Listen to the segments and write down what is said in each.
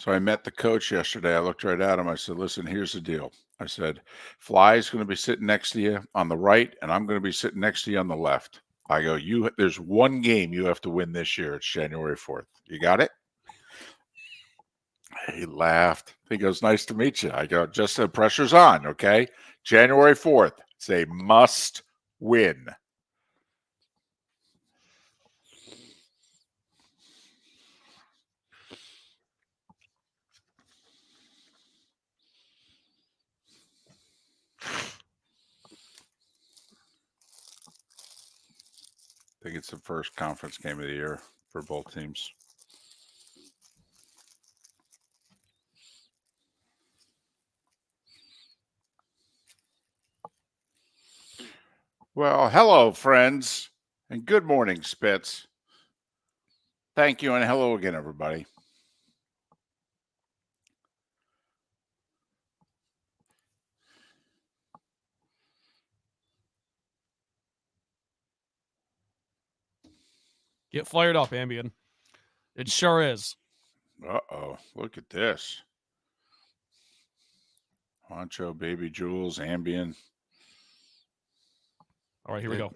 So I met the coach yesterday. I looked right at him. I said, listen, here's the deal. I said, Fly's going to be sitting next to you on the right, and I'm going to be sitting next to you on the left. I go, there's one game you have to win this year. It's January 4th. You got it? He laughed. He goes, nice to meet you. I go, just the pressure's on, okay? January 4th. It's a must win. I think it's the first conference game of the year for both teams. Well, hello, friends, and good morning, Spitz. Thank you, and hello again, everybody. Get fired up, Ambien. It sure is. Uh-oh, look at this. Honcho, Baby Jules, Ambien. All right, here we go.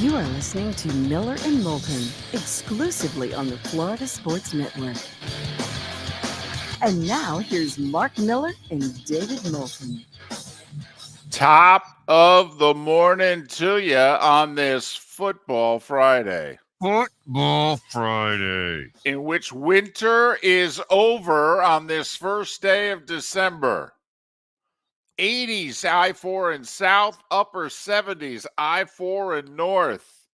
You are listening to Miller and Moulton, exclusively on the Florida Sports Network. And now, here's Mark Miller and David Moulton. Top of the morning to you on this Football Friday. Football Friday. In which winter is over on this first day of December. 80s I-4 and south, upper 70s I-4 and north.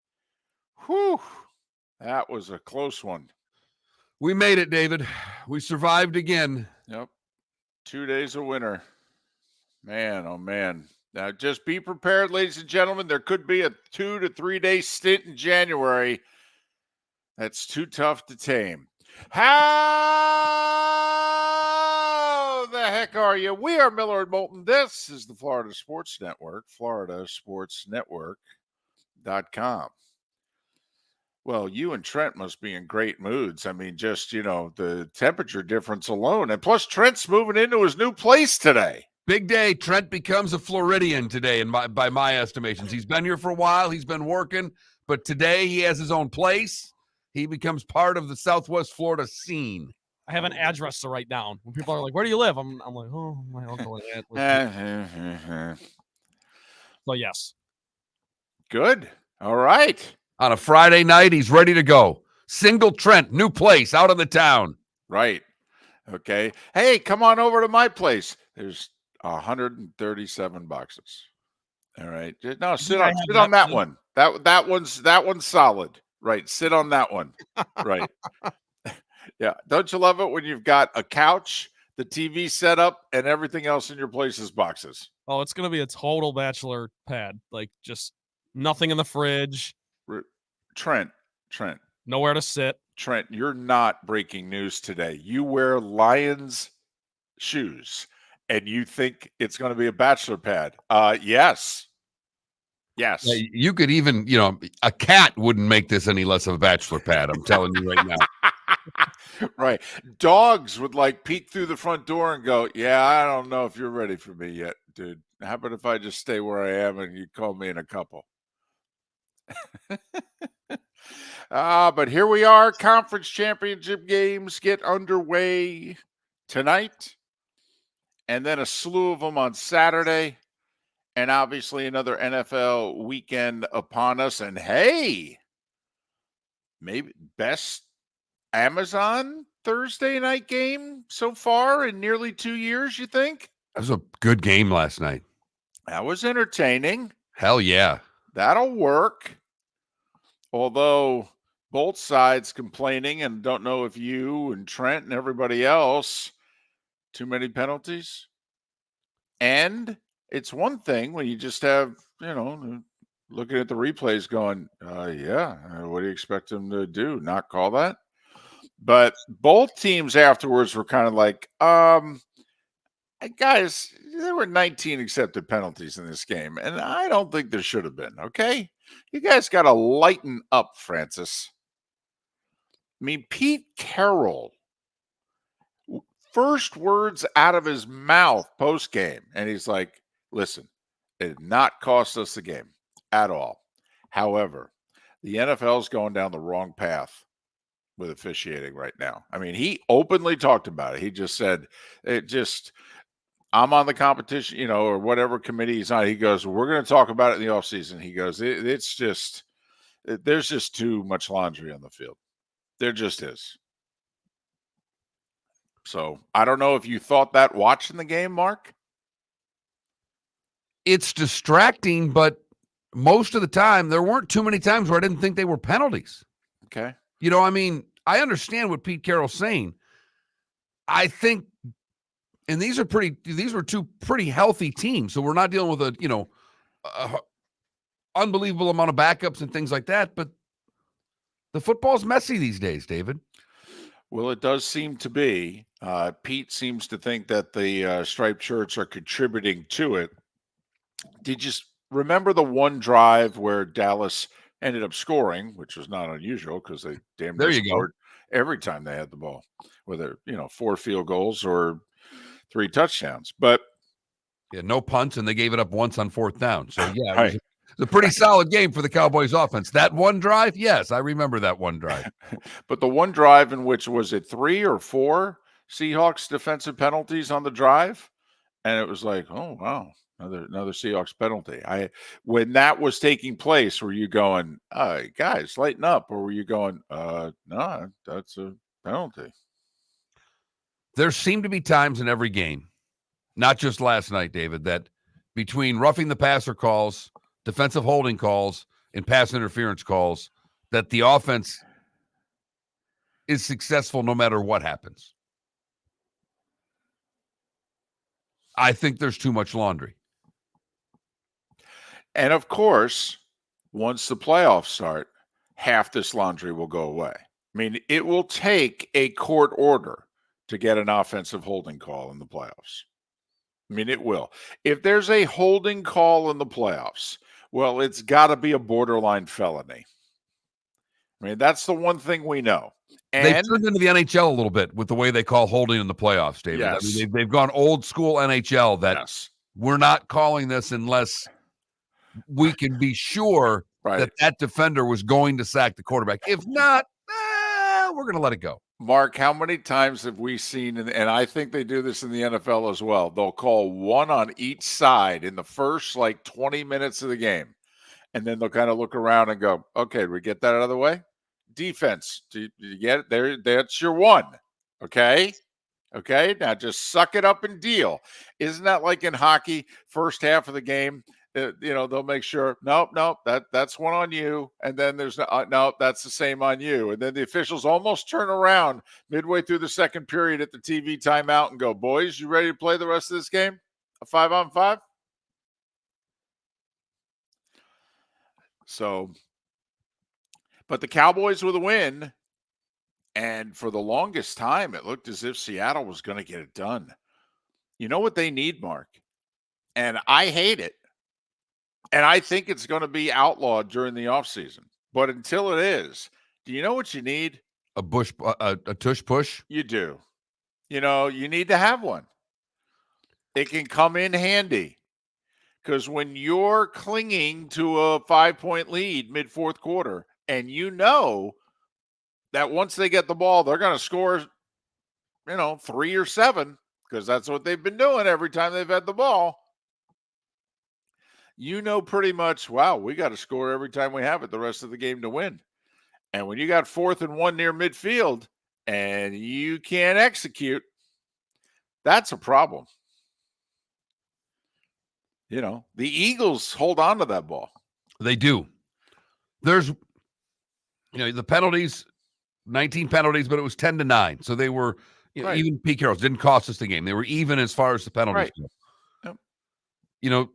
Whew, that was a close one. We made it, David. We survived again. Yep. 2 days of winter. Man, oh man. Now just be prepared, ladies and gentlemen. There could be a 2 to 3 day stint in January. That's too tough to tame. How the heck are you? We are Miller and Moulton. This is the Florida Sports Network, floridasportsnetwork.com. Well, you and Trent must be in great moods. I mean, just, the temperature difference alone. And plus, Trent's moving into his new place today. Big day. Trent becomes a Floridian today, by my estimations. He's been here for a while. He's been working. But today he has his own place. He becomes part of the Southwest Florida scene. I have an address to write down. When people are like, where do you live? I'm like, oh, my uncle. So, yes. Good. All right. On a Friday night, he's ready to go. Single Trent, new place, out of the town. Right. Okay. Hey, come on over to my place. There's 137 boxes. All right. No, sit on that one. That one's solid. Right. Sit on that one. Right. Yeah. Don't you love it when you've got a couch, the TV set up, and everything else in your place is boxes? Oh, it's going to be a total bachelor pad. Like, just nothing in the fridge. Trent. Nowhere to sit. Trent, you're not breaking news today. You wear Lions shoes, and you think it's going to be a bachelor pad. Yes. You could even, a cat wouldn't make this any less of a bachelor pad. I'm telling you right now. Right. Dogs would peek through the front door and go, yeah, I don't know if you're ready for me yet, dude. How about if I just stay where I am and you call me in a couple? But here we are. Conference championship games get underway tonight, and then a slew of them on Saturday, and obviously another NFL weekend upon us. And hey, maybe best Amazon Thursday night game so far in nearly 2 years, you think? That was a good game last night. That was entertaining. Hell yeah. That'll work. Although both sides complaining, and don't know if you and Trent and everybody else, too many penalties. And it's one thing when you just have, looking at the replays going, what do you expect them to do? Not call that? But both teams afterwards were kind of like, Guys, there were 19 accepted penalties in this game, and I don't think there should have been, okay? You guys got to lighten up, Francis. I mean, Pete Carroll, first words out of his mouth post-game, and he's like, listen, it did not cost us the game at all. However, the NFL's going down the wrong path with officiating right now. I mean, he openly talked about it. He just said, I'm on the competition, or whatever committee he's on. He goes, we're going to talk about it in the offseason. He goes, there's just too much laundry on the field. There just is. So I don't know if you thought that watching the game, Mark. It's distracting, but most of the time, there weren't too many times where I didn't think they were penalties. Okay. I mean, I understand what Pete Carroll's saying. I think, and these were two pretty healthy teams. So we're not dealing with a unbelievable amount of backups and things like that. But the football's messy these days, David. Well, it does seem to be. Pete seems to think that the striped shirts are contributing to it. Did you remember the one drive where Dallas ended up scoring, which was not unusual because they damn near scored every time they had the ball, whether 4 field goals or 3 touchdowns. But no punts, and they gave it up once on 4th down. So yeah, right. It was a pretty solid game for the Cowboys offense. That one drive, yes, I remember that one drive. But the one drive in which was it 3 or 4 Seahawks defensive penalties on the drive, and it was like, oh wow, another Seahawks penalty. When that was taking place, were you going, guys, lighten up, or were you going, no, that's a penalty? There seemed to be times in every game, not just last night, David, that between roughing the passer calls, defensive holding calls, and pass interference calls, that the offense is successful no matter what happens. I think there's too much laundry. And of course, once the playoffs start, half this laundry will go away. I mean, it will take a court order to get an offensive holding call in the playoffs. I mean, it will. If there's a holding call in the playoffs, well, it's got to be a borderline felony. I mean, that's the one thing we know. And they've turned into the NHL a little bit with the way they call holding in the playoffs, David. Yes. I mean, they've gone old school NHL that yes. We're not calling this unless we can be sure that defender was going to sack the quarterback. If not, we're going to let it go. Mark, how many times have we seen, and I think they do this in the NFL as well, they'll call one on each side in the first 20 minutes of the game, and then they'll kind of look around and go, okay, did we get that out of the way? Defense, do you get it? There, that's your one, okay? Okay, now just suck it up and deal. Isn't that like in hockey, first half of the game, they'll make sure, nope, that's one on you. And then there's no, that's the same on you. And then the officials almost turn around midway through the second period at the TV timeout and go, boys, you ready to play the rest of this game? A 5-on-5? So, but the Cowboys with a win. And for the longest time, it looked as if Seattle was going to get it done. You know what they need, Mark? And I hate it. And I think it's going to be outlawed during the offseason. But until it is, do you know what you need? A tush push? You do. You need to have one. It can come in handy. Because when you're clinging to a 5-point lead mid-fourth quarter, and you know that once they get the ball, they're going to score, 3 or 7, because that's what they've been doing every time they've had the ball. Pretty much, wow, we got to score every time we have it the rest of the game to win. And when you got 4th and 1 near midfield and you can't execute, that's a problem. The Eagles hold on to that ball. They do. There's, the penalties, 19 penalties, but it was 10-9. So they were, even Pete Carroll's didn't cost us the game. They were even as far as the penalties go. Yep.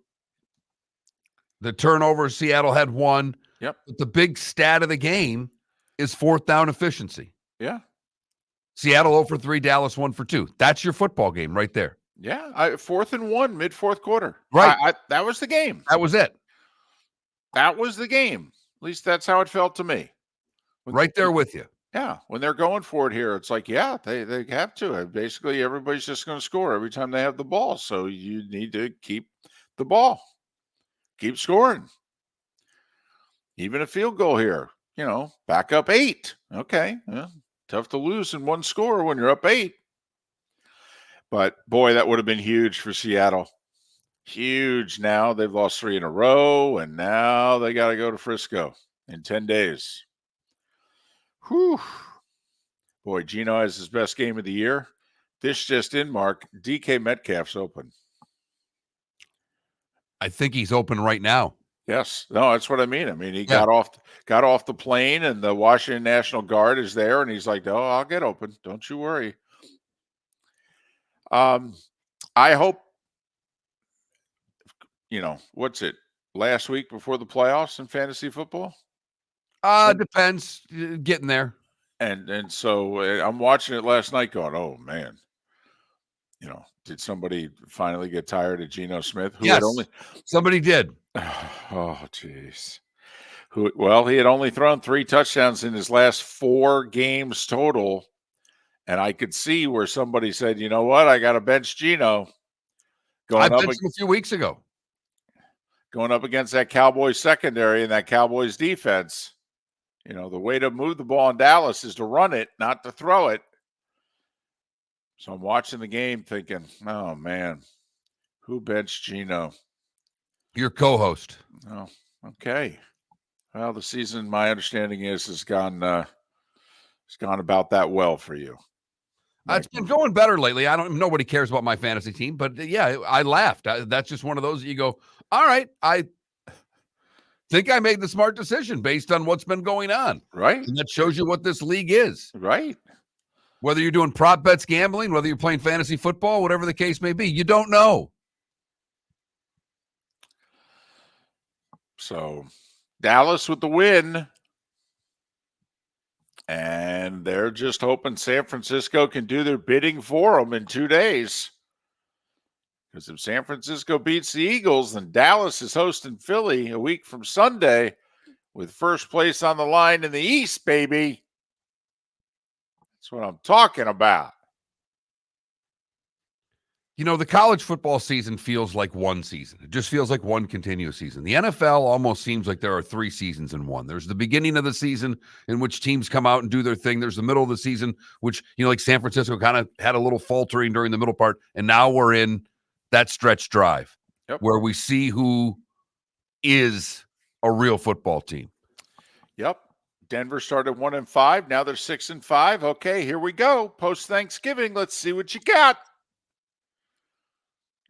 The turnover, Seattle had 1. Yep. But the big stat of the game is 4th down efficiency. Yeah. Seattle 0 for 3, Dallas 1 for 2. That's your football game right there. Yeah, 4th and 1, mid-4th quarter. Right. That was the game. That was it. That was the game. At least that's how it felt to me. Right there with you. Yeah, when they're going for it here, it's like, yeah, they have to. Basically, everybody's just going to score every time they have the ball. So you need to keep the ball. Keep scoring. Even a field goal here, back up 8. Okay, yeah, tough to lose in one score when you're up 8. But, boy, that would have been huge for Seattle. Huge now. They've lost 3 in a row, and now they got to go to Frisco in 10 days. Whew. Boy, Gino has his best game of the year. This just in, Mark. DK Metcalf's open. I think he's open right now. Yes. No, that's what I mean. I mean, he got off the plane, and the Washington National Guard is there, and he's like, "Oh, I'll get open. Don't you worry." I hope, what's it? Last week before the playoffs in fantasy football? Depends. Getting there. And so I'm watching it last night going, oh, man. Did somebody finally get tired of Geno Smith? Yes, somebody did. Oh, jeez. He had only thrown 3 touchdowns in his last 4 games total. And I could see where somebody said, you know what? I got to bench Geno. I benched him a few weeks ago. Going up against that Cowboys secondary and that Cowboys defense. The way to move the ball in Dallas is to run it, not to throw it. So I'm watching the game thinking, oh, man, who benched Geno? Your co-host. Oh, okay. Well, the season, my understanding is, has gone about that well for you. It's been going better lately. Nobody cares about my fantasy team, but yeah, I laughed. That's just one of those that you go, all right, I think I made the smart decision based on what's been going on. Right. And that shows you what this league is. Right. Whether you're doing prop bets, gambling, whether you're playing fantasy football, whatever the case may be, you don't know. So Dallas with the win. And they're just hoping San Francisco can do their bidding for them in 2 days. Because if San Francisco beats the Eagles, then Dallas is hosting Philly a week from Sunday with first place on the line in the East, baby. That's what I'm talking about. The college football season feels like one season. It just feels like one continuous season. The NFL almost seems like there are 3 seasons in one. There's the beginning of the season in which teams come out and do their thing. There's the middle of the season, which, like San Francisco kind of had a little faltering during the middle part. And now we're in that stretch drive where we see who is a real football team. Yep. Denver started 1-5. Now they're 6-5. Okay, here we go. Post-Thanksgiving. Let's see what you got.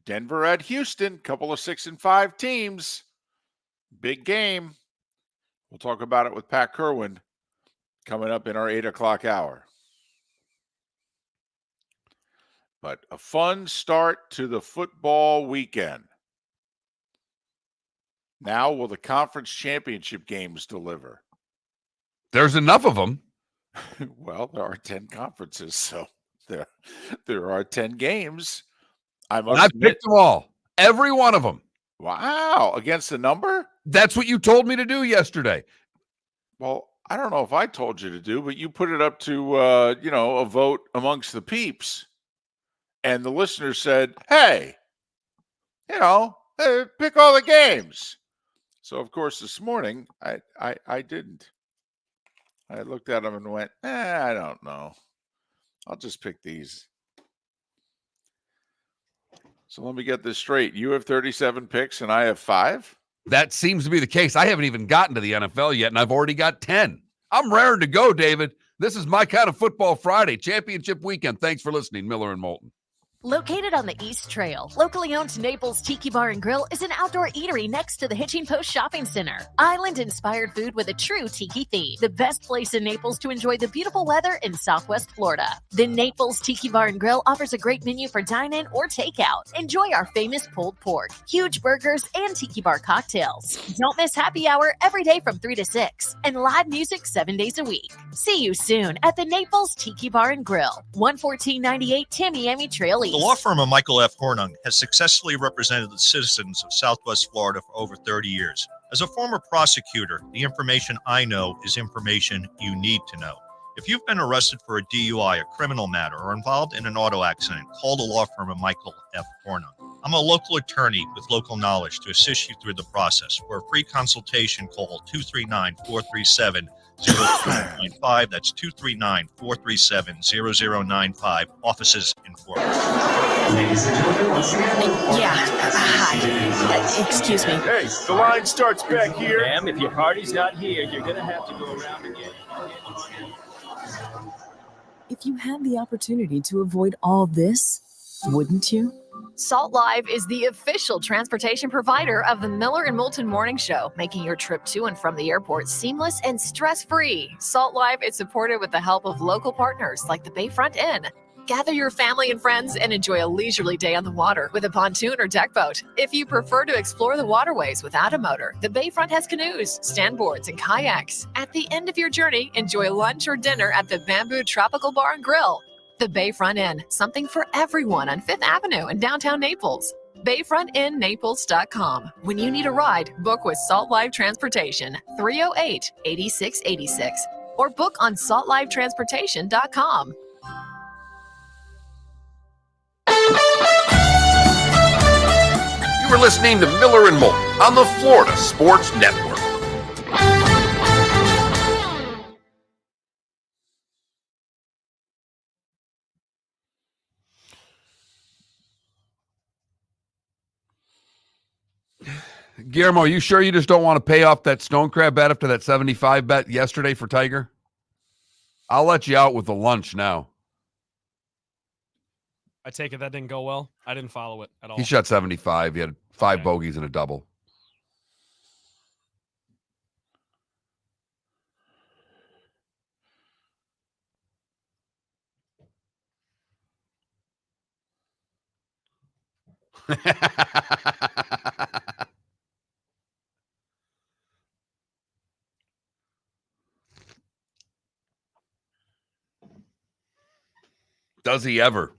Denver at Houston, couple of 6-5 teams. Big game. We'll talk about it with Pat Kirwan coming up in our 8 o'clock hour. But a fun start to the football weekend. Now will the conference championship games deliver? There's enough of them. Well, there are 10 conferences, so there are 10 games. I picked them all. Every one of them. Wow. Against the number? That's what you told me to do yesterday. Well, I don't know if I told you to do, but you put it up to, a vote amongst the peeps. And the listeners said, hey, pick all the games. So, of course, this morning, I didn't. I looked at them and went, I don't know. I'll just pick these. So let me get this straight. You have 37 picks and I have 5? That seems to be the case. I haven't even gotten to the NFL yet, and I've already got 10. I'm raring to go, David. This is my kind of football Friday, championship weekend. Thanks for listening, Miller and Moulton. Located on the East Trail, locally owned Naples Tiki Bar and Grill is an outdoor eatery next to the Hitching Post Shopping Center. Island-inspired food with a true tiki theme. The best place in Naples to enjoy the beautiful weather in Southwest Florida. The Naples Tiki Bar and Grill offers a great menu for dine-in or takeout. Enjoy our famous pulled pork, huge burgers, and tiki bar cocktails. Don't miss happy hour every day from 3 to 6 and live music 7 days a week. See you soon at the Naples Tiki Bar and Grill, 11498 Tamiami Trail East. The law firm of Michael F. Hornung has successfully represented the citizens of Southwest Florida for over 30 years. As a former prosecutor, the information I know is information you need to know. If you've been arrested for a DUI, a criminal matter, or involved in an auto accident, call the law firm of Michael F. Hornung. I'm a local attorney with local knowledge to assist you through the process. For a free consultation, call 239-437-0095. That's 239-437-0095. Offices in Florida. Ladies and gentlemen, once again, Hi. Excuse me. Hey, the line starts back here. Ma'am, if your party's not here, you're going to have to go around again. If you had the opportunity to avoid all this, wouldn't you? Salt Live is the official transportation provider of the Miller and Moulton Morning Show, making your trip to and from the airport seamless and stress-free. Salt Live is supported with the help of local partners like the Bayfront Inn. Gather your family and friends and enjoy a leisurely day on the water with a pontoon or deck boat. If you prefer to explore the waterways without a motor, the Bayfront has canoes, standboards, and kayaks. At the end of your journey, enjoy lunch or dinner at the Bamboo Tropical Bar and Grill. The Bayfront Inn, something for everyone on 5th Avenue in downtown Naples. BayfrontInNaples.com. When you need a ride, book with Salt Live Transportation, 308-8686, or book on saltlivetransportation.com. You were listening to Miller and Moulton on the Florida Sports Network. Guillermo, are you sure you just don't want to pay off that stone crab bet after that 75 bet yesterday for Tiger? I'll let you out with the lunch now. I take it that didn't go well. I didn't follow it at all. He shot 75. He had 5 bogeys and a double. Does he ever?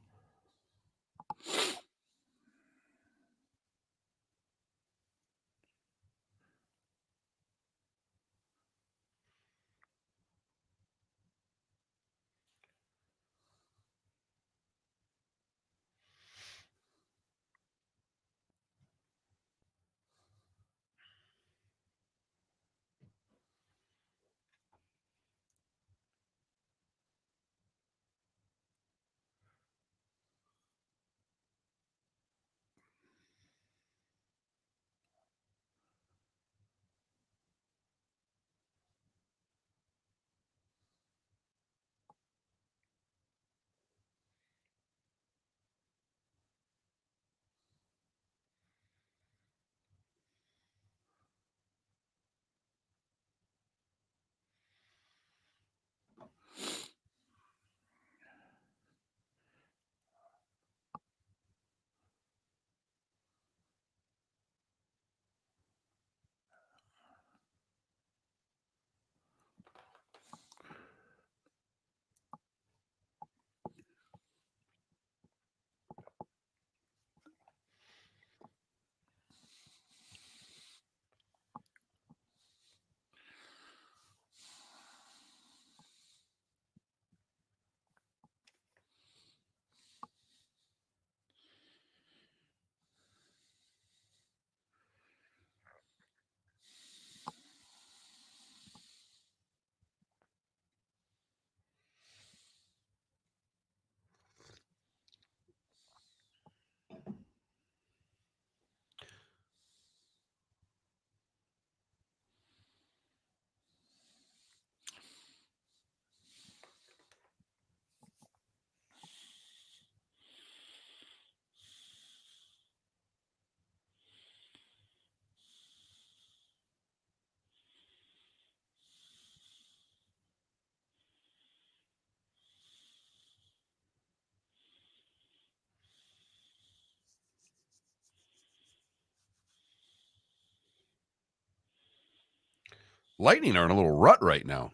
Lightning are in a little rut right now.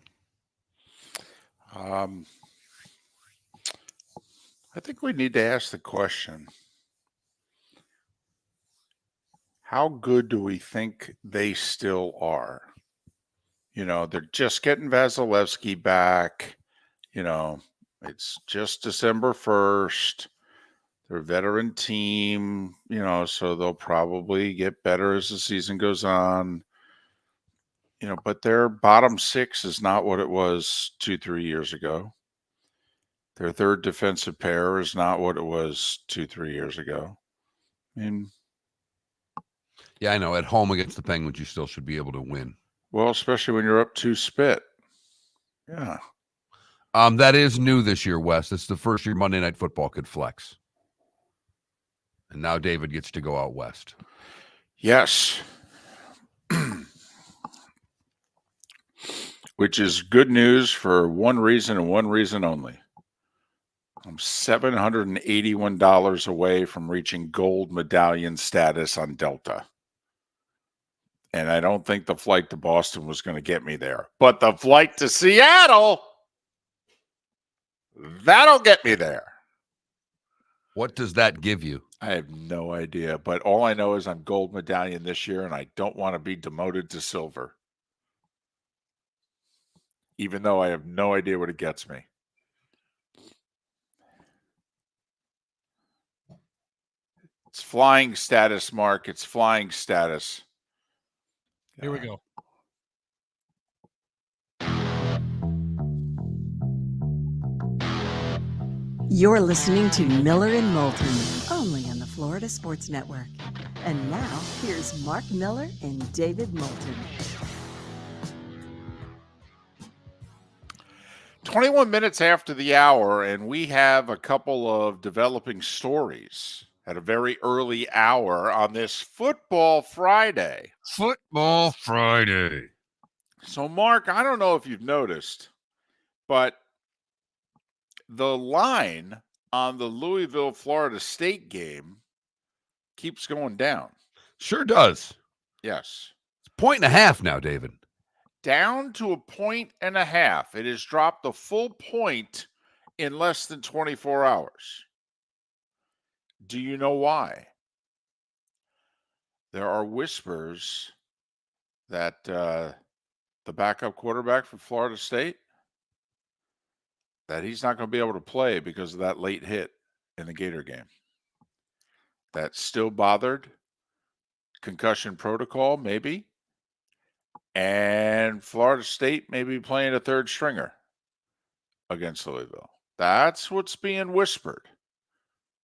I think we need to ask the question, how good do we think they still are? You know, they're just getting Vasilevsky back. You know, it's just December 1st. They're a veteran team, you know, so they'll probably get better as the season goes on. You know, but their bottom six is not what it was 2-3 years ago. Their third defensive pair is not what it was 2-3 years ago. I mean, Yeah, I know. At home against the Penguins, you still should be able to win. well, especially when you're up 2 spit. Yeah. That is new this year, Wes. It's the first year Monday Night Football could flex. And now David gets to go out west. Yes. Which is good news for one reason and one reason only. I'm $781 away from reaching gold medallion status on Delta. And I don't think the flight to Boston was going to get me there. But the flight to Seattle, that'll get me there. What does that give you? I have no idea. But all I know is I'm gold medallion this year, and I don't want to be demoted to silver. Even though I have no idea what it gets me. It's flying status, Mark. It's flying status. Here we go. You're listening to Miller and Moulton, only on the Florida Sports Network. And now, here's Mark Miller and David Moulton. 21 minutes after the hour, and we have a couple of developing stories at a very early hour on this Football Friday. Football Friday. So, Mark, I don't know if you've noticed, but the line on the Louisville, Florida State game keeps going down. Sure does. Yes. It's 1.5 now, David. Down to 1.5. It has dropped a full point in less than 24 hours. Do you know why? There are whispers that the backup quarterback for Florida State, that he's not going to be able to play because of that late hit in the Gator game. That's still bothered. Concussion protocol, maybe. And Florida State may be playing a third stringer against Louisville. That's what's being whispered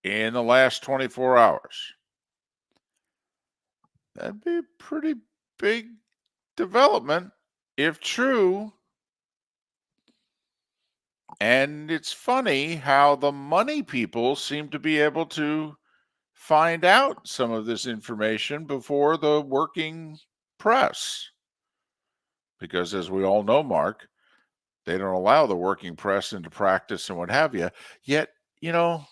in the last 24 hours. That'd be a pretty big development if true. And it's funny how the money people seem to be able to find out some of this information before the working press. Because as we all know, Mark, they don't allow the working press into practice and what have you. Yet, you know,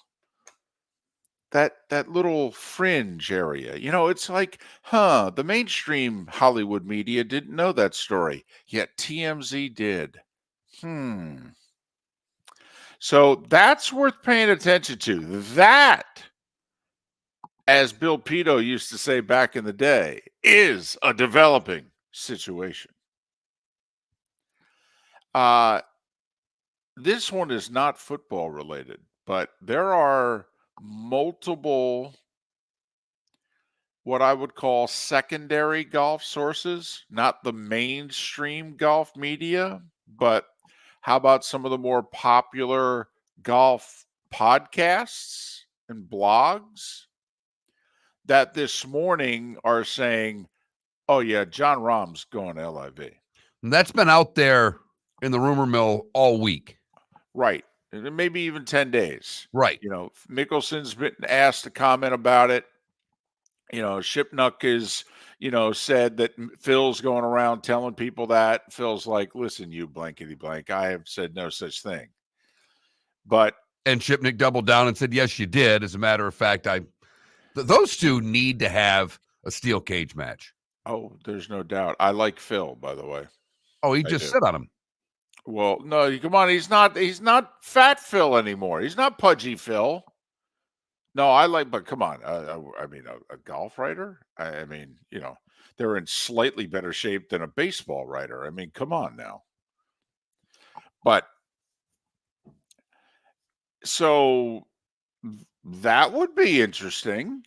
that little fringe area, you know, it's like, the mainstream Hollywood media didn't know that story, yet TMZ did. So that's worth paying attention to. That, as Bill Pito used to say back in the day, is a developing situation. This one is not football related, but there are multiple what I would call secondary golf sources, not the mainstream golf media, but how about some of the more popular golf podcasts and blogs that this morning are saying, oh, yeah, John Rahm's going to LIV. And that's been out there in the rumor mill all week. Right. And maybe even 10 days. Right. You know, Mickelson's been asked to comment about it. You know, Shipnuck is, you know, said that Phil's going around telling people that. Phil's like, listen, you blankety blank, I have said no such thing. But and Shipnuck doubled down and said, yes, you did. As a matter of fact, those two need to have a steel cage match. Oh, there's no doubt. I like Phil, by the way. Oh, he just sit on him. Well, no, come on. He's not Fat Phil anymore. He's not Pudgy Phil. No, but come on. I mean, a golf writer? I mean, they're in slightly better shape than a baseball writer. I mean, come on now. But so that would be interesting.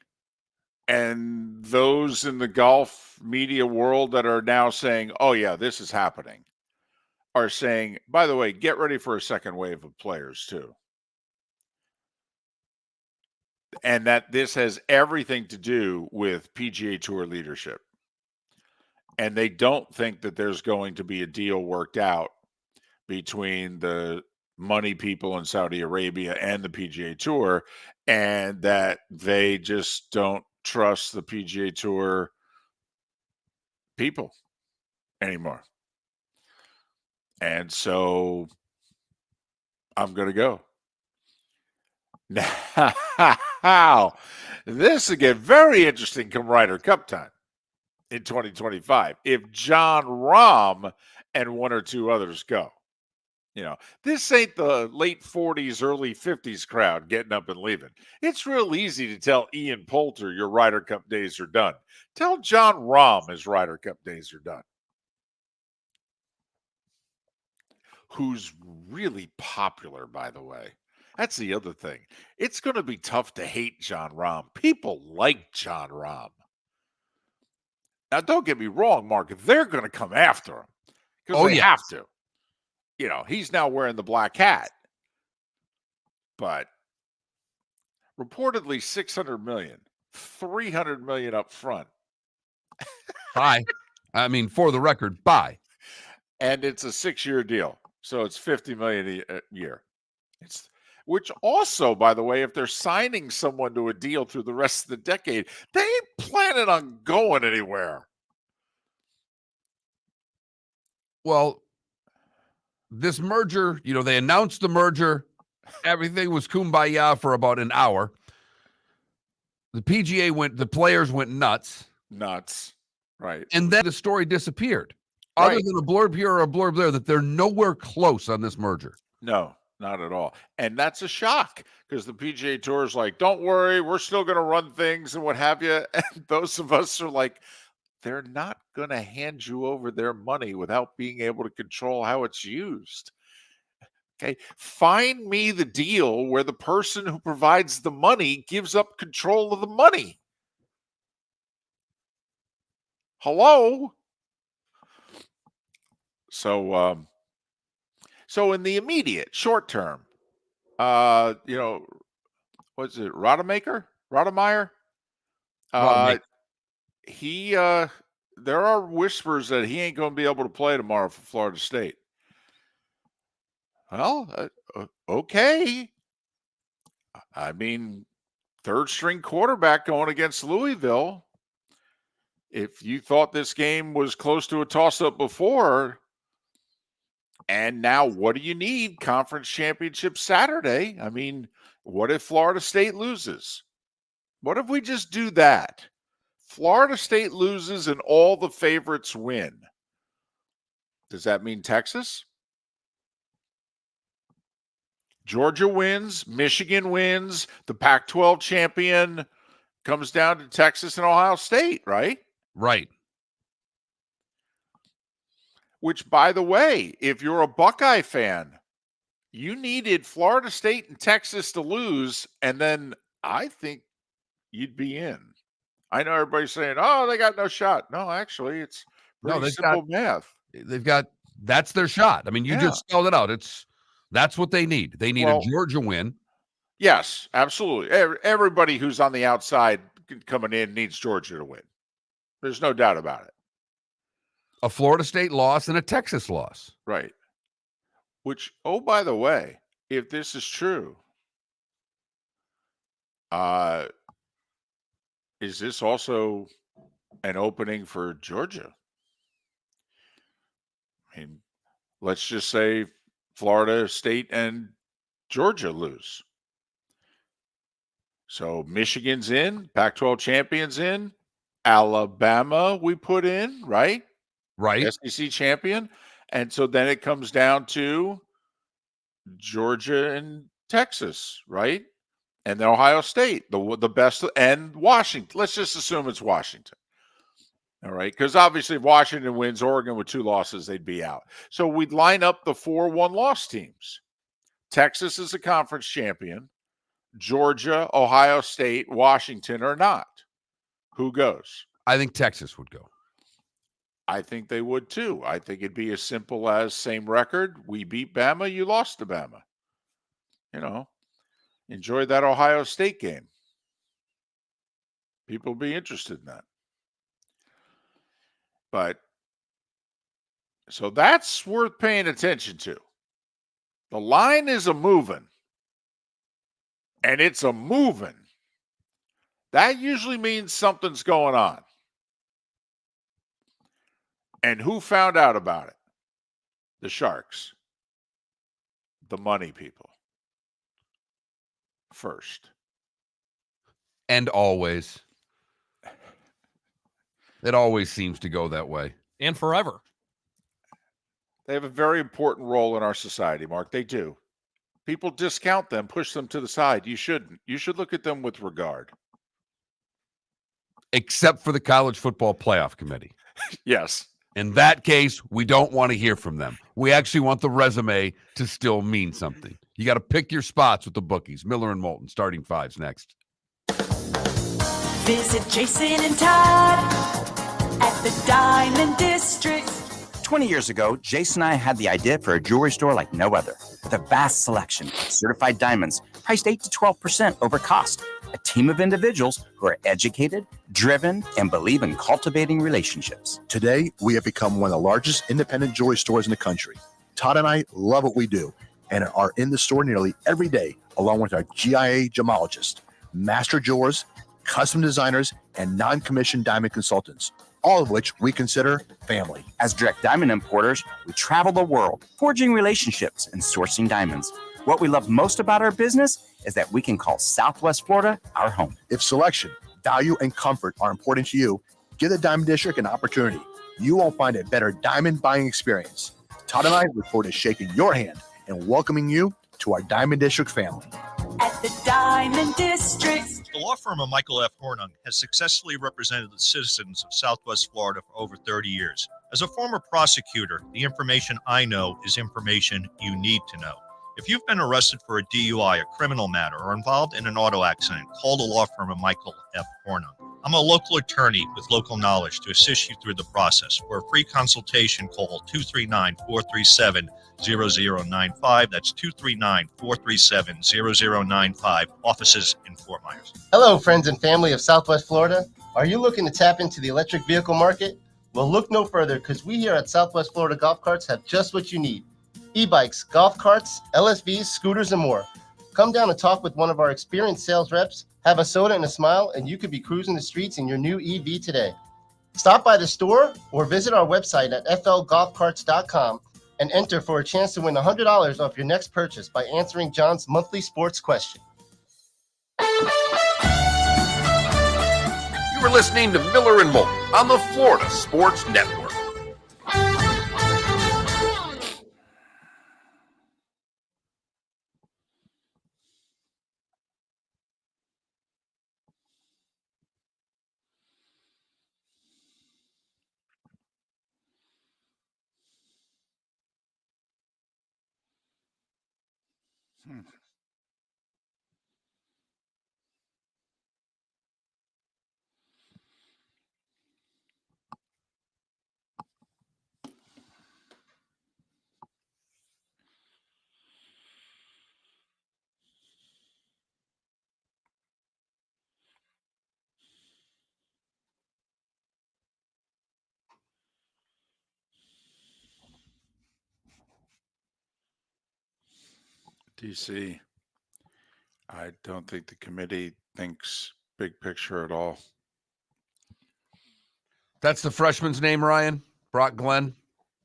And those in the golf media world that are now saying, oh, yeah, this is happening, are saying, by the way, get ready for a second wave of players too. And that this has everything to do with PGA Tour leadership. And they don't think that there's going to be a deal worked out between the money people in Saudi Arabia and the PGA Tour, and that they just don't trust the PGA Tour people anymore. And so I'm going to go. Now, this will get very interesting come Ryder Cup time in 2025 if John Rahm and one or two others go. This ain't the late 40s, early 50s crowd getting up and leaving. It's real easy to tell Ian Poulter your Ryder Cup days are done. Tell John Rahm his Ryder Cup days are done. Who's really popular, by the way. That's the other thing. It's going to be tough to hate John Rahm. People like John Rahm. Now, don't get me wrong, Mark. They're going to come after him because they have to. He's now wearing the black hat. But reportedly $600 million, $300 million up front. Buy. I mean, for the record, buy. And it's a 6-year deal. So it's $50 million a year. Which also, by the way, if they're signing someone to a deal through the rest of the decade, they ain't planning on going anywhere. Well, this merger, they announced the merger. Everything was kumbaya for about an hour. The players went nuts. Right. And then the story disappeared. Other than a blurb here or a blurb there, that they're nowhere close on this merger. No, not at all. And that's a shock because the PGA Tour is like, don't worry, we're still going to run things and what have you. And those of us are like, they're not going to hand you over their money without being able to control how it's used. Okay. Find me the deal where the person who provides the money gives up control of the money. Hello? So in the immediate short term, what's it? Rademacher? There are whispers that he ain't going to be able to play tomorrow for Florida State. Well, okay. I mean, third string quarterback going against Louisville. If you thought this game was close to a toss-up before, and now what do you need? Conference championship Saturday. I mean, what if Florida State loses? What if we just do that? Florida State loses and all the favorites win. Does that mean Texas? Georgia wins, Michigan wins, the Pac-12 champion comes down to Texas and Ohio State, right? Right. Which, by the way, if you're a Buckeye fan, you needed Florida State and Texas to lose, and then I think you'd be in. I know everybody's saying, oh, they got no shot. No, actually, it's pretty simple math. That's their shot. I mean, you just spelled it out. That's what they need. They need a Georgia win. Yes, absolutely. Everybody who's on the outside coming in needs Georgia to win. There's no doubt about it. A Florida State loss and a Texas loss. Right. Which, oh, by the way, if this is true, is this also an opening for Georgia? I mean, let's just say Florida State and Georgia lose. So Michigan's in, Pac-12 champions in, Alabama we put in, right? Right. SEC champion. And so then it comes down to Georgia and Texas, right? And then Ohio State, the best, and Washington. Let's just assume it's Washington. All right, because obviously if Washington wins, Oregon with 2 losses, they'd be out. So we'd line up the 4 one-loss teams. Texas is a conference champion. Georgia, Ohio State, Washington are not. Who goes? I think Texas would go. I think they would too. I think it'd be as simple as same record. We beat Bama, you lost to Bama. Enjoy that Ohio State game. People will be interested in that. But so that's worth paying attention to. The line is a moving, and it's a moving. That usually means something's going on. And who found out about it? The Sharks. The money people. First. And always. It always seems to go that way. And forever. They have a very important role in our society, Mark. They do. People discount them, push them to the side. You shouldn't. You should look at them with regard. Except for the College Football Playoff Committee. Yes. In that case, we don't want to hear from them. We actually want the resume to still mean something. You got to pick your spots with the bookies. Miller and Moulton, starting 5s next. Visit Jason and Todd at the Diamond District. 20 years ago, Jason and I had the idea for a jewelry store like no other, with a vast selection of certified diamonds priced 8 to 12% over cost. A team of individuals who are educated, driven, and believe in cultivating relationships. Today, we have become one of the largest independent jewelry stores in the country. Todd and I love what we do and are in the store nearly every day, along with our GIA gemologists, master jewelers, custom designers, and non-commissioned diamond consultants, all of which we consider family. As direct diamond importers, we travel the world, forging relationships and sourcing diamonds. What we love most about our business is that we can call Southwest Florida our home. If selection, value, and comfort are important to you, give the Diamond District an opportunity. You won't find a better diamond buying experience. Todd and I look forward to shaking your hand and welcoming you to our Diamond District family. At the Diamond District. The law firm of Michael F. Hornung has successfully represented the citizens of Southwest Florida for over 30 years. As a former prosecutor, the information I know is information you need to know. If you've been arrested for a DUI, a criminal matter, or involved in an auto accident, call the law firm of Michael F. Hornung. I'm a local attorney with local knowledge to assist you through the process. For a free consultation, call 239-437-0095. That's 239-437-0095. Offices in Fort Myers. Hello, friends and family of Southwest Florida. Are you looking to tap into the electric vehicle market? Well, look no further, because we here at Southwest Florida Golf Carts have just what you need. E-bikes, golf carts, LSVs, scooters, and more. Come down and talk with one of our experienced sales reps, have a soda and a smile, and you could be cruising the streets in your new EV today. Stop by the store or visit our website at flgolfcarts.com and enter for a chance to win $100 off your next purchase by answering John's monthly sports question. You were listening to Miller and Moulton on the Florida Sports Network. DC, I don't think the committee thinks big picture at all. That's the freshman's name, Ryan? Brock Glenn,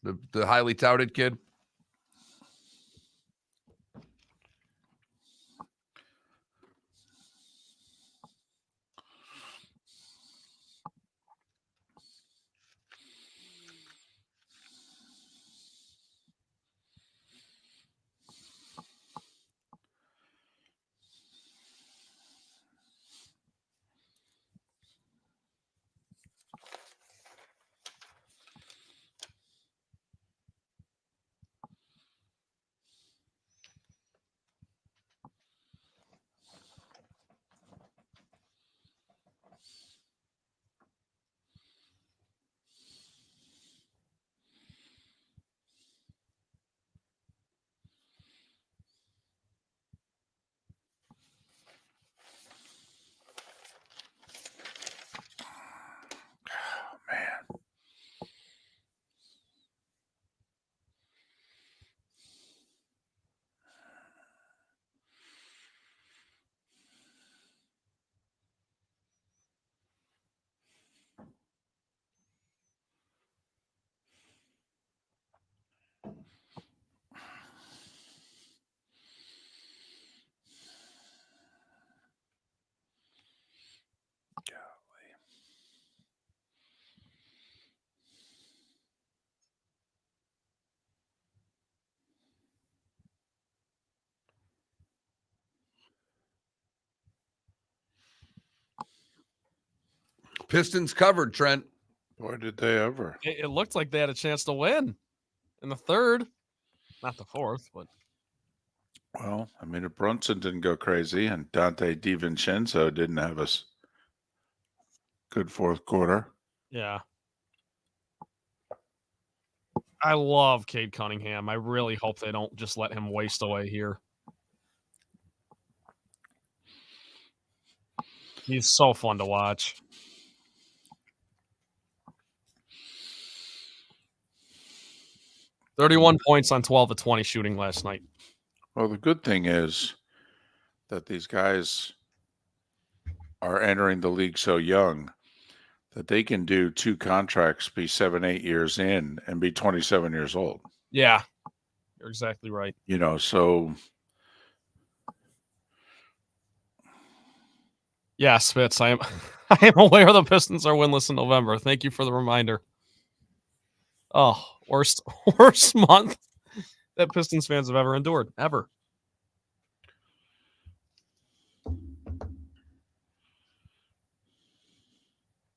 the highly touted kid? Pistons covered, Trent. Boy, did they ever. It looked like they had a chance to win in the third, not the fourth, but. Well, I mean, if Brunson didn't go crazy and Dante DiVincenzo didn't have a good fourth quarter. Yeah. I love Cade Cunningham. I really hope they don't just let him waste away here. He's so fun to watch. "31 points on 12 of 20 shooting last night." Well, the good thing is that these guys are entering the league so young that they can do 2 contracts, be 7, 8 years in, and be 27 years old. Yeah, you're exactly right. You know, so Yeah, Spitz, I am I am aware the Pistons are winless in November. Thank you for the reminder. Oh, worst month that Pistons fans have ever endured, ever.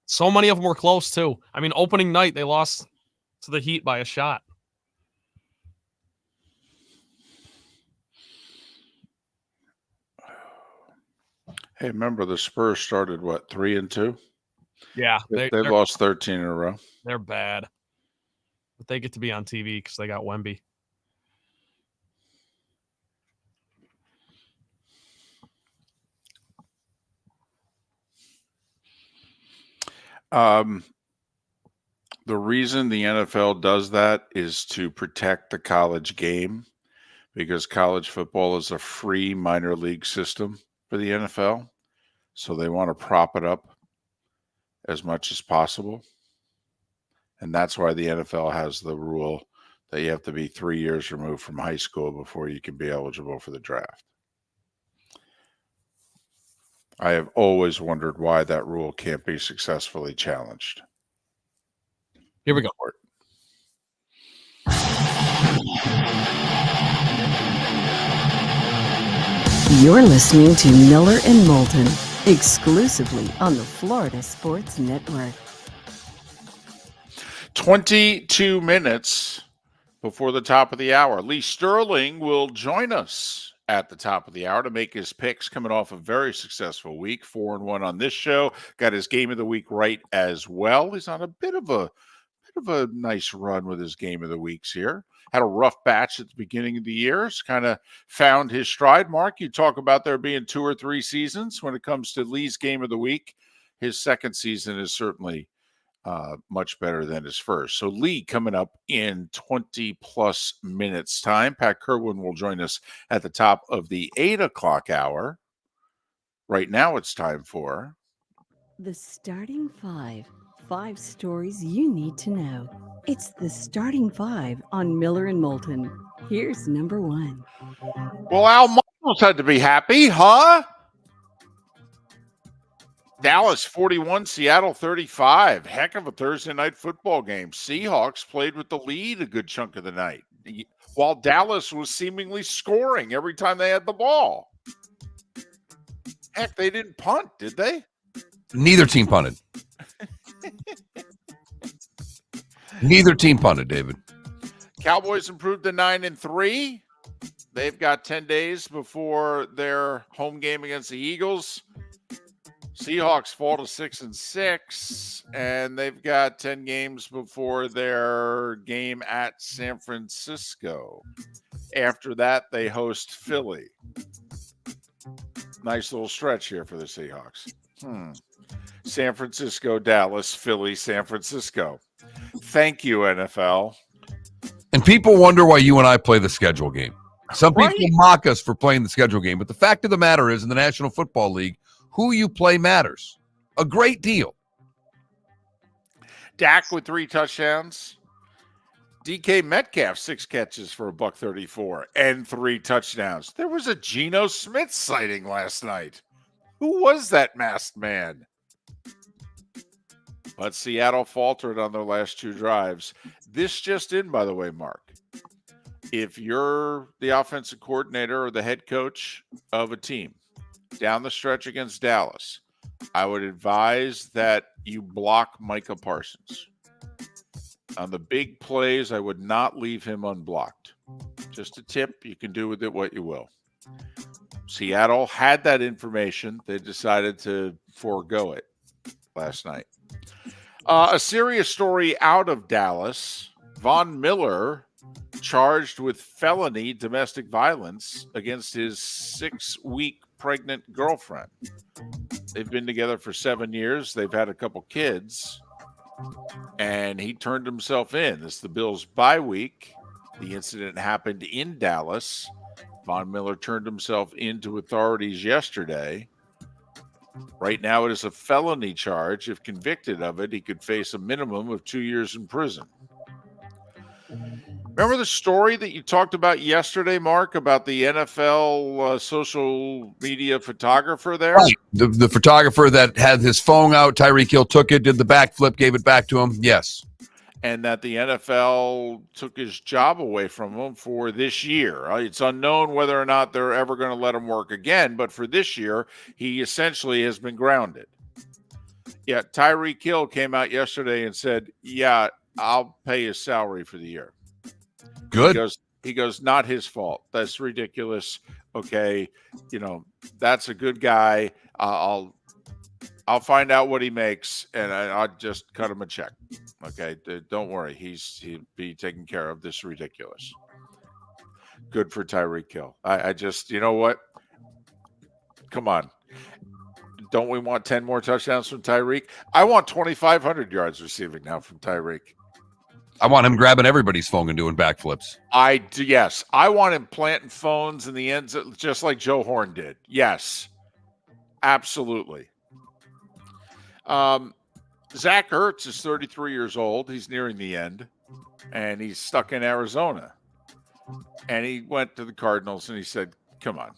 So many of them were close, too. I mean, opening night, they lost to the Heat by a shot. hey, remember the Spurs started, 3-2? Yeah. They've lost 13 in a row. They're bad. But they get to be on TV because they got Wemby. The reason the NFL does that is to protect the college game, because college football is a free minor league system for the NFL. So they want to prop it up as much as possible. And that's why the NFL has the rule that you have to be 3 years removed from high school before you can be eligible for the draft. I have always wondered why that rule can't be successfully challenged. Here we go. You're listening to Miller and Moulton, exclusively on the Florida Sports Network. 22 minutes before the top of the hour. Lee Sterling will join us at the top of the hour to make his picks, coming off a very successful week, 4-1 on this show. Got his game of the week right as well. He's on a bit of a nice run with his game of the weeks here. Had a rough batch at the beginning of the year. It's kind of found his stride. Mark, you talk about there being 2 or 3 seasons when it comes to Lee's game of the week. His second season is certainly much better than his first. So Lee coming up in 20 plus minutes time. Pat Kirwan will join us at the top of the 8 o'clock hour. Right now it's time for The Starting Five. 5 stories you need to know. It's the Starting Five on Miller and Moulton. Here's number 1. Well, Al Michaels had to be happy, huh? Dallas 41, Seattle 35. Heck of a Thursday night football game. Seahawks played with the lead a good chunk of the night, while Dallas was seemingly scoring every time they had the ball. Heck, they didn't punt, did they? Neither team punted. Neither team punted, David. Cowboys improved to 9-3. They've got 10 days before their home game against the Eagles. Seahawks fall to 6-6, and they've got 10 games before their game at San Francisco. After that, they host Philly. Nice little stretch here for the Seahawks. San Francisco, Dallas, Philly, San Francisco. Thank you, NFL. And people wonder why you and I play the schedule game. Some people mock us for playing the schedule game, but the fact of the matter is, in the National Football League, who you play matters a great deal. Dak with 3 touchdowns. DK Metcalf, 6 catches for $134 and 3 touchdowns. There was a Geno Smith sighting last night. Who was that masked man? But Seattle faltered on their last 2 drives. This just in, by the way, Mark. If you're the offensive coordinator or the head coach of a team down the stretch against Dallas, I would advise that you block Micah Parsons. On the big plays, I would not leave him unblocked. Just a tip. You can do with it what you will. Seattle had that information. They decided to forego it last night. A serious story out of Dallas. Von Miller charged with felony domestic violence against his 6-week pregnant girlfriend. They've been together for 7 years. They've had a couple kids. And he turned himself in. This is the Bills' bye week. The incident happened in Dallas. Von Miller turned himself into authorities yesterday. Right now, it is a felony charge. If convicted of it, he could face a minimum of 2 years in prison. Remember the story that you talked about yesterday, Mark, about the NFL social media photographer there? Right. The photographer that had his phone out, Tyreek Hill took it, did the backflip, gave it back to him. Yes. And that the NFL took his job away from him for this year. It's unknown whether or not they're ever going to let him work again, but for this year, he essentially has been grounded. Yeah, Tyreek Hill came out yesterday and said, yeah, I'll pay his salary for the year. Good. He goes, not his fault. That's ridiculous. Okay, that's a good guy. I'll find out what he makes, and I'll just cut him a check. Okay, don't worry. He'll be taken care of. This is ridiculous. Good for Tyreek Hill. I just, you know what? Come on. Don't we want 10 more touchdowns from Tyreek? I want 2,500 yards receiving now from Tyreek. I want him grabbing everybody's phone and doing backflips. I do, yes. I want him planting phones in the ends just like Joe Horn did. Yes, absolutely. Zach Ertz is 33 years old. He's nearing the end, and he's stuck in Arizona. And he went to the Cardinals, and he said, come on.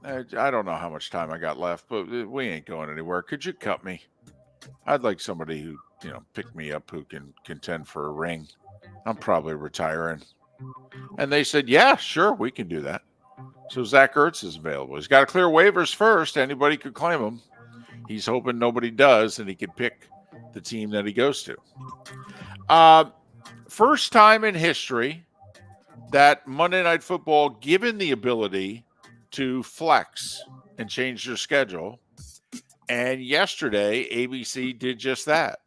I don't know how much time I got left, but we ain't going anywhere. Could you cut me? I'd like somebody who, pick me up who can contend for a ring. I'm probably retiring. And they said, yeah, sure, we can do that. So Zach Ertz is available. He's got to clear waivers first. Anybody could claim him. He's hoping nobody does, and he could pick the team that he goes to. First time in history that Monday Night Football given the ability to flex and change their schedule. And yesterday, ABC did just that.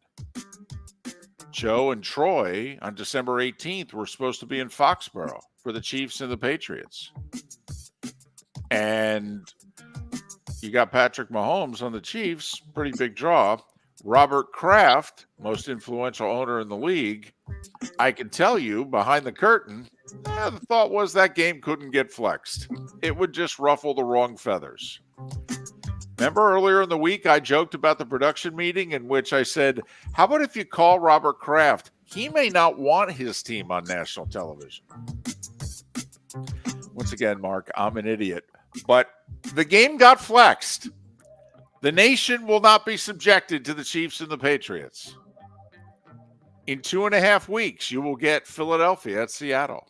Joe and Troy on December 18th were supposed to be in Foxborough for the Chiefs and the Patriots. And you got Patrick Mahomes on the Chiefs, pretty big draw. Robert Kraft, most influential owner in the league. I can tell you, behind the curtain, the thought was that game couldn't get flexed. It would just ruffle the wrong feathers. Remember earlier in the week, I joked about the production meeting in which I said, how about if you call Robert Kraft? He may not want his team on national television. Once again, Mark, I'm an idiot. But the game got flexed. The nation will not be subjected to the Chiefs and the Patriots. In 2.5 weeks, you will get Philadelphia at Seattle,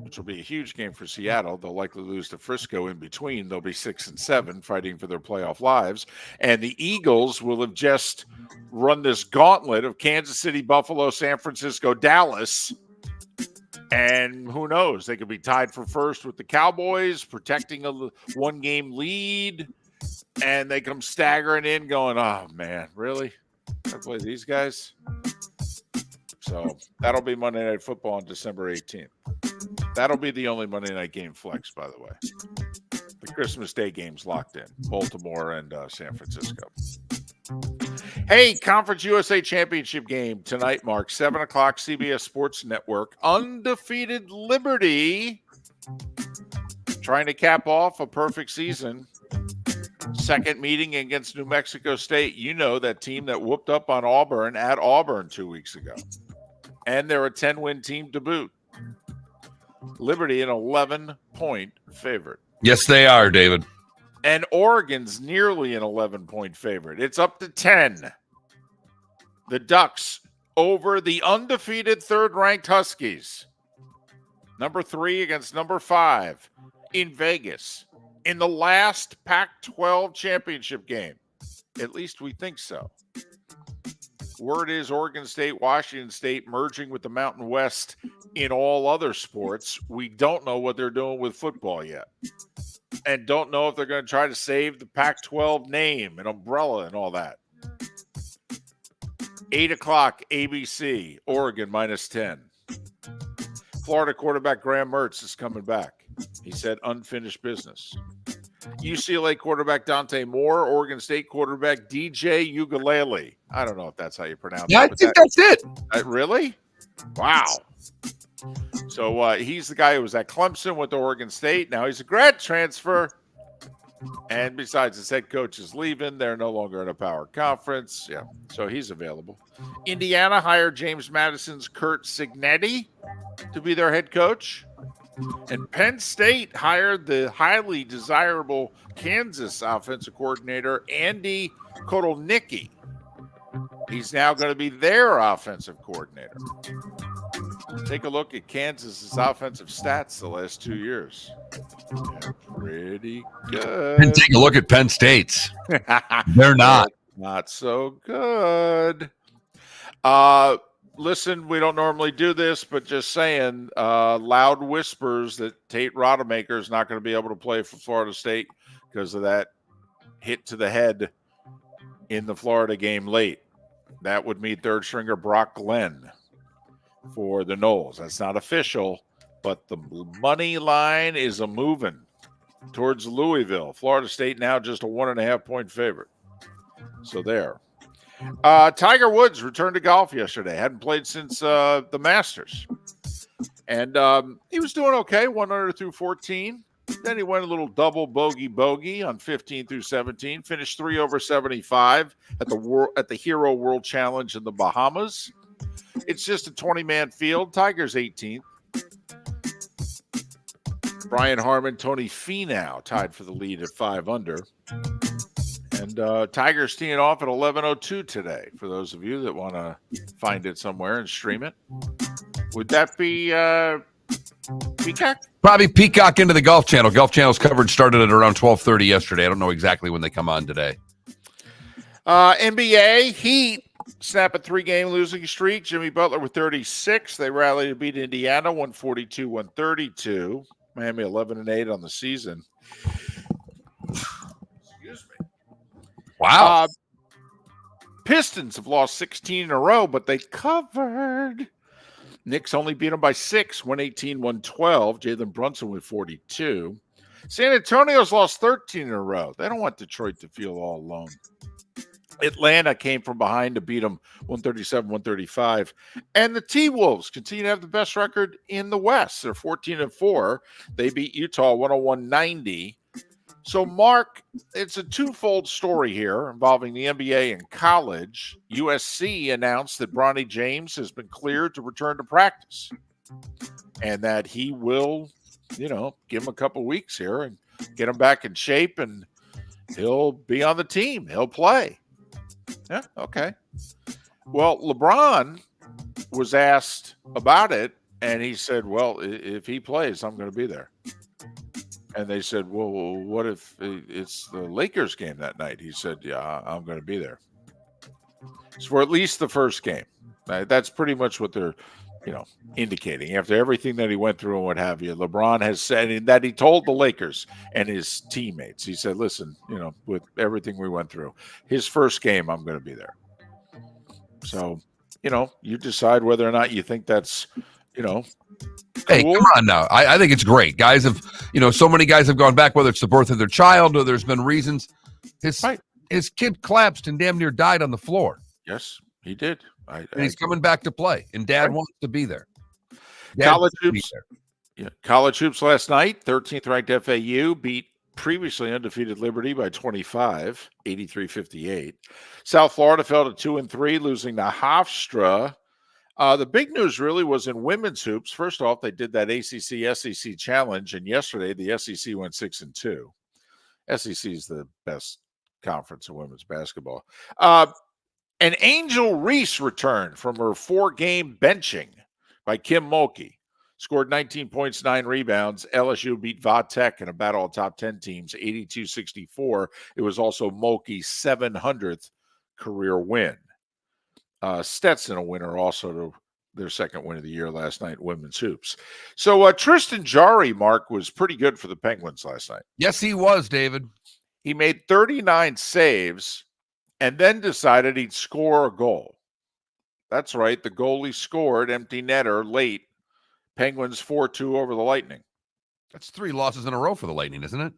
which will be a huge game for Seattle. They'll likely lose to Frisco in between. They'll be 6-7 fighting for their playoff lives. And the Eagles will have just run this gauntlet of Kansas City, Buffalo, San Francisco, Dallas. And who knows? They could be tied for first with the Cowboys, protecting a one-game lead. And they come staggering in going, oh, man, really? I play these guys? So that'll be Monday Night Football on December 18th. That'll be the only Monday night game flex, by the way. The Christmas Day game's locked in. Baltimore and San Francisco. Hey, Conference USA Championship game tonight, Mark. 7 o'clock, CBS Sports Network. Undefeated Liberty trying to cap off a perfect season. Second meeting against New Mexico State. You know, that team that whooped up on Auburn at Auburn 2 weeks ago. And they're a 10-win team to boot. Liberty an 11-point favorite. Yes, they are, David. And Oregon's nearly an 11-point favorite. It's up to 10. The Ducks over the undefeated third-ranked Huskies. Number 3 against number 5 in Vegas. in the last Pac-12 championship game. At least we think so. Word is Oregon State, Washington State merging with the Mountain West in all other sports. We don't know what they're doing with football yet. And don't know if they're going to try to save the Pac-12 name and umbrella and all that. 8 o'clock, ABC, Oregon -10. Florida quarterback Graham Mertz is coming back. He said unfinished business. UCLA quarterback Dante Moore, Oregon State quarterback DJ Ugalele. I don't know if that's how you pronounce it. Yeah, I think that's it. Really? Wow. So he's the guy who was at Clemson with Oregon State. Now he's a grad transfer. And besides, his head coach is leaving. They're no longer in a power conference. Yeah, so he's available. Indiana hired James Madison's Kurt Cignetti to be their head coach. And Penn State hired the highly desirable Kansas offensive coordinator, Andy Kotelnicki. He's now going to be their offensive coordinator. Take a look at Kansas's offensive stats the last 2 years. Yeah, pretty good. And take a look at Penn State's. They're not. Not so good. Listen, we don't normally do this, but just saying, loud whispers that Tate Rodemaker is not going to be able to play for Florida State because of that hit to the head in the Florida game late. That would mean third stringer Brock Glenn for the Noles. That's not official, but the money line is a moving towards Louisville. Florida State now just a 1.5 point favorite. So there. Tiger Woods returned to golf yesterday. Hadn't played since the Masters. And he was doing okay, 1 under through 14. Then he went a little double bogey on 15 through 17. Finished 3 over 75 at the Hero World Challenge in the Bahamas. It's just a 20-man field. Tiger's 18th. Brian Harman, Tony Finau tied for the lead at 5 under. And Tiger's teeing off at 11:02 today, for those of you that want to find it somewhere and stream it. Would that be Peacock? Probably Peacock into the Golf Channel. Golf Channel's coverage started at around 12:30 yesterday. I don't know exactly when they come on today. NBA, Heat snap a 3-game losing streak. Jimmy Butler with 36. They rallied to beat Indiana 142-132. Miami 11-8 on the season. Excuse me. Wow. Pistons have lost 16 in a row, but they covered. Knicks only beat them by 6, 118-112. Jalen Brunson with 42. San Antonio's lost 13 in a row. They don't want Detroit to feel all alone. Atlanta came from behind to beat them 137-135. And the T-Wolves continue to have the best record in the West. They're 14-4. They beat Utah 101-90. So, Mark, it's a twofold story here involving the NBA and college. USC announced that Bronny James has been cleared to return to practice and that he will, give him a couple weeks here and get him back in shape, and he'll be on the team. He'll play. Yeah, okay. Well, LeBron was asked about it, and he said, well, if he plays, I'm going to be there. And they said, well, what if it's the Lakers game that night? He said, yeah, I'm going to be there. It's for at least the first game. That's pretty much what they're, indicating. After everything that he went through and what have you, LeBron has said that he told the Lakers and his teammates, he said, listen, with everything we went through, his first game, I'm going to be there. So, you decide whether or not you think that's, cool. Hey, come on now. I think it's great. Guys have, so many guys have gone back, whether it's the birth of their child or there's been reasons. His kid collapsed and damn near died on the floor. Yes, he did. And he's coming back to play, and Dad wants to be there. College hoops last night. 13th ranked FAU beat previously undefeated Liberty by 25, 83-58. South Florida fell to 2-3, losing to Hofstra. The big news really was in women's hoops. First off, they did that ACC-SEC challenge, and yesterday the SEC went 6-2. SEC is the best conference in women's basketball. And Angel Reese returned from her 4-game benching by Kim Mulkey. Scored 19 points, 9 rebounds. LSU beat Va-Tech in a battle of top 10 teams, 82-64. It was also Mulkey's 700th career win. Stetson a winner also to their second win of the year last night, women's hoops. So Tristan Jari, Mark, was pretty good for the Penguins last night. Yes, he was, David. He made 39 saves and then decided he'd score a goal. That's right. The goalie scored, empty netter, late. Penguins 4-2 over the Lightning. That's 3 losses in a row for the Lightning, isn't it?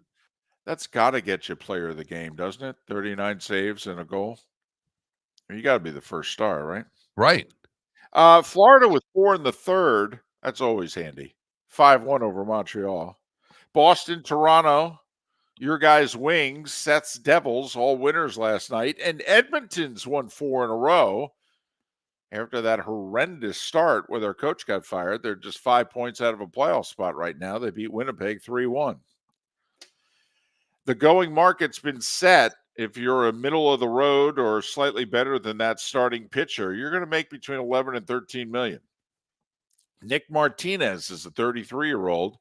That's got to get you player of the game, doesn't it? 39 saves and a goal. You got to be the first star, right? Right. Florida with 4 in the third. That's always handy. 5-1 over Montreal. Boston, Toronto, your guys' Wings, Seth's Devils, all winners last night. And Edmonton's won 4 in a row. After that horrendous start where their coach got fired, they're just 5 points out of a playoff spot right now. They beat Winnipeg 3-1. The going market's been set. If you're a middle of the road or slightly better than that starting pitcher, you're going to make between 11 and 13 million. Nick Martinez is a 33-year-old,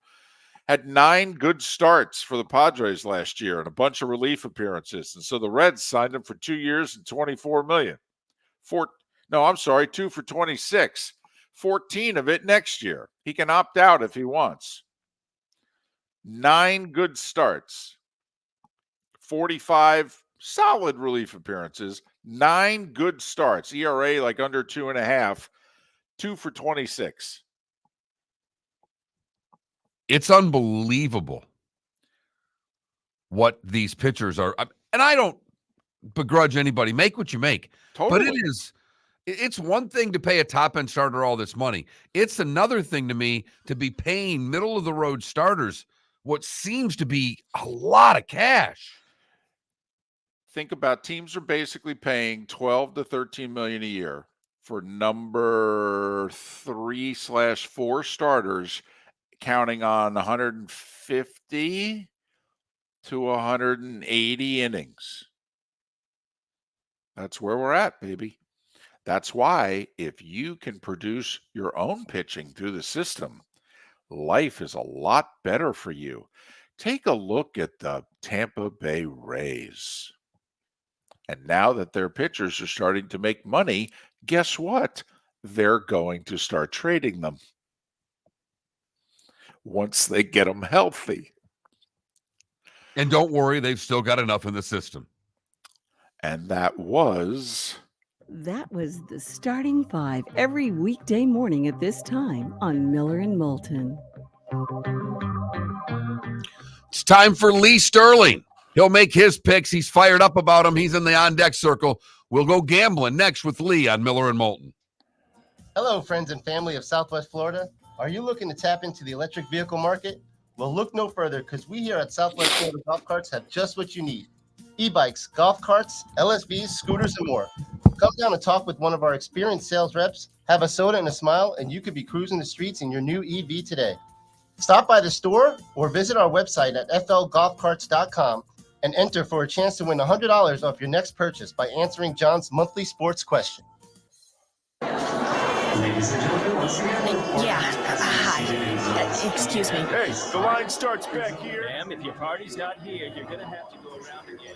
had 9 good starts for the Padres last year and a bunch of relief appearances. And so the Reds signed him for 2 years and 24 million. 2 for 26. 14 of it next year. He can opt out if he wants. 9 good starts. 45 solid relief appearances. 9 good starts. ERA like under 2.5. 2 for 26. It's unbelievable what these pitchers are. And I don't begrudge anybody. Make what you make. Totally. But it's one thing to pay a top-end starter all this money. It's another thing to me to be paying middle-of-the-road starters what seems to be a lot of cash. Think about teams are basically paying 12 to 13 million a year for number 3/4 starters, counting on 150 to 180 innings. That's where we're at, baby. That's why if you can produce your own pitching through the system, life is a lot better for you. Take a look at the Tampa Bay Rays. And now that their pitchers are starting to make money, guess what? They're going to start trading them once they get them healthy. And don't worry, they've still got enough in the system. And that was the Starting 5 every weekday morning at this time on Miller and Moulton. It's time for Lee Sterling. He'll make his picks. He's fired up about them. He's in the on-deck circle. We'll go gambling next with Lee on Miller and Moulton. Hello, friends and family of Southwest Florida. Are you looking to tap into the electric vehicle market? Well, look no further because we here at Southwest Florida Golf Carts have just what you need. E-bikes, golf carts, LSVs, scooters, and more. Come down and talk with one of our experienced sales reps, have a soda and a smile, and you could be cruising the streets in your new EV today. Stop by the store or visit our website at flgolfcarts.com and enter for a chance to win $100 off your next purchase by answering John's monthly sports question. Ladies and gentlemen, once again. Hi. Excuse me. Hey, the line starts back here. Ma'am, if your party's not here, you're going to have to go around again.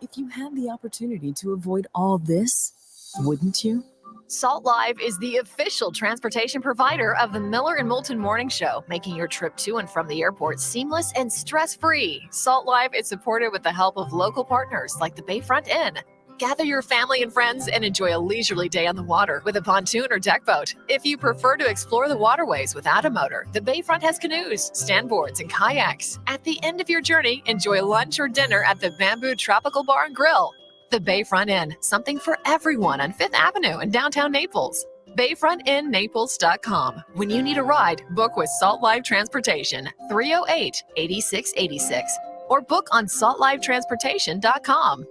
If you had the opportunity to avoid all this, wouldn't you? Salt Live is the official transportation provider of the Miller and Moulton Morning Show, making your trip to and from the airport seamless and stress-free. Salt Live is supported with the help of local partners like the Bayfront Inn. Gather your family and friends and enjoy a leisurely day on the water with a pontoon or deck boat. If you prefer to explore the waterways without a motor, the Bayfront has canoes, standboards, and kayaks. At the end of your journey, enjoy lunch or dinner at the Bamboo Tropical Bar and Grill. The Bayfront Inn, something for everyone on 5th Avenue in downtown Naples. BayfrontInNaples.com. When you need a ride, book with Salt Live Transportation, 308-8686, or book on saltlivetransportation.com.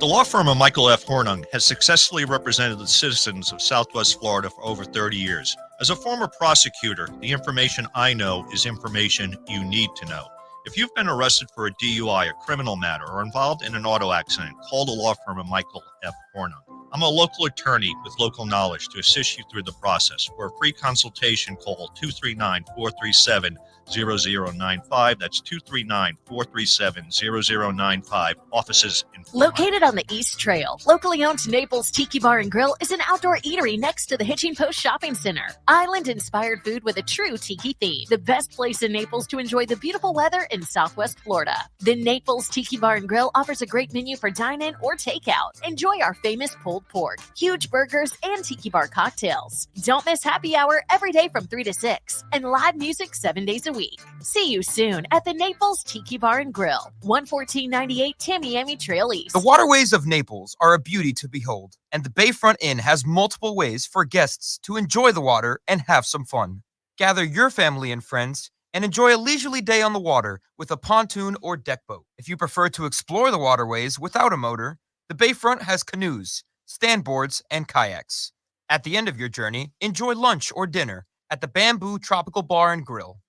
The law firm of Michael F. Hornung has successfully represented the citizens of Southwest Florida for over 30 years. As a former prosecutor, the information I know is information you need to know. If you've been arrested for a DUI, a criminal matter, or involved in an auto accident, call the law firm of Michael F. Hornung. I'm a local attorney with local knowledge to assist you through the process. For a free consultation, call 239-437-0095. That's 239-437-0095. Offices in Fort Myers. Located on the East Trail, locally owned Naples Tiki Bar and Grill is an outdoor eatery next to the Hitching Post Shopping Center. Island-inspired food with a true tiki theme. The best place in Naples to enjoy the beautiful weather in Southwest Florida. The Naples Tiki Bar and Grill offers a great menu for dine-in or takeout. Enjoy our famous pulled pork, huge burgers, and tiki bar cocktails. Don't miss happy hour every day from 3 to 6 and live music 7 days a week. See you soon at the Naples Tiki Bar and Grill, 11498 Tamiami Trail East. The waterways of Naples are a beauty to behold, and the Bayfront Inn has multiple ways for guests to enjoy the water and have some fun. Gather your family and friends and enjoy a leisurely day on the water with a pontoon or deck boat. If you prefer to explore the waterways without a motor, the Bayfront has canoes, standboards, and kayaks. At the end of your journey, enjoy lunch or dinner at the Bamboo Tropical Bar and Grill.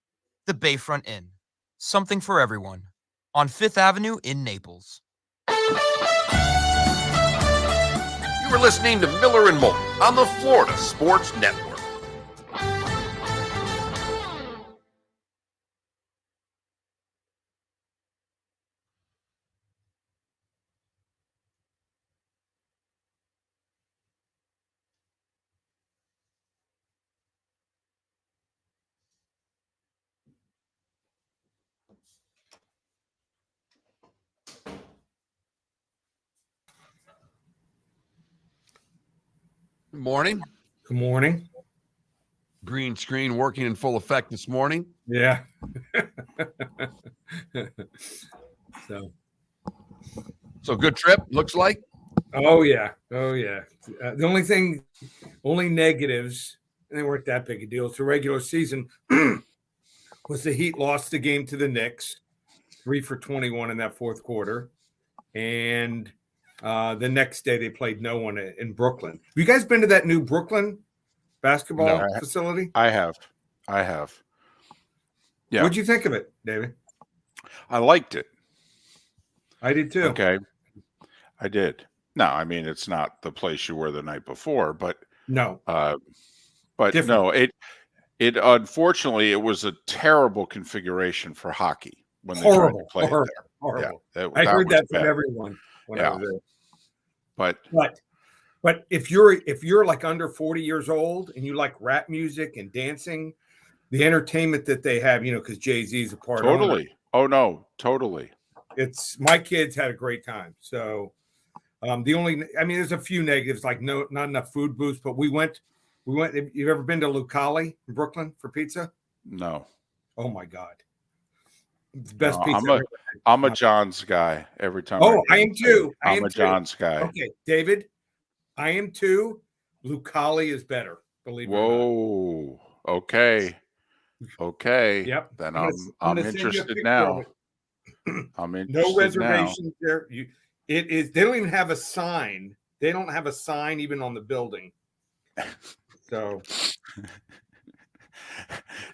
The Bayfront Inn. Something for everyone. On 5th Avenue in Naples. You were listening to Miller and Moulton on the Florida Sports Network. Good morning. Good morning. Green screen working in full effect this morning. Yeah. So good trip, looks like. Oh yeah. The only negatives, and they weren't that big a deal. It's a regular season. Was the Heat lost the game to the Knicks, 3 for 21 in that fourth quarter, and the next day they played no one in Brooklyn. Have you guys been to that new Brooklyn basketball facility? I have. Yeah. What'd you think of it, David? I liked it. I did too. Okay. I did. No, I mean, it's not the place you were the night before, but no. But different. No, it unfortunately it was a terrible configuration for hockey when they tried to play it there. Horrible. Yeah, I heard was that from bad. everyone when I was there. But if you're like under 40 years old and you like rap music and dancing, the entertainment that they have, because Jay-Z is a part of it. Totally. Oh no, totally. It's my kids had a great time. So there's a few negatives, like not enough food booths, but we went. You've ever been to Lucali in Brooklyn for pizza? No. Oh my God. It's the best pizza. I'm a John's guy every time. Oh, I am too. I'm a John's guy. Okay, David, I am too. Lucali is better. Believe it or not. Whoa. Okay. Yep. Then I'm gonna send you a interested picture now. of it. I'm interested No reservations now. there. It is. They don't even have a sign. They don't have a sign even on the building. So,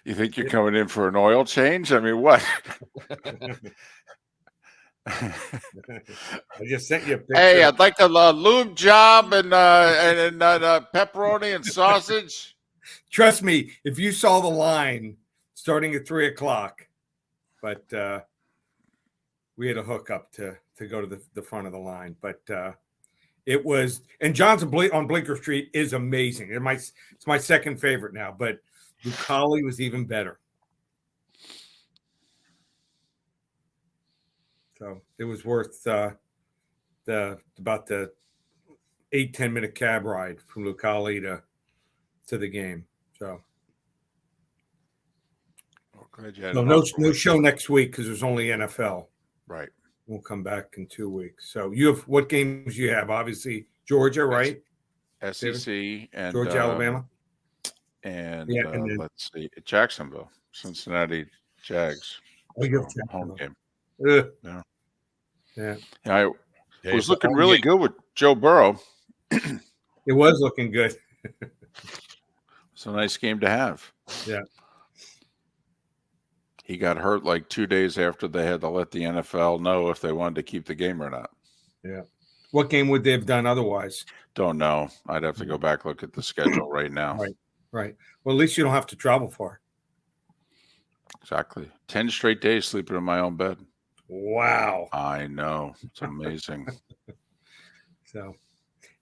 you think you're coming in for an oil change? I mean, what? I just sent you a picture. Hey, I'd like a lube job and pepperoni and sausage. Trust me, if you saw the line starting at 3:00, but we had a hookup to go to the front of the line, but it was, and John's on Blinker Street is amazing. It's my second favorite now, but Lucali was even better. So it was worth about the 8-10 minute cab ride from Lucali to the game. So no show next week because there's only NFL. Right. We'll come back in 2 weeks. So you have what games you have? Obviously Georgia, right? SEC and Georgia, Alabama, and then, let's see, Jacksonville, Cincinnati Jags. Oh, you have home game. Yeah. It was looking really good with Joe Burrow. It was looking good. It's a nice game to have. Yeah. He got hurt like 2 days after they had to let the NFL know if they wanted to keep the game or not. Yeah. What game would they have done otherwise? Don't know. I'd have to go back look at the schedule right now. Right. Well, at least you don't have to travel far. Exactly. 10 straight days sleeping in my own bed. Wow. I know. It's amazing. So,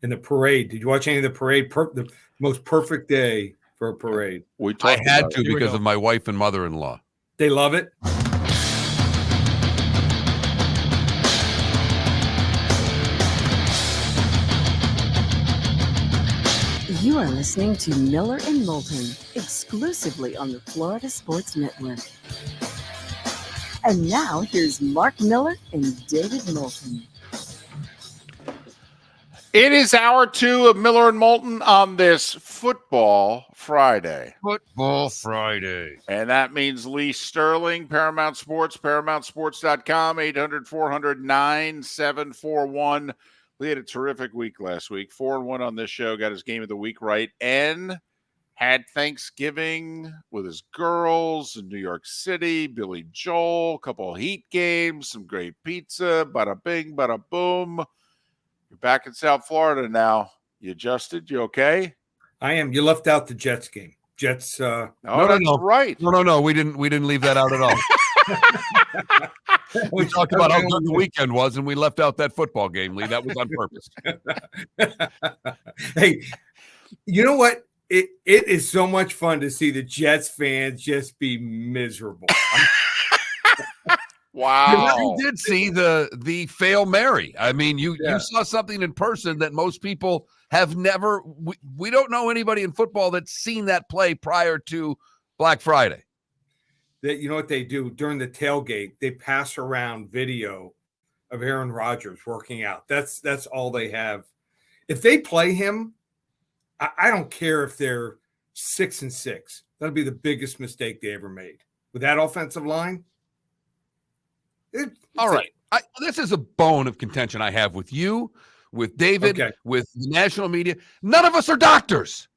in the parade, did you watch any of the parade? The most perfect day for a parade. I had to because of my wife and mother-in-law. They love it. You are listening to Miller and Moulton, exclusively on the Florida Sports Network. And now, here's Mark Miller and David Moulton. It is hour 2 of Miller and Moulton on this Football Friday. Football Friday. And that means Lee Sterling, Paramount Sports, ParamountSports.com, 800-400-9741. Lee had a terrific week last week. 4-1 on this show, got his game of the week right, and had Thanksgiving with his girls in New York City, Billy Joel, a couple of Heat games, some great pizza, bada bing, bada boom. You're back in South Florida now. You adjusted? You okay? I am. You left out the Jets game. Jets. No, right. No. We didn't leave that out at all. We talked about how good the weekend was, and we left out that football game, Lee. That was on purpose. Hey, you know what? It is so much fun to see the Jets fans just be miserable. Wow. You did see the fail Mary. I mean, you saw something in person that most people have never. We don't know anybody in football that's seen that play prior to Black Friday. That, you know what they do during the tailgate? They pass around video of Aaron Rodgers working out. That's all they have. If they play him, I don't care if they're 6-6. That'll be the biggest mistake they ever made with that offensive line. All right. This is a bone of contention I have with you, with David, with the national media. None of us are doctors.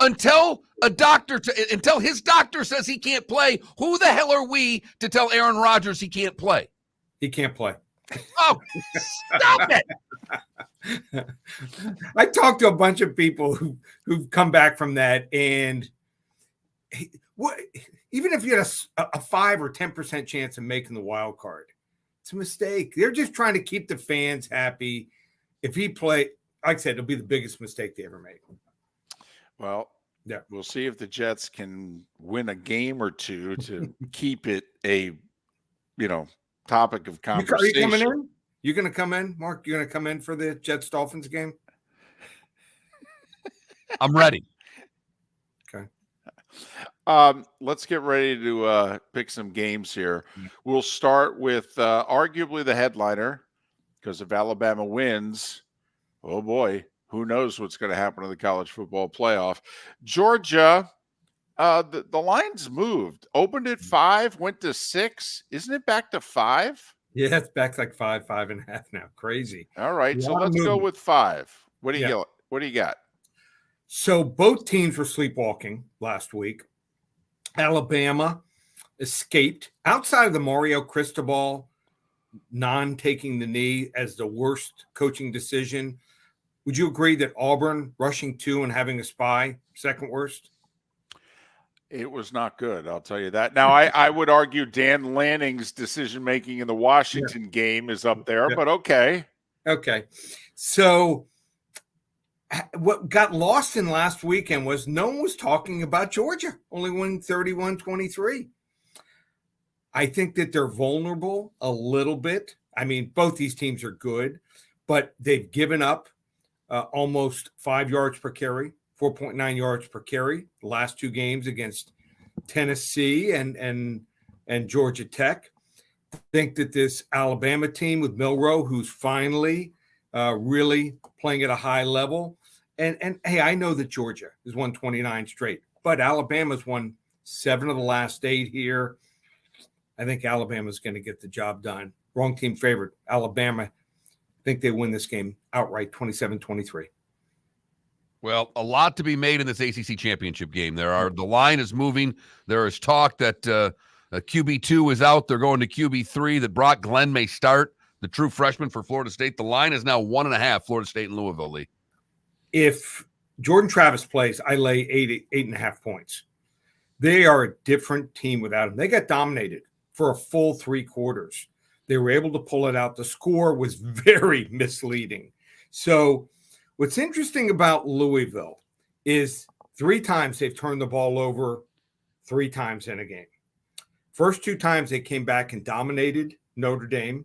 Until his doctor says he can't play, who the hell are we to tell Aaron Rodgers he can't play? He can't play. Oh, stop it. I talked to a bunch of people who've come back from that, and even if you had a 5 or 10% chance of making the wild card, it's a mistake. They're just trying to keep the fans happy. If he play, like I said, it'll be the biggest mistake they ever made. Well, yeah, we'll see if the Jets can win a game or two to keep it a, topic of conversation. Are you coming in? You going to come in, Mark? You going to come in for the Jets-Dolphins game? I'm ready. Okay. Let's get ready to pick some games here. We'll start with arguably the headliner, because if Alabama wins, oh boy, who knows what's going to happen in the college football playoff. Georgia, the line's moved. Opened at 5, went to 6. Isn't it back to 5? Yeah, it's back like 5.5 now. Crazy. All right, so let's go with 5. What do you got? So both teams were sleepwalking last week. Alabama escaped outside of the Mario Cristobal non-taking the knee as the worst coaching decision. Would you agree that Auburn rushing 2 and having a spy, second worst? It was not good, I'll tell you that. Now, I would argue Dan Lanning's decision-making in the Washington game is up there, but okay. Okay. So what got lost in last weekend was no one was talking about Georgia, only winning 31-23. I think that they're vulnerable a little bit. I mean, both these teams are good, but they've given up almost 5 yards per carry, 4.9 yards per carry the last 2 games against Tennessee and Georgia Tech. I think that this Alabama team with Milroe, who's finally really playing at a high level, and hey, I know that Georgia has won 29 straight, but Alabama's won 7 of the last 8 here. I think Alabama's going to get the job done. Wrong team favored. Alabama, I think they win this game outright, 27-23. Well, a lot to be made in this ACC championship game. The line is moving. There is talk that QB2 is out. They're going to QB3, that Brock Glenn may start. the true freshman for Florida State. The line is now 1.5, Florida State and Louisville, Lee. If Jordan Travis plays, I lay 8.5 points. They are a different team without him. They got dominated for a full 3 quarters. They were able to pull it out. The score was very misleading. So what's interesting about Louisville is 3 times they've turned the ball over 3 times in a game. First 2 times they came back and dominated Notre Dame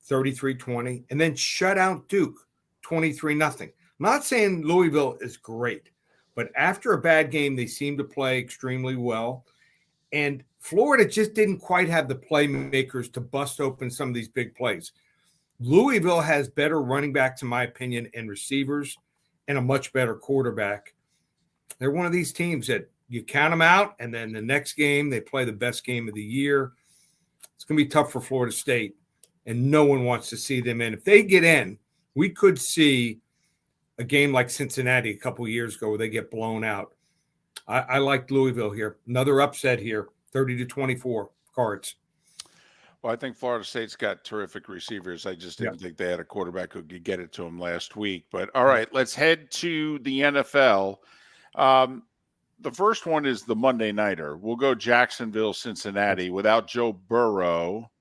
33-20 and then shut out Duke 23-0. I'm not saying Louisville is great, but after a bad game, they seem to play extremely well. And Florida just didn't quite have the playmakers to bust open some of these big plays. Louisville has better running backs, in my opinion, and receivers, and a much better quarterback. They're one of these teams that you count them out, and then the next game they play the best game of the year. It's going to be tough for Florida State, and no one wants to see them in. If they get in, we could see a game like Cincinnati a couple of years ago where they get blown out. I like Louisville here. Another upset here, 30-24 Cards. Well, I think Florida State's got terrific receivers. I just didn't think they had a quarterback who could get it to them last week. But all right, let's head to the NFL. The first one is the Monday nighter. We'll go Jacksonville, Cincinnati. Without Joe Burrow,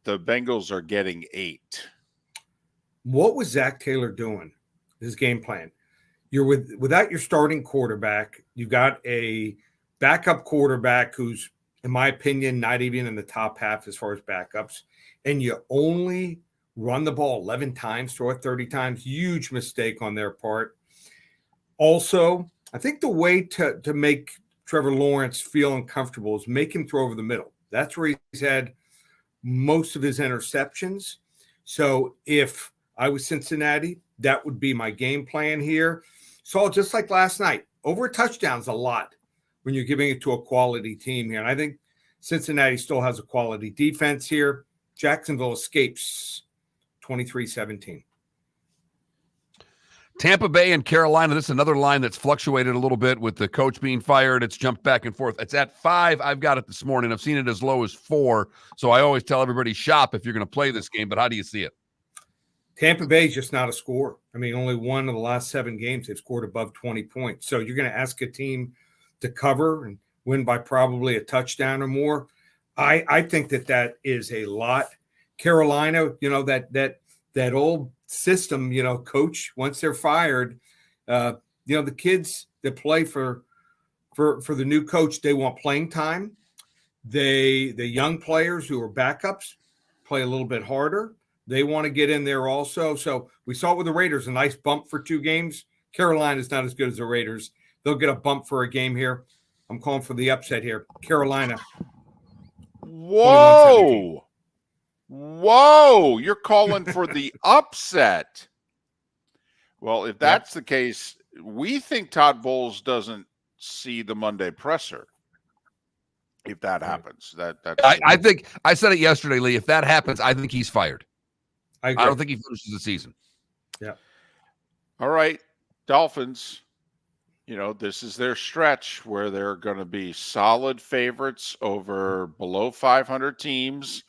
the Bengals are getting 8. What was Zach Taylor doing? His game plan. You're without your starting quarterback. You got a backup quarterback who's, in my opinion, not even in the top half as far as backups. And you only run the ball 11 times, throw it 30 times. Huge mistake on their part. Also, I think the way to make Trevor Lawrence feel uncomfortable is make him throw over the middle. That's where he's had most of his interceptions. So if I was Cincinnati, that would be my game plan here. So just like last night, over touchdowns a lot when you're giving it to a quality team here. And I think Cincinnati still has a quality defense here. Jacksonville escapes 23-17. Tampa Bay and Carolina, this is another line that's fluctuated a little bit with the coach being fired. It's jumped back and forth. It's at 5. I've got it this morning. I've seen it as low as 4. So I always tell everybody shop if you're going to play this game. But how do you see it? Tampa Bay is just not a scorer. I mean, only one of the last 7 games they've scored above 20 points. So you're going to ask a team to cover and win by probably a touchdown or more. I think that is a lot. Carolina, that old system, coach, once they're fired, the kids that play for the new coach, they want playing time. The young players who are backups play a little bit harder. They want to get in there also. So we saw it with the Raiders, a nice bump for 2 games. Carolina is not as good as the Raiders. They'll get a bump for a game here. I'm calling for the upset here. Carolina. Whoa. You're calling for the upset. Well, if that's the case, we think Todd Bowles doesn't see the Monday presser. If that happens, I think I said it yesterday, Lee. If that happens, I think he's fired. I don't think he finishes the season. Yeah. All right. Dolphins, this is their stretch where they're going to be solid favorites over below 500 teams.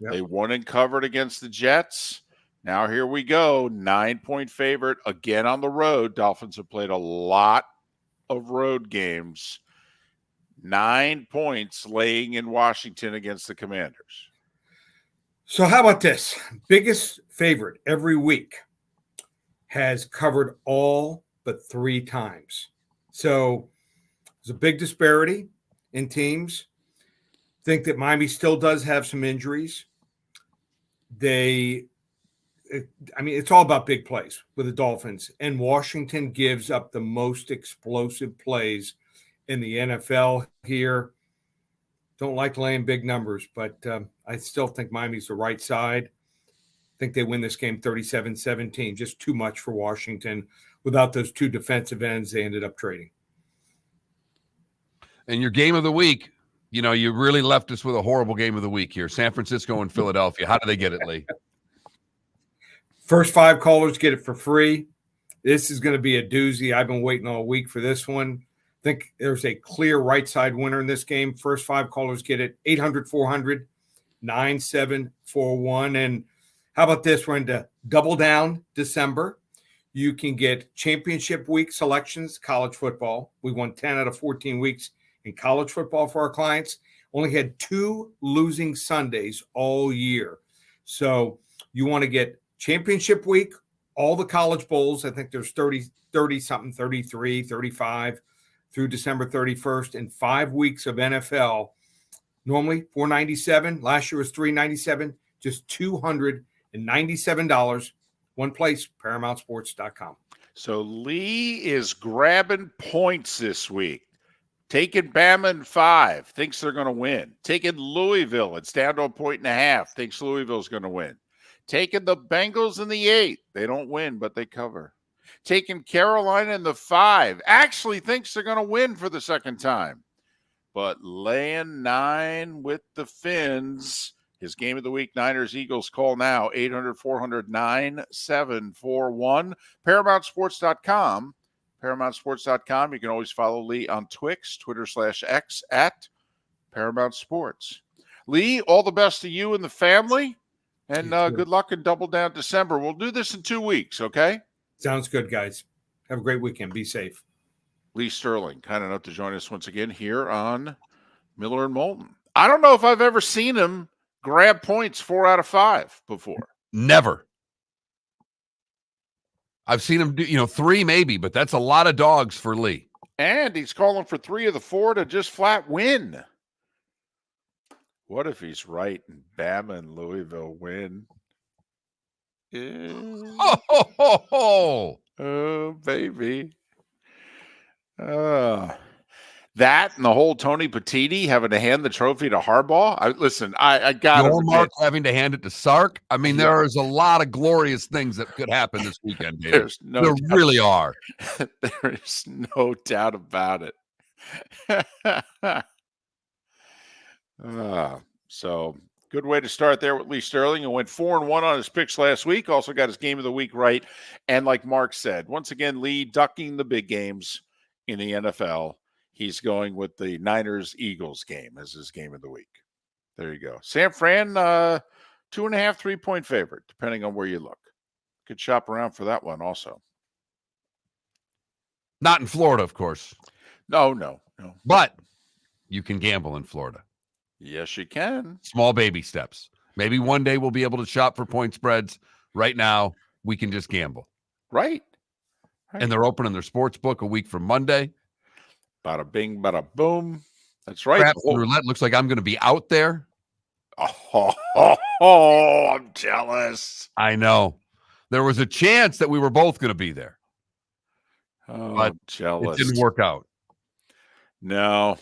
Yep. They won and covered against the Jets. Now here we go. 9-point favorite again on the road. Dolphins have played a lot of road games. 9 points laying in Washington against the Commanders. So how about this? Biggest favorite every week has covered all but 3 times. So there's a big disparity in teams. Think that Miami still does have some injuries. It's all about big plays with the Dolphins. And Washington gives up the most explosive plays in the NFL here. Don't like laying big numbers, but I still think Miami's the right side. I think they win this game 37-17. Just too much for Washington. Without those 2 defensive ends, they ended up trading. And your game of the week, you really left us with a horrible game of the week here. San Francisco and Philadelphia. How do they get it, Lee? First 5 callers get it for free. This is going to be a doozy. I've been waiting all week for this one. I think there's a clear right side winner in this game. First 5 callers get it. 800-400-9741. And How about this? We're into Double Down December. You can get championship week selections, college football. We won 10 out of 14 weeks in college football for our clients. Only had 2 losing Sundays all year. So you want to get championship week, all the college bowls. I think there's 30 something, 33, 35 through December 31st, and 5 weeks of NFL. Normally $497. Last year was $397. Just $297. One place, ParamountSports.com. So Lee is grabbing points this week. Taking Bama in 5, thinks they're going to win. Taking Louisville, it's down to 1.5, thinks Louisville's going to win. Taking the Bengals in the 8, they don't win, but they cover. Taking Carolina in the 5, actually thinks they're going to win for the second time. But laying 9 with the Fins. His game of the week, Niners-Eagles, call now, 800-400-9741. ParamountSports.com. ParamountSports.com. You can always follow Lee on Twix, Twitter/X at Paramount Sports. Lee, all the best to you and the family, and good luck in Double Down December. We'll do this in 2 weeks, okay? Sounds good, guys. Have a great weekend. Be safe. Lee Sterling, kind enough to join us once again here on Miller and Moulton. I don't know if I've ever seen him grab points 4 out of 5 before. Never. I've seen him do, 3 maybe, but that's a lot of dogs for Lee. And he's calling for 3 of the 4 to just flat win. What if he's right and Bama and Louisville win? Oh, baby. That and the whole Tony Petiti having to hand the trophy to Harbaugh. I got it. Mark having to hand it to Sark. I mean, there is a lot of glorious things that could happen this weekend, David. There really are. There is no doubt about it. So good way to start there with Lee Sterling, who went 4-1 on his picks last week. Also got his game of the week right. And like Mark said, once again, Lee ducking the big games in the NFL. He's going with the Niners-Eagles game as his game of the week. There you go. San Fran, 2.5, 3-point favorite, depending on where you look. Could shop around for that one also. Not in Florida, of course. No. But you can gamble in Florida. Yes, you can. Small baby steps. Maybe one day we'll be able to shop for point spreads. Right now, we can just gamble. Right. And they're opening their sports book a week from Monday. Bada bing, bada boom. That's right. Craps and roulette looks like I'm going to be out there. Oh, I'm jealous. I know. There was a chance that we were both going to be there. Oh, but jealous. It didn't work out. No.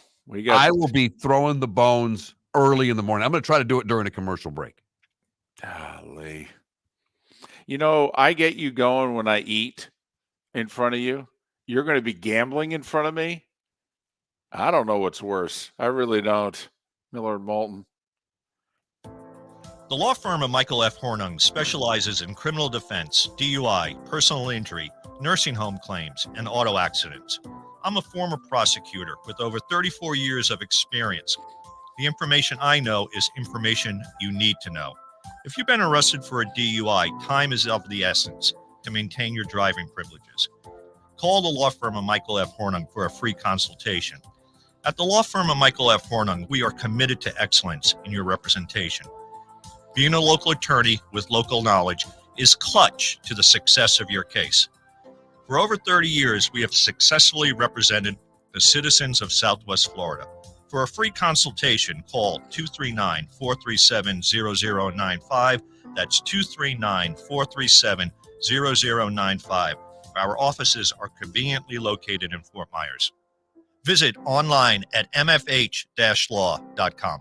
I will be throwing the bones early in the morning. I'm going to try to do it during a commercial break. Golly. I get you going when I eat in front of you. You're going to be gambling in front of me? I don't know what's worse. I really don't. Miller and Moulton. The law firm of Michael F. Hornung specializes in criminal defense, DUI, personal injury, nursing home claims, and auto accidents. I'm a former prosecutor with over 34 years of experience. The information I know is information you need to know. If you've been arrested for a DUI, time is of the essence to maintain your driving privileges. Call the law firm of Michael F. Hornung for a free consultation. At the law firm of Michael F. Hornung, we are committed to excellence in your representation. Being a local attorney with local knowledge is clutch to the success of your case. For over 30 years, we have successfully represented the citizens of Southwest Florida. For a free consultation, call 239-437-0095. That's 239-437-0095. Our offices are conveniently located in Fort Myers. Visit online at mfh-law.com.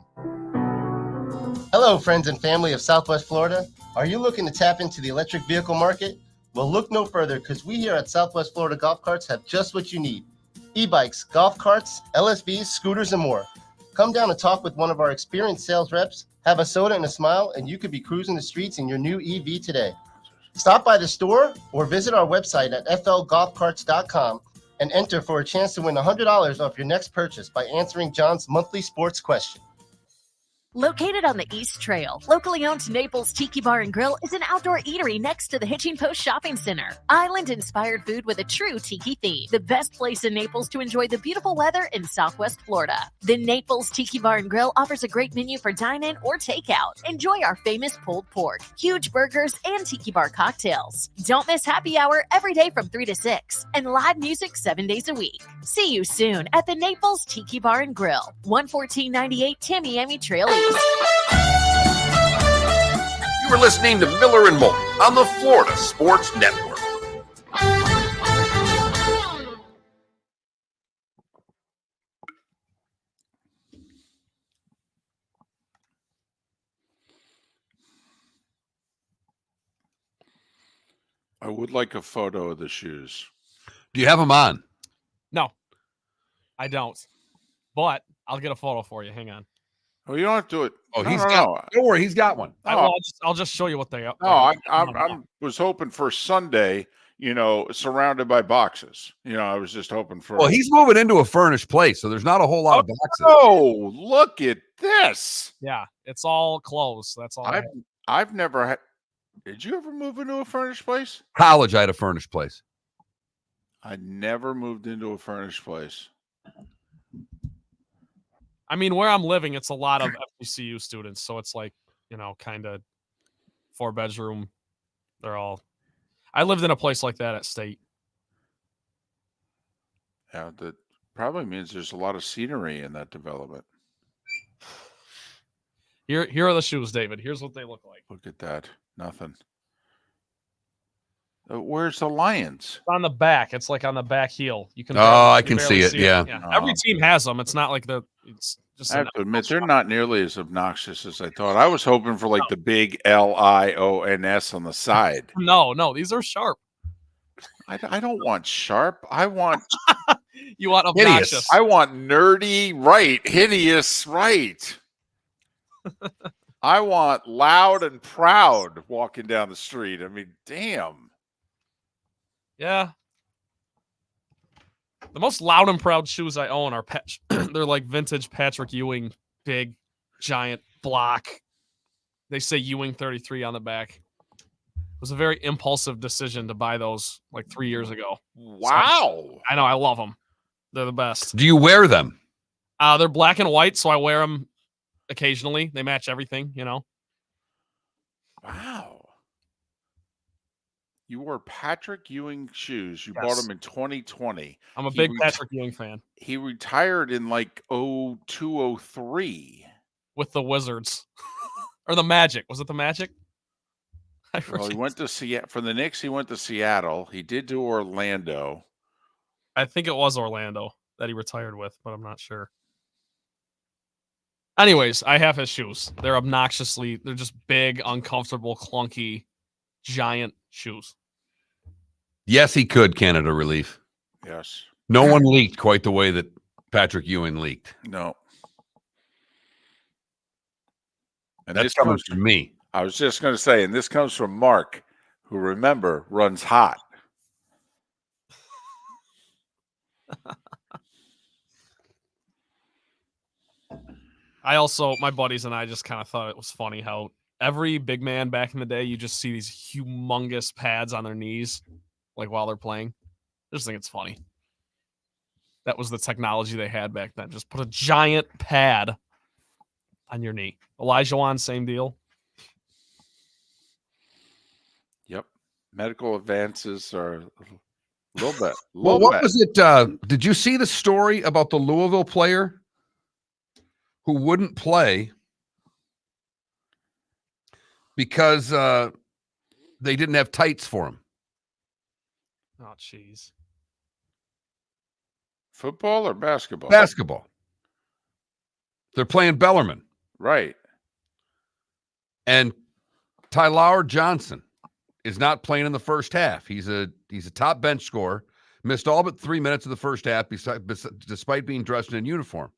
Hello, friends and family of Southwest Florida. Are you looking to tap into the electric vehicle market? Well, look no further, because we here at Southwest Florida Golf Carts have just what you need. E-bikes, golf carts, LSVs, scooters, and more. Come down and talk with one of our experienced sales reps, have a soda and a smile, and you could be cruising the streets in your new EV today. Stop by the store or visit our website at flgolfcarts.com and enter for a chance to win $100 off your next purchase by answering John's monthly sports question. Located on the East Trail, locally owned Naples Tiki Bar and Grill is an outdoor eatery next to the Hitching Post Shopping Center. Island-inspired food with a true tiki theme. The best place in Naples to enjoy the beautiful weather in Southwest Florida. The Naples Tiki Bar and Grill offers a great menu for dine-in or takeout. Enjoy our famous pulled pork, huge burgers, and tiki bar cocktails. Don't miss happy hour every day from 3 to 6 and live music 7 days a week. See you soon at the Naples Tiki Bar and Grill, 11498 Tamiami Trail East. You are listening to Miller and Moulton on the Florida Sports Network. I would like a photo of the shoes. Do you have them on? No, I don't. But I'll get a photo for you. Hang on. Oh, you don't have to do it. Oh, don't worry, he's got one. I'll just show you what they are. No, I was hoping for Sunday, surrounded by boxes. I was just hoping for. Well, he's moving into a furnished place, so there's not a whole lot of boxes. Oh, look at this. Yeah, it's all clothes. That's all. I've never had. Did you ever move into a furnished place? College, I had a furnished place. I never moved into a furnished place. I mean, where I'm living, it's a lot of FGCU students, so it's like, kind of 4-bedroom. I lived in a place like that at State. Yeah, that probably means there's a lot of scenery in that development. Here are the shoes, David. Here's what they look like. Look at that. Nothing. Where's the Lions? It's on the back. It's like on the back heel. You can. I can see it. Yeah. Every team has them. It's not like it's just. I have to admit, they're not nearly as obnoxious as I thought. I was hoping for the big LIONS on the side. No, these are sharp. I don't want sharp. I want. You want obnoxious. Hideous. I want nerdy right, hideous right. I want loud and proud walking down the street. I mean, damn. Yeah. The most loud and proud shoes I own are they're like vintage Patrick Ewing, big, giant block. They say Ewing 33 on the back. It was a very impulsive decision to buy those like 3 years ago. Wow. So I know. I love them. They're the best. Do you wear them? They're black and white, so I wear them occasionally. They match everything, Wow. You wore Patrick Ewing shoes. You Yes. bought them in 2020. I'm a big Patrick Ewing fan. He retired in 0203 with the Wizards or the Magic. Was it the Magic? Well, he went to Seattle for the Knicks. He went to Seattle. He did do Orlando. I think it was Orlando that he retired with, but I'm not sure. Anyways, I have his shoes. They're just big, uncomfortable, clunky, giant shoes. Yes, he could, Canada Relief. Yes. No one leaked quite the way that Patrick Ewing leaked. No. And That's coming from me. I was just going to say, and this comes from Mark, who, remember, runs hot. My buddies and I just kind of thought it was funny how every big man back in the day, you just see these humongous pads on their knees, like while they're playing. I just think it's funny. That was the technology they had back then. Just put a giant pad on your knee. Elijah, same deal. Yep. Medical advances are a little bit. Well, what was it? Did you see the story about the Louisville player who wouldn't play because they didn't have tights for him? Oh, jeez. Football or basketball? Basketball. They're playing Bellarmine. Right. And Tyler Johnson is not playing in the first half. He's a top bench scorer. Missed all but 3 minutes of the first half despite being dressed in uniform.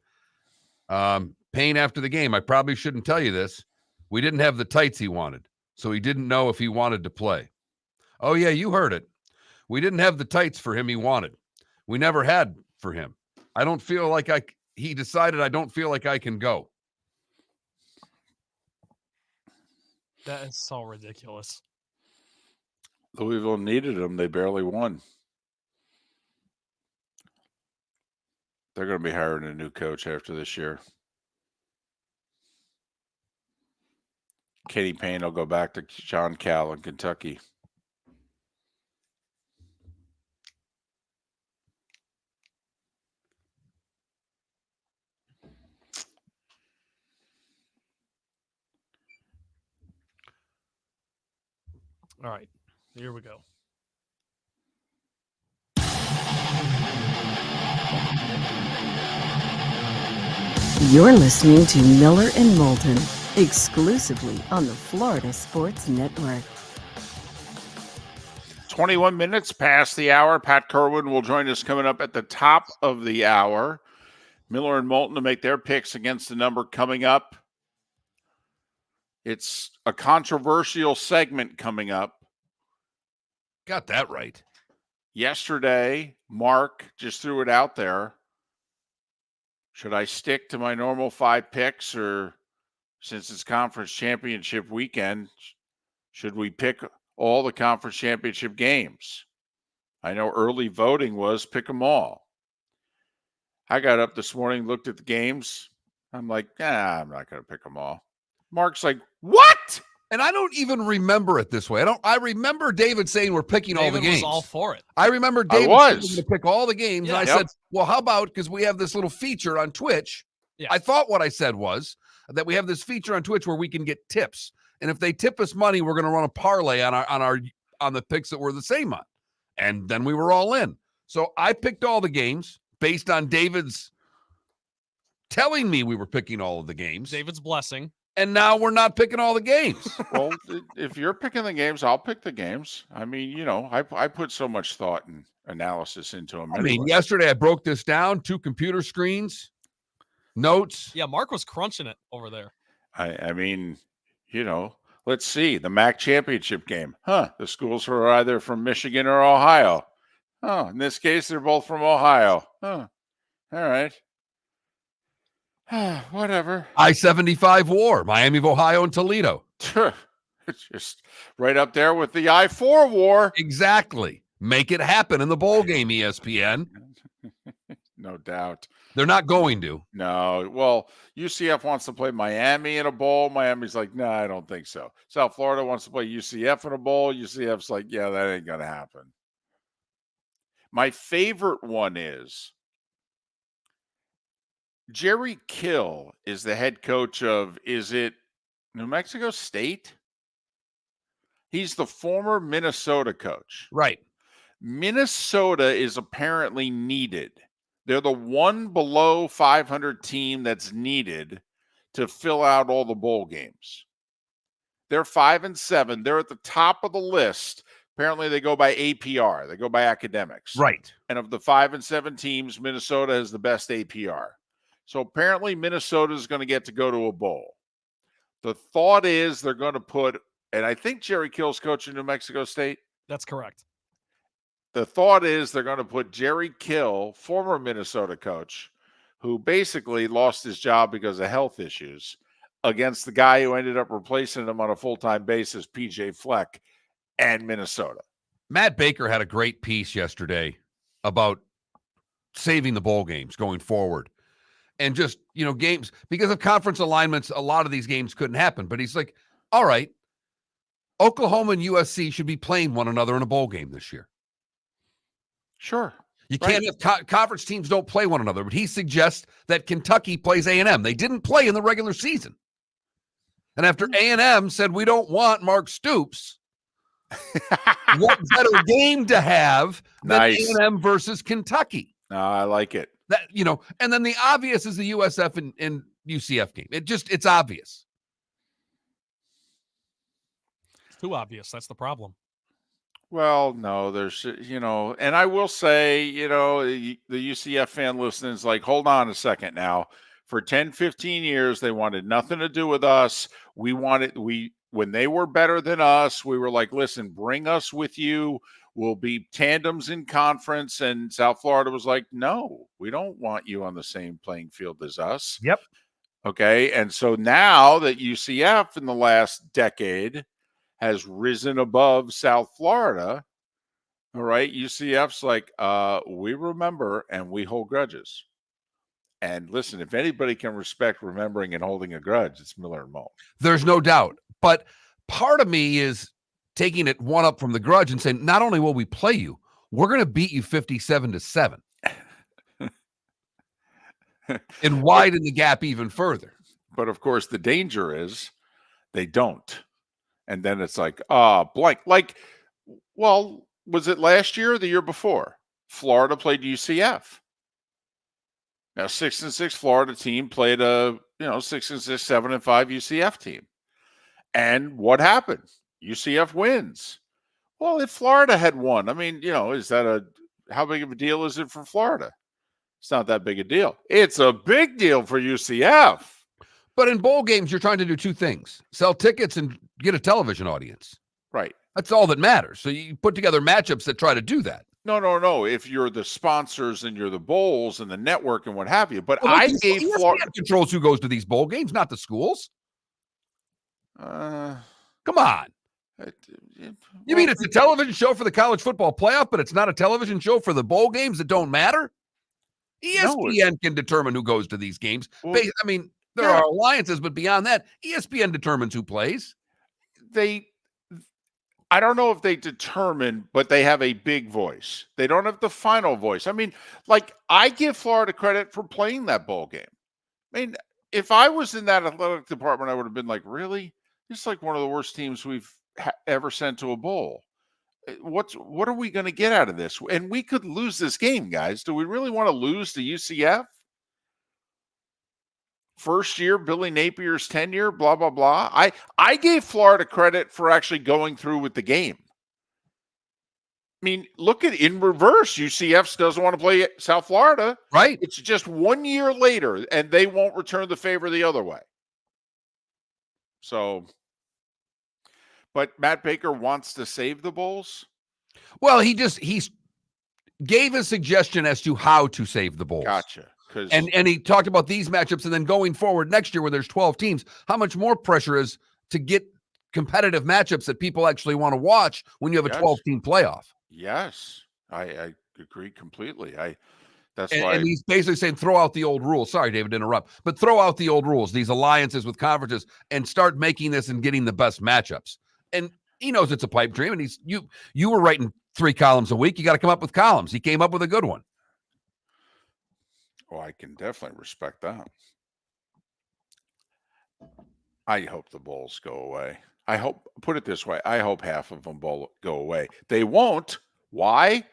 Payne after the game, I probably shouldn't tell you this. We didn't have the tights he wanted, so he didn't know if he wanted to play. Oh, yeah, you heard it. We didn't have the tights for him he wanted. We never had for him. He decided I don't feel like I can go. That is so ridiculous. Louisville needed them. They barely won. They're going to be hiring a new coach after this year. Kenny Payne will go back to John Cal in Kentucky. All right, here we go. You're listening to Miller and Moulton, exclusively on the Florida Sports Network. 21 minutes past the hour. Pat Kirwan will join us coming up at the top of the hour. Miller and Moulton to make their picks against the number coming up. It's a controversial segment coming up. Got that right. Yesterday, Mark just threw it out there. Should I stick to my normal 5 picks, or since it's conference championship weekend, should we pick all the conference championship games? I know early voting was pick them all. I got up this morning, looked at the games. I'm like, I'm not going to pick them all. Mark's like, what? And I don't even remember it this way. I remember David saying we're picking all the David games. was all for it. I remember David saying we're going to pick all the games. Yeah. And I said, well, how about, because we have this little feature on Twitch. Yeah. I thought what I said was that we have this feature on Twitch where we can get tips. And if they tip us money, we're going to run a parlay on the picks that we're the same on. And then we were all in. So I picked all the games based on David's telling me we were picking all of the games. David's blessing. And now we're not picking all the games. Well, if you're picking the games, I'll pick the games. I mean, I put so much thought and analysis into them. I mean, yesterday I broke this down, 2 computer screens, notes. Yeah, Mark was crunching it over there. I mean, let's see. The MAC championship game. The schools are either from Michigan or Ohio. In this case, they're both from Ohio. All right. Whatever. I-75 war, Miami of Ohio and Toledo. It's just right up there with the I-4 war. Exactly. Make it happen in the bowl game, ESPN. No doubt. They're not going to. No. Well, UCF wants to play Miami in a bowl. Miami's like, no, I don't think so. South Florida wants to play UCF in a bowl. UCF's like, yeah, that ain't going to happen. My favorite one is Jerry Kill is the head coach of, is it New Mexico State? He's the former Minnesota coach. Right. Minnesota is apparently needed. They're the one below 500 team that's needed to fill out all the bowl games. They're 5-7. They're at the top of the list. Apparently, they go by APR. They go by academics. Right. And of the 5-7 teams, Minnesota has the best APR. So apparently, Minnesota is going to get to go to a bowl. The thought is they're going to put, and I think Jerry Kill's coaching New Mexico State. That's correct. The thought is they're going to put Jerry Kill, former Minnesota coach, who basically lost his job because of health issues, against the guy who ended up replacing him on a full-time basis, PJ Fleck, and Minnesota. Matt Baker had a great piece yesterday about saving the bowl games going forward. And just, games, because of conference alignments, a lot of these games couldn't happen. But he's like, all right, Oklahoma and USC should be playing one another in a bowl game this year. Sure. You can't have conference teams don't play one another. But he suggests that Kentucky plays A&M. They didn't play in the regular season. And after A&M said, we don't want Mark Stoops, what better game to have than A&M versus Kentucky? No, I like it. That, and then the obvious is the USF and UCF game. It's obvious. It's too obvious. That's the problem. Well, no, there's, and I will say, the UCF fan listening is like, hold on a second now. For 10, 15 years, they wanted nothing to do with us. When they were better than us, we were like, listen, bring us with you. We'll be tandems in conference. And South Florida was like, no, we don't want you on the same playing field as us. Yep. Okay. And so now that UCF in the last decade has risen above South Florida, all right, UCF's like, we remember and we hold grudges. And listen, if anybody can respect remembering and holding a grudge, it's Miller and Moulton. There's no doubt. But part of me is taking it one up from the grudge and saying, not only will we play you, we're going to beat you 57-7 and widen the gap even further. But of course, the danger is they don't. And then it's like, blank. Like, well, was it last year or the year before? Florida played UCF. Now, 6-6 Florida team played a 6-6, 7-5 UCF team. And what happened? UCF wins. Well, if Florida had won, I mean, is that how big of a deal is it for Florida? It's not that big a deal. It's a big deal for UCF. But in bowl games, you're trying to do two things: sell tickets and get a television audience. Right. That's all that matters. So you put together matchups that try to do that. No. If you're the sponsors and you're the bowls and the network and what have you. But well, I gave Florida controls who goes to these bowl games, not the schools. Come on. You mean it's a television show for the college football playoff, but it's not a television show for the bowl games that don't matter? ESPN can determine who goes to these games. Well, I mean, there are alliances, but beyond that, ESPN determines who plays. I don't know if they determine, but they have a big voice. They don't have the final voice. I mean, like, I give Florida credit for playing that bowl game. I mean, if I was in that athletic department, I would have been like, really? It's like one of the worst teams we've ever sent to a bowl. What are we going to get out of this? And we could lose this game, guys. Do we really want to lose to UCF? First year, Billy Napier's tenure, blah, blah, blah. I gave Florida credit for actually going through with the game. I mean, look at in reverse. UCF doesn't want to play South Florida. Right. It's just 1 year later, and they won't return the favor the other way. So, but Matt Baker wants to save the bowls? Well, he gave a suggestion as to how to save the bowls. Gotcha. And he talked about these matchups, and then going forward next year where there's 12 teams, how much more pressure is to get competitive matchups that people actually want to watch when you have a 12-team playoff. Yes, I agree completely. That's and, why. And he's basically saying throw out the old rules. Sorry, David, to interrupt, but throw out the old rules, these alliances with conferences, and start making this and getting the best matchups. And he knows it's a pipe dream, and you were writing 3 columns a week. You got to come up with columns. He came up with a good one. Oh, I can definitely respect that. I hope the bowls go away. Put it this way, I hope half of them go away. They won't. Why?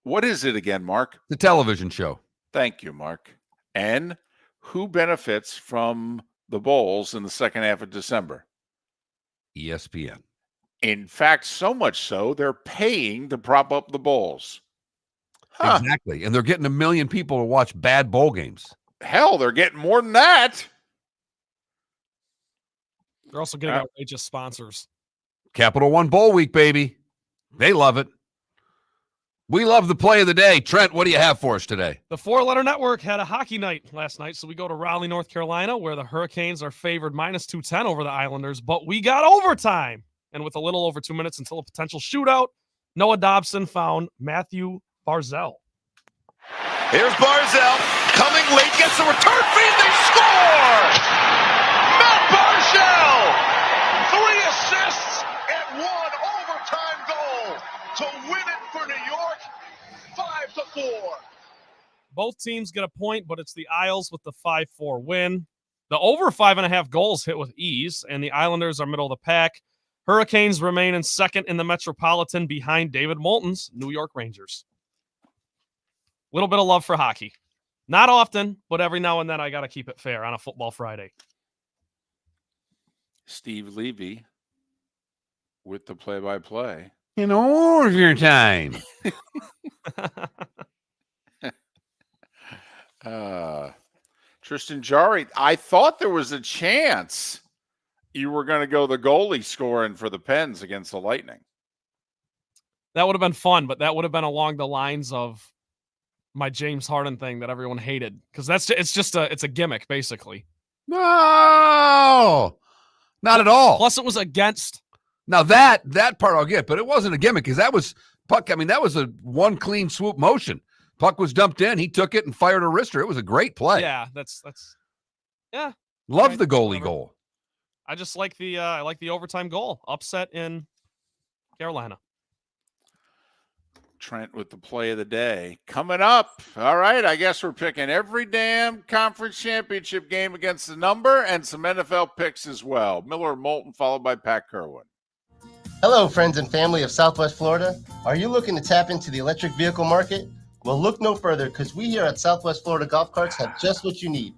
What is it again, Mark? The television show. Thank you, Mark. And who benefits from the bowls in the second half of December? ESPN. In fact, so much so, they're paying to prop up the bowls. Huh. Exactly. And they're getting 1 million people to watch bad bowl games. Hell, they're getting more than that. They're also getting outrageous sponsors. Capital One Bowl Week, baby. They love it. We love the play of the day. Trent, what do you have for us today? The 4-Letter Network had a hockey night last night, so we go to Raleigh, North Carolina, where the Hurricanes are favored -210 over the Islanders, but we got overtime. And with a little over 2 minutes until a potential shootout, Noah Dobson found Matthew Barzell. Here's Barzell coming late, gets the return feed, they score! Matt Barzell! 3 assists and 1 overtime goal to win it for New York, 5-4. Both teams get a point, but it's the Isles with the 5-4 win. The over 5.5 goals hit with ease, and the Islanders are middle of the pack. Hurricanes remain in second in the Metropolitan behind David Moulton's New York Rangers. Little bit of love for hockey. Not often, but every now and then I got to keep it fair on a football Friday. Steve Levy with the play-by-play. In overtime. Tristan Jarry, I thought there was a chance you were going to go the goalie scoring for the Pens against the Lightning. That would have been fun, but that would have been along the lines of my James Harden thing that everyone hated, because it's a gimmick basically. No, not at all. Plus, it was against. Now that part I'll get, but it wasn't a gimmick because that was puck. I mean, that was a one clean swoop motion. Puck was dumped in. He took it and fired a wrister. It was a great play. Yeah, that's yeah. Love right, the goalie whatever. goal. I just like the overtime goal. Upset in Carolina. Trent with the play of the day. Coming up. All right, I guess we're picking every damn conference championship game against the number and some NFL picks as well. Miller and Moulton, followed by Pat Kirwan. Hello, friends and family of Southwest Florida. Are you looking to tap into the electric vehicle market? Well, look no further because we here at Southwest Florida Golf Carts have just what you need.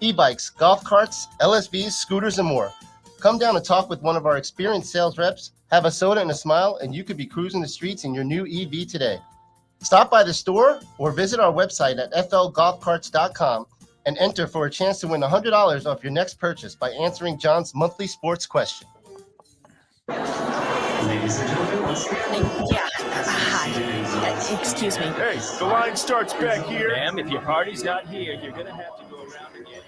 E-bikes, golf carts, LSVs, scooters, and more. Come down and talk with one of our experienced sales reps, have a soda and a smile, and you could be cruising the streets in your new EV today. Stop by the store or visit our website at flgolfcarts.com and enter for a chance to win $100 off your next purchase by answering John's monthly sports question. Ladies and gentlemen, once Yeah. Hi. Excuse me. Hey, the line starts back here. Ma'am, if your party's not here, you're going to have to go around again.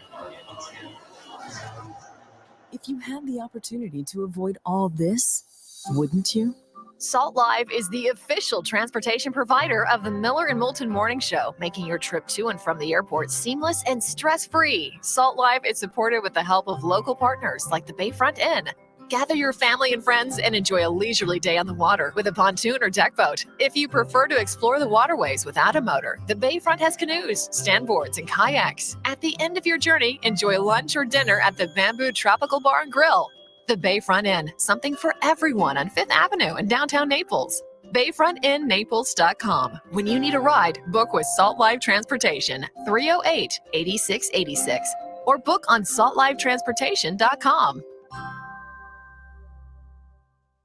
If you had the opportunity to avoid all this, wouldn't you? Salt Live is the official transportation provider of the Miller and Moulton Morning Show, making your trip to and from the airport seamless and stress-free. Salt Live is supported with the help of local partners like the Bayfront Inn. Gather your family and friends and enjoy a leisurely day on the water with a pontoon or deck boat. If you prefer to explore the waterways without a motor, the Bayfront has canoes, standboards, and kayaks. At the end of your journey, enjoy lunch or dinner at the Bamboo Tropical Bar and Grill. The Bayfront Inn, something for everyone on 5th Avenue in downtown Naples. BayfrontInNaples.com. When you need a ride, book with Salt Live Transportation, 308-8686, or book on saltlivetransportation.com.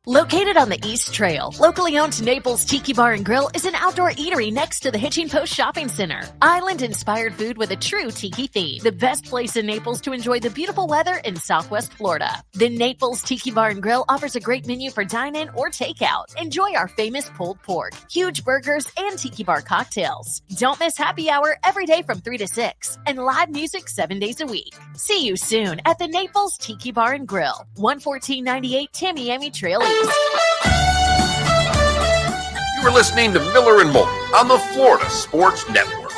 Located on the East Trail, locally owned Naples Tiki Bar and Grill is an outdoor eatery next to the Hitching Post Shopping Center. Island-inspired food with a true tiki theme. The best place in Naples to enjoy the beautiful weather in Southwest Florida. The Naples Tiki Bar and Grill offers a great menu for dine-in or takeout. Enjoy our famous pulled pork, huge burgers, and tiki bar cocktails. Don't miss happy hour every day from 3 to 6, and live music 7 days a week. See you soon at the Naples Tiki Bar and Grill, 11498 Tamiami Trail East. You were listening to Miller and Moulton on the Florida Sports Network.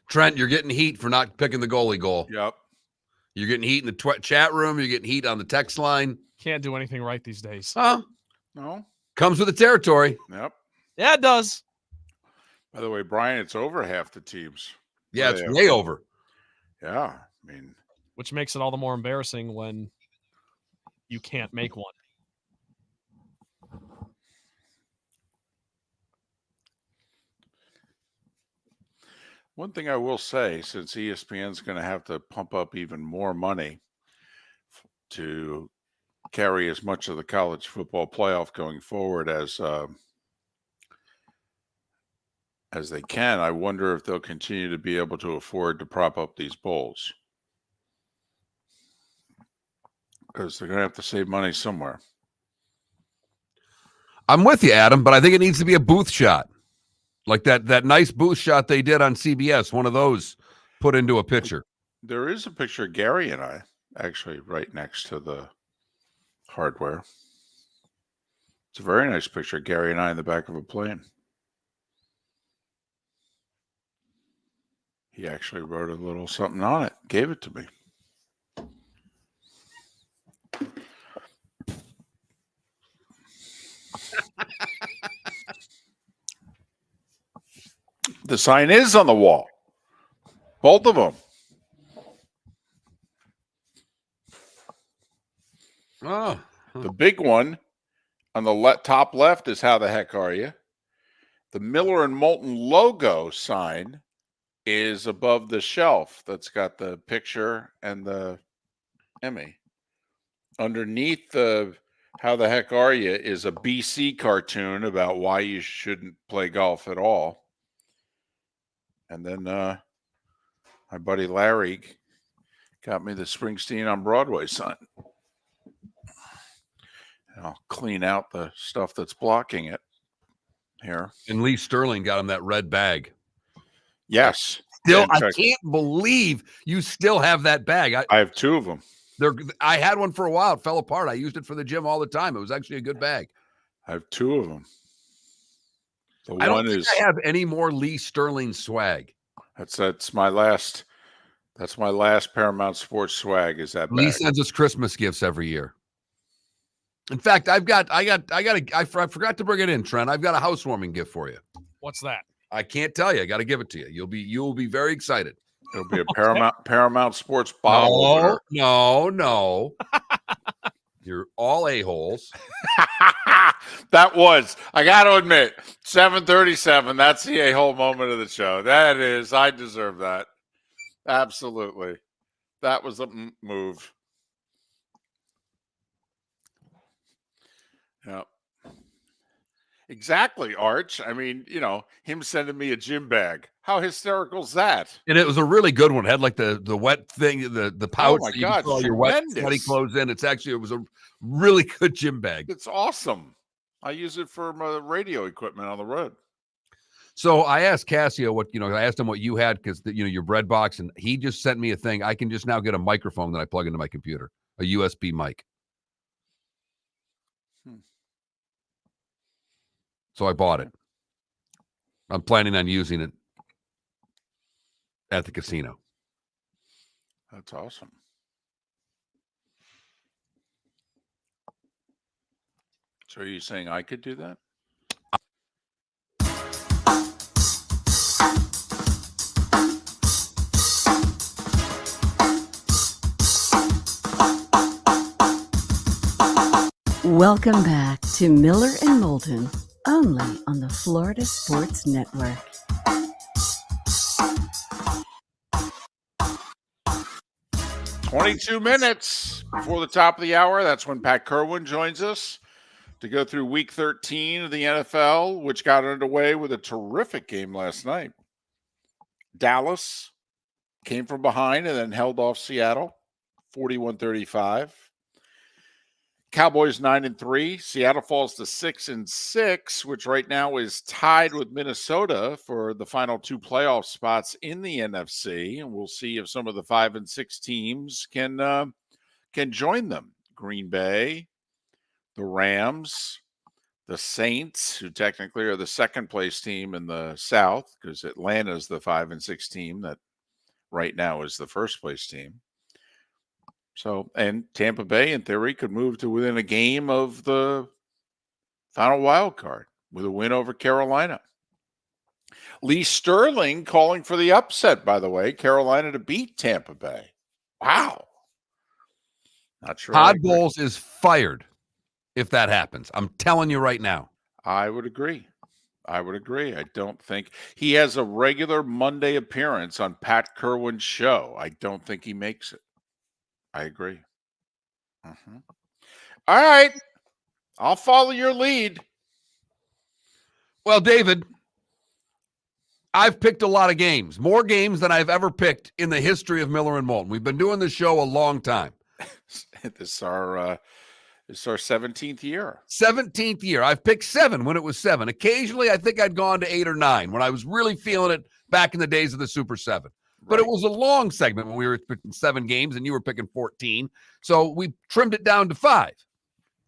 Trent, you're getting heat for not picking the goalie goal. Yep. You're getting heat in the chat room. You're getting heat on the text line. Can't do anything right these days. Huh? No. Comes with the territory. Yep. Yeah, it does. By the way, Brian, it's over half the teams. Yeah, it's way over. Yeah. I mean, which makes it all the more embarrassing when you can't make one. one thing I will say, since ESPN's going to have to pump up even more money to carry as much of the college football playoff going forward as they can, I wonder if they'll continue to be able to afford to prop up these bowls, because they're going to have to save money somewhere. I'm with you, Adam, but I think it needs to be a booth shot. Like that nice booth shot they did on CBS, one of those put into a picture. There is a picture of Gary and I actually right next to the hardware. It's a very nice picture of Gary and I in the back of a plane. He actually wrote a little something on it, gave it to me. The sign is on the wall. Both of them. Oh. The big one on the top left is "How the heck are you?" The Miller and Moulton logo sign is above the shelf that's got the picture and the Emmy. Underneath the "How the heck are you?" is a BC cartoon about why you shouldn't play golf at all. And then my buddy Larry got me the Springsteen on Broadway sign. And I'll clean out the stuff that's blocking it here. And Lee Sterling got him that red bag. Yes. Still, I can't believe you still have that bag. I have two of them. I had one for a while. It fell apart. I used it for the gym all the time. It was actually a good bag. I have two of them. I don't think I have any more Lee Sterling swag. That's my last Paramount Sports swag is that Lee bag. sends us Christmas gifts every year. In fact, I forgot to bring it in, Trent. I've got a housewarming gift for you. What's that? I can't tell you. I got to give it to you. You'll be very excited. It'll be a Paramount Sports bottle opener. No. You're all a-holes. That was, I got to admit, 7:37. That's the a-hole moment of the show. That is, I deserve that. Absolutely. That was a move. Yeah. Exactly, Arch. I mean, him sending me a gym bag. How hysterical is that? And it was a really good one. It had like the wet thing, the pouch. Oh my that God, you put all your wet sweaty clothes in. It was a really good gym bag. It's awesome. I use it for my radio equipment on the road. So I asked Cassio I asked him what you had because your bread box, and he just sent me a thing. I can just now get a microphone that I plug into my computer, a USB mic. So I bought it. I'm planning on using it at the casino. That's awesome. So are you saying I could do that? Welcome back to Miller and Moulton, only on the Florida Sports Network. "22 minutes before the top of the hour." That's when Pat Kirwan joins us to go through Week 13 of the NFL, which got underway with a terrific game last night. Dallas came from behind and then held off Seattle, 41-35. Cowboys 9-3. Seattle falls to 6-6, which right now is tied with Minnesota for the final two playoff spots in the NFC. And we'll see if some of the 5 and 6 teams can join them. Green Bay, the Rams, the Saints, who technically are the second place team in the South, because Atlanta's the 5 and 6 team that right now is the first place team. So, and Tampa Bay, in theory, could move to within a game of the final wild card with a win over Carolina. Lee Sterling calling for the upset, by the way, Carolina to beat Tampa Bay. Wow. Not sure. Todd Bowles is fired if that happens. I'm telling you right now. I would agree. I don't think he has a regular Monday appearance on Pat Kirwan's show. I don't think he makes it. I agree. Mm-hmm. All right. I'll follow your lead. Well, David, I've picked a lot of games, more games than I've ever picked in the history of Miller and Moulton. We've been doing this show a long time. This is our 17th year. 17th year. I've picked 7 when it was 7. Occasionally, I think I'd gone to 8 or 9 when I was really feeling it back in the days of the Super 7. But it was a long segment when we were picking 7 games and you were picking 14. So we trimmed it down to 5.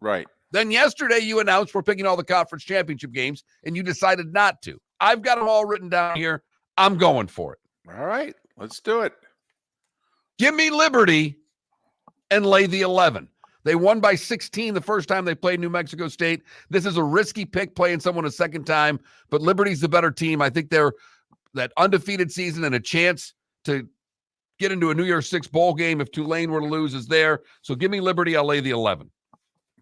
Right. Then yesterday you announced we're picking all the conference championship games and you decided not to. I've got them all written down here. I'm going for it. All right, let's do it. Give me Liberty and lay the 11. They won by 16 the first time they played New Mexico State. This is a risky pick playing someone a second time, but Liberty's the better team. I think they're that undefeated season and a chance to get into a New Year's Six bowl game if Tulane were to lose is there. So give me Liberty. I'll lay the 11.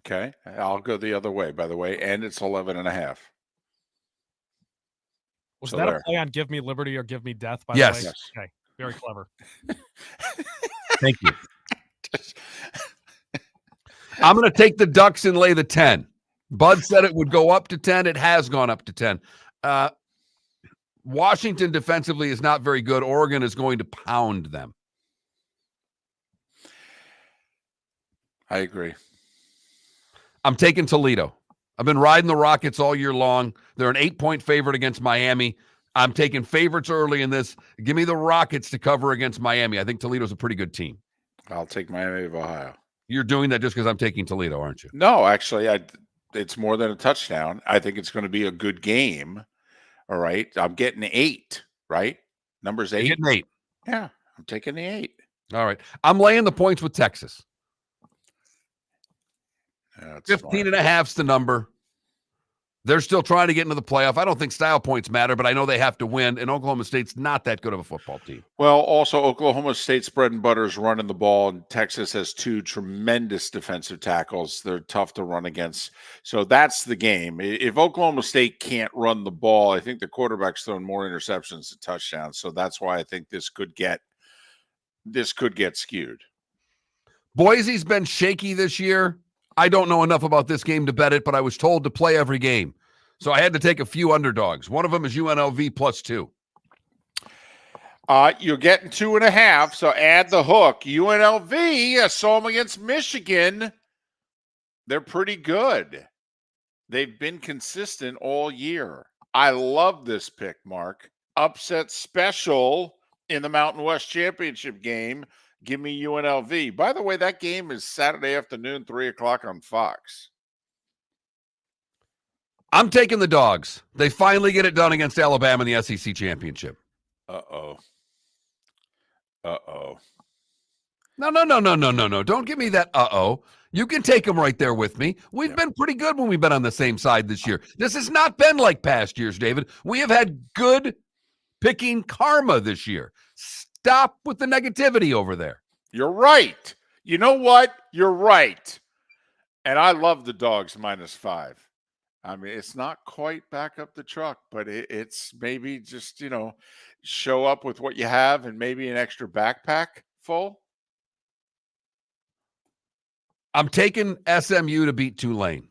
Okay, I'll go the other way, by the way, and it's 11.5. Was So that there. a play on Give Me Liberty or Give Me Death, by Yes. the way? Yes. Okay, very clever. Thank you. I'm going to take the Ducks and lay the 10. Bud said it would go up to 10. It has gone up to 10. Washington defensively is not very good. Oregon is going to pound them. I agree. I'm taking Toledo. I've been riding the Rockets all year long. They're an 8-point favorite against Miami. I'm taking favorites early in this. Give me the Rockets to cover against Miami. I think Toledo's a pretty good team. I'll take Miami of Ohio. You're doing that just because I'm taking Toledo, aren't you? No, actually, it's more than a touchdown. I think it's going to be a good game. All right. I'm getting 8, right? Numbers 8. You're getting 8. Yeah, I'm taking the 8. All right. I'm laying the points with Texas. Yeah, 15.5's the number. They're still trying to get into the playoff. I don't think style points matter, but I know they have to win, and Oklahoma State's not that good of a football team. Well, also, Oklahoma State's bread and butter is running the ball, and Texas has 2 tremendous defensive tackles. They're tough to run against. So that's the game. If Oklahoma State can't run the ball, I think the quarterback's throwing more interceptions than touchdowns. So that's why I think this could get skewed. Boise's been shaky this year. I don't know enough about this game to bet it, but I was told to play every game. So I had to take a few underdogs. One of them is UNLV +2. You're getting 2.5, so add the hook. UNLV, I saw them against Michigan. They're pretty good. They've been consistent all year. I love this pick, Mark. Upset special in the Mountain West Championship game. Give me UNLV. By the way, that game is Saturday afternoon, 3 o'clock on Fox. I'm taking the dogs. They finally get it done against Alabama in the SEC Championship. Uh-oh. No. Don't give me that uh-oh. You can take them right there with me. We've been pretty good when we've been on the same side this year. This has not been like past years, David. We have had good picking karma this year. Stop with the negativity over there. You're right. You know what? You're right. And I love the dogs -5. I mean, it's not quite back up the truck, but it's maybe just, show up with what you have and maybe an extra backpack full. I'm taking SMU to beat Tulane.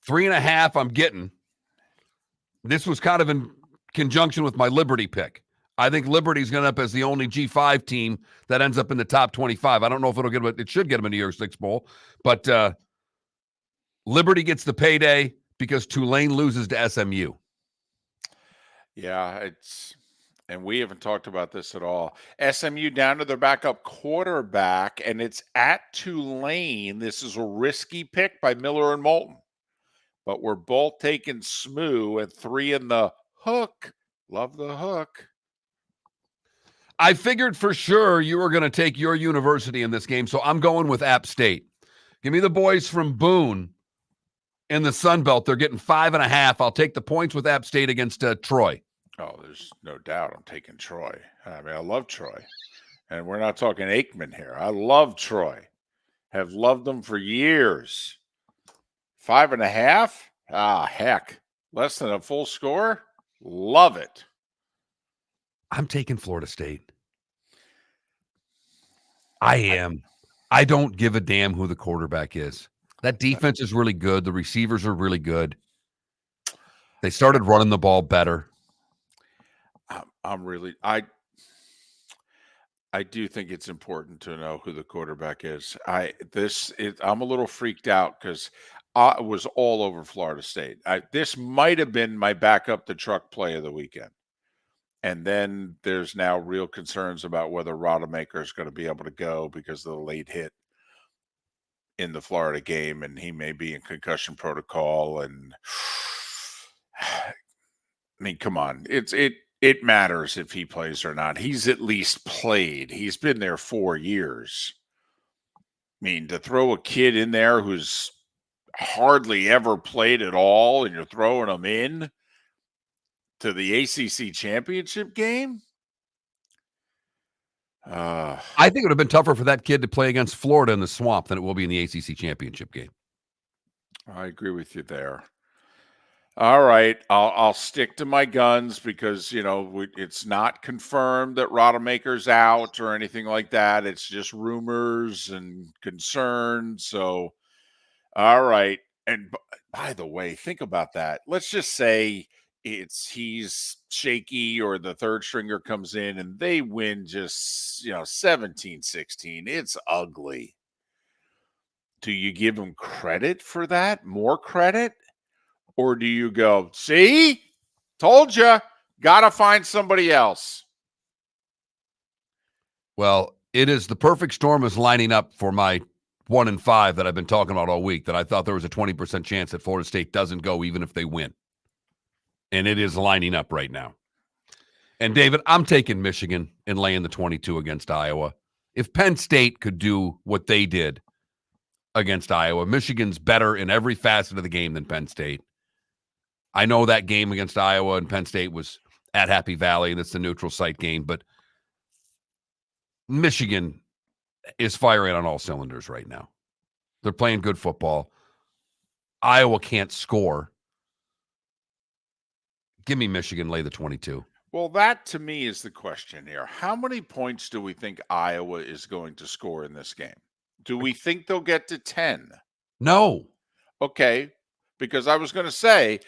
3.5 I'm getting. This was kind of in conjunction with my Liberty pick. I think Liberty's going to end up as the only G5 team that ends up in the top 25. I don't know if it should get them in the New Year's Six Bowl, but Liberty gets the payday because Tulane loses to SMU. Yeah, and we haven't talked about this at all. SMU down to their backup quarterback, and it's at Tulane. This is a risky pick by Miller and Moulton, but we're both taking SMU at 3 in the hook. Love the hook. I figured for sure you were going to take your university in this game, so I'm going with App State. Give me the boys from Boone in the Sun Belt. They're getting 5.5. I'll take the points with App State against Troy. Oh, there's no doubt I'm taking Troy. I mean, I love Troy. And we're not talking Aikman here. I love Troy. Have loved them for years. 5.5? Ah, heck. Less than a full score? Love it. I'm taking Florida State. I am. I don't give a damn who the quarterback is. That defense is really good. The receivers are really good. They started running the ball better. I do think it's important to know who the quarterback is. I'm a little freaked out because I was all over Florida State. This might have been my backup the truck play of the weekend. And then there's now real concerns about whether Rodemaker is going to be able to go because of the late hit in the Florida game, and he may be in concussion protocol. And I mean, come on, It matters if he plays or not. He's at least played. He's been there 4 years. I mean, to throw a kid in there who's hardly ever played at all and you're throwing him in to the ACC championship game? I think it would have been tougher for that kid to play against Florida in the Swamp than it will be in the ACC championship game. I agree with you there. All right, I'll stick to my guns because, it's not confirmed that Rodemaker's out or anything like that. It's just rumors and concerns. So, all right. And by the way, think about that. Let's just say he's shaky or the third stringer comes in and they win just, 17-16. It's ugly. Do you give him credit for that? More credit? Or do you go, see, told you, got to find somebody else? Well, it is the perfect storm is lining up for my 1-5 that I've been talking about all week, that I thought there was a 20% chance that Florida State doesn't go even if they win. And it is lining up right now. And, David, I'm taking Michigan and laying the 22 against Iowa. If Penn State could do what they did against Iowa, Michigan's better in every facet of the game than Penn State. I know that game against Iowa and Penn State was at Happy Valley, and it's the neutral site game, but Michigan is firing on all cylinders right now. They're playing good football. Iowa can't score. Give me Michigan, lay the 22. Well, that to me is the question here. How many points do we think Iowa is going to score in this game? Do we think they'll get to 10? No. Okay, because I was going to say,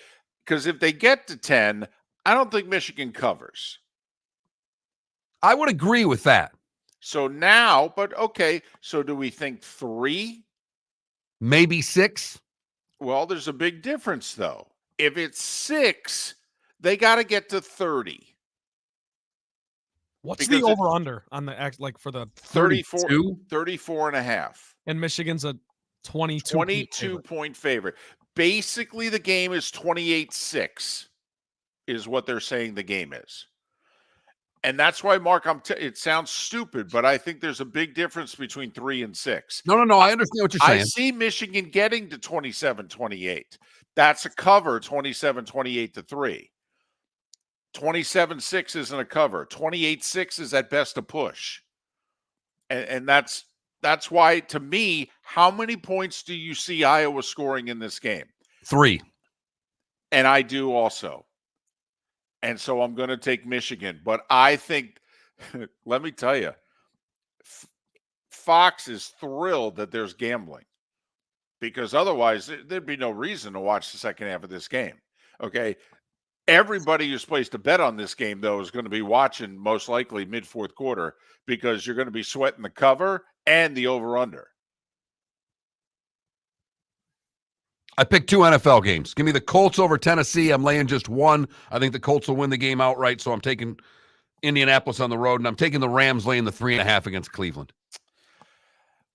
because if they get to 10, I don't think Michigan covers. I would agree with that. So now, but okay, so do we think 3? Maybe 6? Well, there's a big difference, though. If it's 6, they got to get to 30. What's the over-under on the for the 34 and a half. And Michigan's a 22 point favorite. Basically, the game is 28-6 is what they're saying the game is. And that's why, Mark, it sounds stupid, but I think there's a big difference between 3 and 6. No, I understand what you're saying. I see Michigan getting to 27-28. That's a cover, 27-28 to 3. 27-6 isn't a cover. 28-6 is at best a push. And that's why, to me, how many points do you see Iowa scoring in this game? 3. And I do also. And so I'm going to take Michigan. But I think, let me tell you, Fox is thrilled that there's gambling. Because otherwise, there'd be no reason to watch the second half of this game. Okay? Everybody who's placed a bet on this game, though, is going to be watching most likely mid-fourth quarter because you're going to be sweating the cover and the over-under. I picked 2 NFL games. Give me the Colts over Tennessee. I'm laying just 1. I think the Colts will win the game outright, so I'm taking Indianapolis on the road, and I'm taking the Rams laying the 3.5 against Cleveland.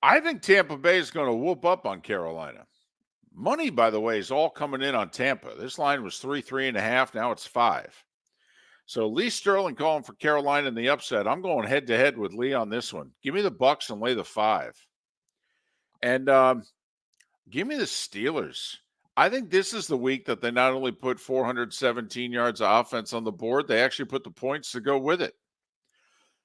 I think Tampa Bay is going to whoop up on Carolina. Money, by the way, is all coming in on Tampa. This line was 3.5. Now it's 5. So Lee Sterling calling for Carolina in the upset. I'm going head-to-head with Lee on this one. Give me the Bucks and lay the 5. And give me the Steelers. I think this is the week that they not only put 417 yards of offense on the board, they actually put the points to go with it.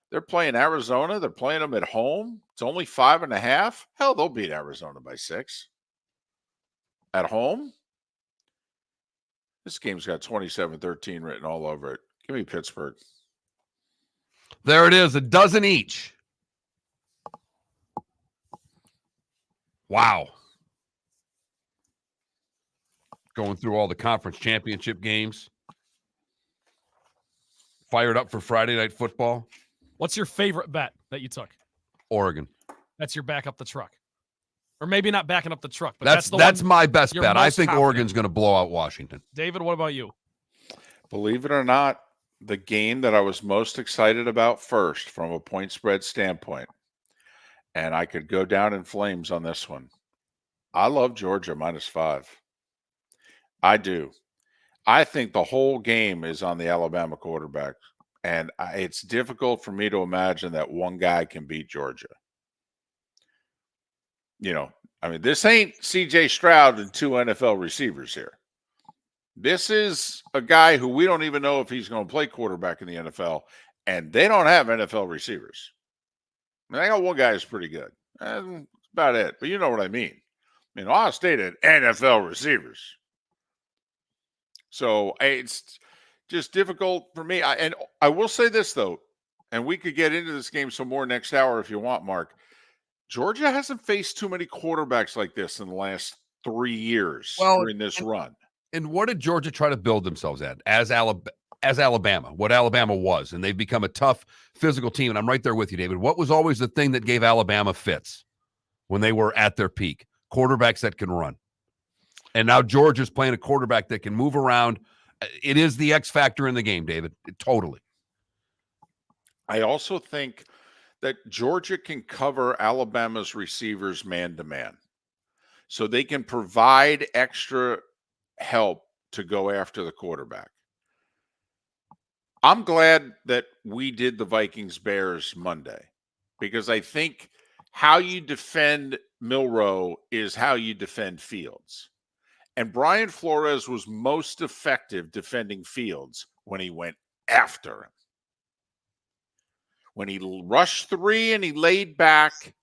They're playing Arizona. They're playing them at home. It's only 5.5. Hell, they'll beat Arizona by 6. At home? This game's got 27-13 written all over it. Give me Pittsburgh. There it is, a dozen each. Wow. Going through all the conference championship games. Fired up for Friday Night Football. What's your favorite bet that you took? Oregon. That's your back up the truck. Or maybe not backing up the truck, but that's my best bet. I think confident. Oregon's going to blow out Washington. David, what about you? Believe it or not, the game that I was most excited about first from a point spread standpoint, and I could go down in flames on this one. I love Georgia -5. I do. I think the whole game is on the Alabama quarterback. And it's difficult for me to imagine that one guy can beat Georgia. You know, I mean, this ain't C.J. Stroud and 2 NFL receivers here. This is a guy who we don't even know if he's going to play quarterback in the NFL, and they don't have NFL receivers. I mean, I got one guy who's pretty good. That's about it. But you know what I mean. I mean, Ohio State had NFL receivers. So it's just difficult for me. And I will say this, though, and we could get into this game some more next hour if you want, Mark. Georgia hasn't faced too many quarterbacks like this in the last 3 years during this run. And what did Georgia try to build themselves at as Alabama, what Alabama was? And they've become a tough physical team. And I'm right there with you, David. What was always the thing that gave Alabama fits when they were at their peak? Quarterbacks that can run. And now Georgia's playing a quarterback that can move around. It is the X factor in the game, David. Totally. I also think that Georgia can cover Alabama's receivers man-to-man. So they can provide extra help to go after the quarterback. I'm glad that we did the Vikings-Bears Monday because I think how you defend Milroe is how you defend Fields. And Brian Flores was most effective defending Fields when he went after him. When he rushed 3 and he laid back,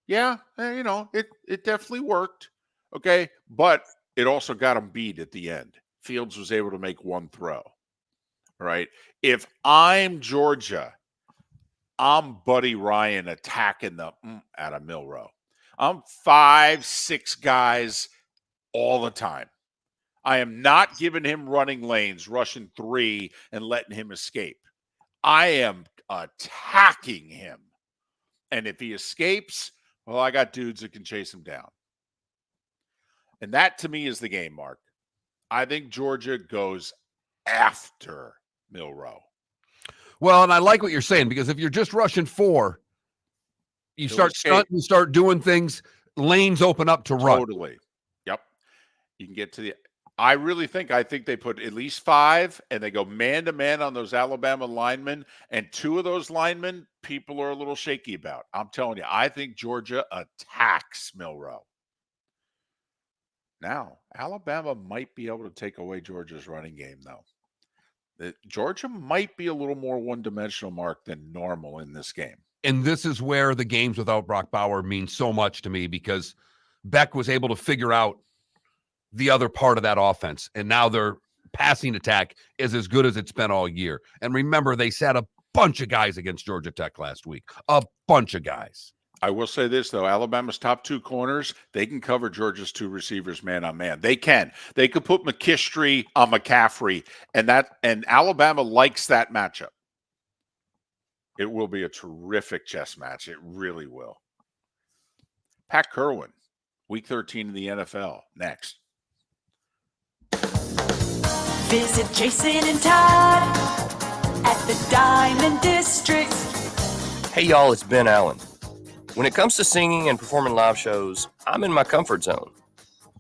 yeah, you know, it definitely worked. Okay, but it also got him beat at the end. Fields was able to make one throw. Right? If I'm Georgia, I'm Buddy Ryan attacking the out of Milroe. I'm 5-6 guys all the time. I am not giving him running lanes, rushing 3 and letting him escape. I am attacking him. And if he escapes, well, I got dudes that can chase him down. And that to me is the game, Mark. I think Georgia goes after Milroe. Well, and I like what you're saying because if you're just rushing 4, you start stunting, you start doing things, lanes open up to run. Totally. Yep. You can get to the I think they put at least 5 and they go man-to-man on those Alabama linemen, and 2 of those linemen people are a little shaky about. I'm telling you, I think Georgia attacks Milroe. Now, Alabama might be able to take away Georgia's running game, though. Georgia might be a little more one-dimensional, Mark, than normal in this game. And this is where the games without Brock Bauer mean so much to me because Beck was able to figure out the other part of that offense. And now their passing attack is as good as it's been all year. And remember, they sat a bunch of guys against Georgia Tech last week. A bunch of guys. I will say this, though. Alabama's top 2 corners, they can cover Georgia's 2 receivers man-on-man. They can. They could put McKistry on McCaffrey, and Alabama likes that matchup. It will be a terrific chess match. It really will. Pat Kirwan, Week 13 in the NFL, next. Visit Jason and Todd at the Diamond District. Hey y'all, it's Ben Allen. When it comes to singing and performing live shows, I'm in my comfort zone.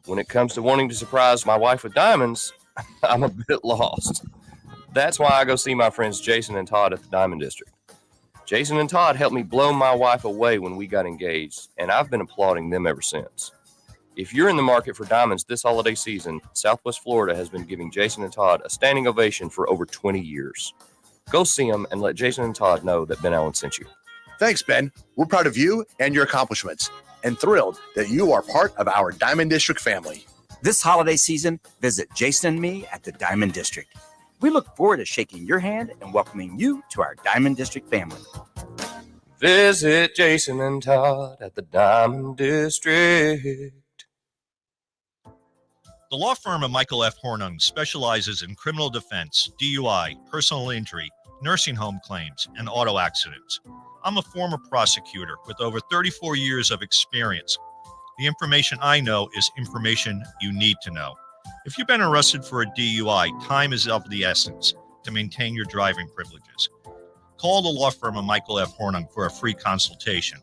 When it comes to wanting to surprise my wife with diamonds, I'm a bit lost. That's why I go see my friends Jason and Todd at the Diamond District. Jason and Todd helped me blow my wife away when we got engaged, and I've been applauding them ever since. If you're in the market for diamonds this holiday season, Southwest Florida has been giving Jason and Todd a standing ovation for over 20 years. Go see them and let Jason and Todd know that Ben Allen sent you. Thanks, Ben. We're proud of you and your accomplishments and thrilled that you are part of our Diamond District family. This holiday season, visit Jason and me at the Diamond District. We look forward to shaking your hand and welcoming you to our Diamond District family. Visit Jason and Todd at the Diamond District. The law firm of Michael F. Hornung specializes in criminal defense, DUI, personal injury, nursing home claims, and auto accidents. I'm a former prosecutor with over 34 years of experience. The information I know is information you need to know. If you've been arrested for a DUI, time is of the essence to maintain your driving privileges. Call the law firm of Michael F. Hornung for a free consultation.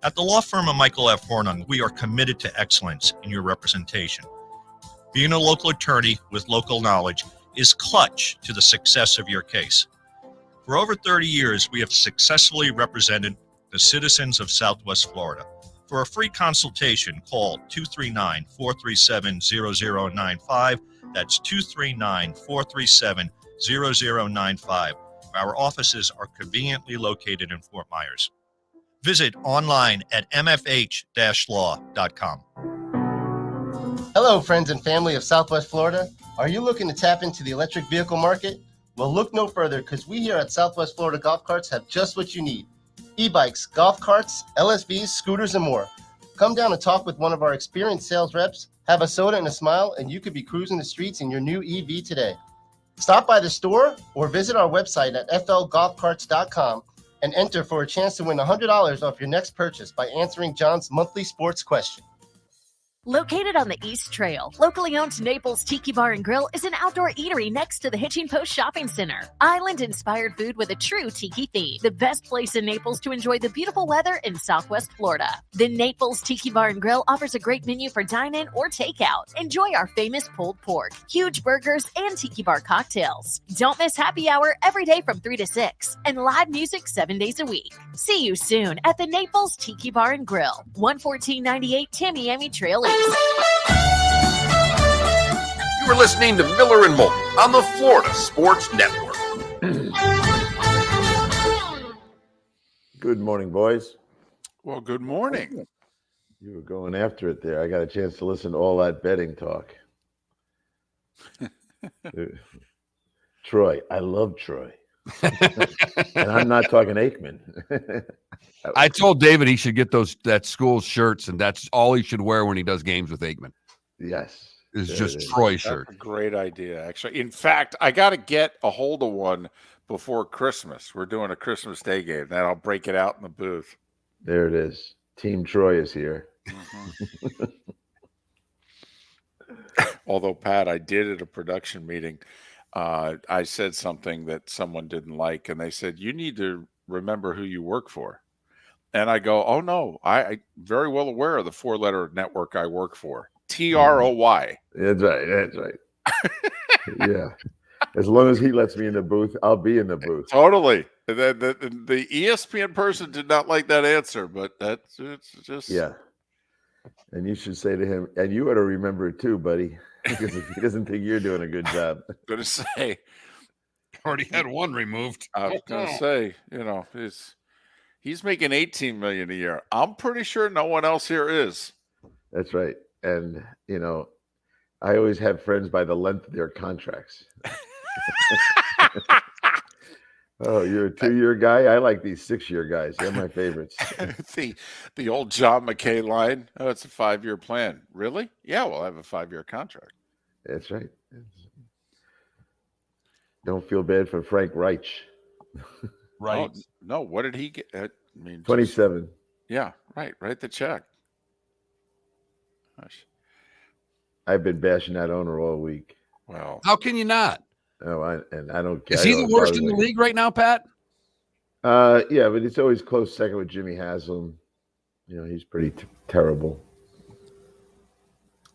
At the law firm of Michael F. Hornung, we are committed to excellence in your representation. Being a local attorney with local knowledge is clutch to the success of your case. For over 30 years, we have successfully represented the citizens of Southwest Florida. For a free consultation, call 239-437-0095. That's 239-437-0095. Our offices are conveniently located in Fort Myers. Visit online at mfh-law.com. Hello, friends and family of Southwest Florida. Are you looking to tap into the electric vehicle market? Well, look no further, because we here at Southwest Florida Golf Carts have just what you need. E-bikes, golf carts, LSVs, scooters, and more. Come down and talk with one of our experienced sales reps, have a soda and a smile, and you could be cruising the streets in your new EV today. Stop by the store or visit our website at flgolfcarts.com and enter for a chance to win $100 off your next purchase by answering John's monthly sports question. Located on the East Trail, locally owned Naples Tiki Bar and Grill is an outdoor eatery next to the Hitching Post Shopping Center. Island-inspired food with a true tiki theme. The best place in Naples to enjoy the beautiful weather in Southwest Florida. The Naples Tiki Bar and Grill offers a great menu for dine-in or takeout. Enjoy our famous pulled pork, huge burgers, and tiki bar cocktails. Don't miss happy hour every day from 3 to 6 and live music 7 days a week. See you soon at the Naples Tiki Bar and Grill, 11498 Tamiami Trail East. You are listening to Miller and Moulton on the Florida Sports Network. Good morning, boys. Well, good morning. You were going after it there. I got a chance to listen to all that betting talk. Troy, I love Troy. And I'm not talking Aikman. I told David he should get that school shirts, and that's all he should wear when he does games with Aikman. Yes. It's just Troy shirt. That's a great idea, actually. In fact, I got to get a hold of one before Christmas. We're doing a Christmas Day game. Then I'll break it out in the booth. There it is. Team Troy is here. Mm-hmm. Although, Pat, I did at a production meeting, I said something that someone didn't like, and they said, you need to remember who you work for. And I go, oh, no, I'm very well aware of the 4-letter network I work for. TROY. That's right. That's right. Yeah. As long as he lets me in the booth, I'll be in the booth. Totally. The ESPN person did not like that answer, but it's just. Yeah. And you should say to him, and you ought to remember it too, buddy, because if he doesn't think you're doing a good job. I'm going to say. Already had one removed. I was going to say, he's making $18 million a year. I'm pretty sure no one else here is. That's right. And, I always have friends by the length of their contracts. Oh, you're a 2-year guy? I like these 6-year guys. They're my favorites. the old John McKay line. Oh, it's a 5-year plan. Really? Yeah, we'll have a 5-year contract. That's right. Don't feel bad for Frank Reich. Right. No, what did he get? I mean, 27. Yeah, right. Write the check. Gosh. I've been bashing that owner all week. Well, how can you not? Oh, I don't care. Is he the worst in the league right now, Pat? Yeah, but it's always close second with Jimmy Haslam. He's pretty terrible.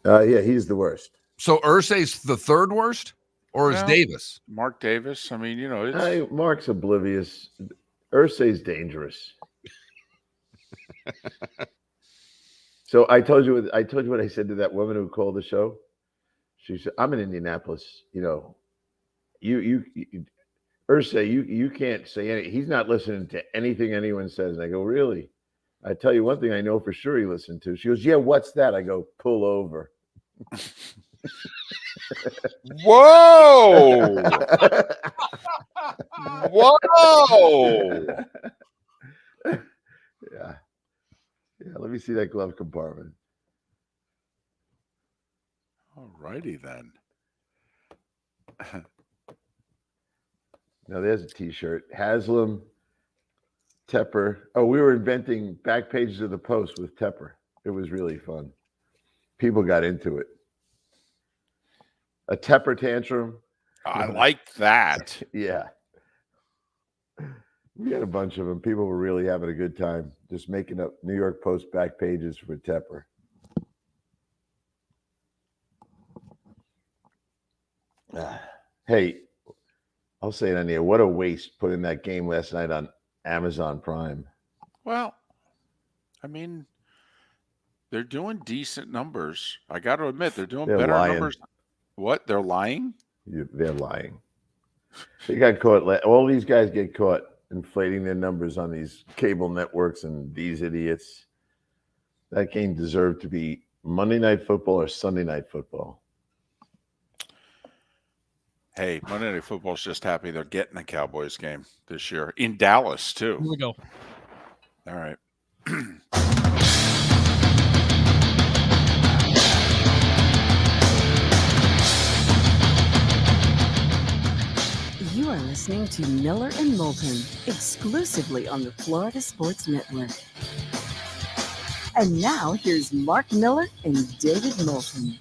Yeah, he's the worst. So Irsay's the third worst, or is Davis? Mark Davis. I mean, Mark's oblivious. Irsay's dangerous. So I told you what I said to that woman who called the show. She said, "I'm in Indianapolis. Irsay, you can't say anything. He's not listening to anything anyone says." And I go, "Really? I tell you one thing I know for sure he listened to." She goes, "Yeah, what's that?" I go, "Pull over." Whoa! Whoa! Yeah. Let me see that glove compartment. All righty then. Now there's a T-shirt. Haslam, Tepper. Oh, we were inventing back pages of the Post with Tepper. It was really fun. People got into it. A Tepper tantrum. I like that. Yeah. We had a bunch of them. People were really having a good time just making up New York Post back pages for Tepper. Hey, I'll say it on here. What a waste putting that game last night on Amazon Prime. Well, I mean, they're doing decent numbers. I got to admit, they're doing They're better lying. numbers. What? They're lying? They're lying. They got caught. All these guys get caught inflating their numbers on these cable networks and these idiots. That game deserved to be Monday Night Football or Sunday Night Football. Hey, Monday Night Football's just happy they're getting a Cowboys game this year in Dallas, too. Here we go. All right. You are listening to Miller and Moulton, exclusively on the Florida Sports Network. And now here's Mark Miller and David Moulton.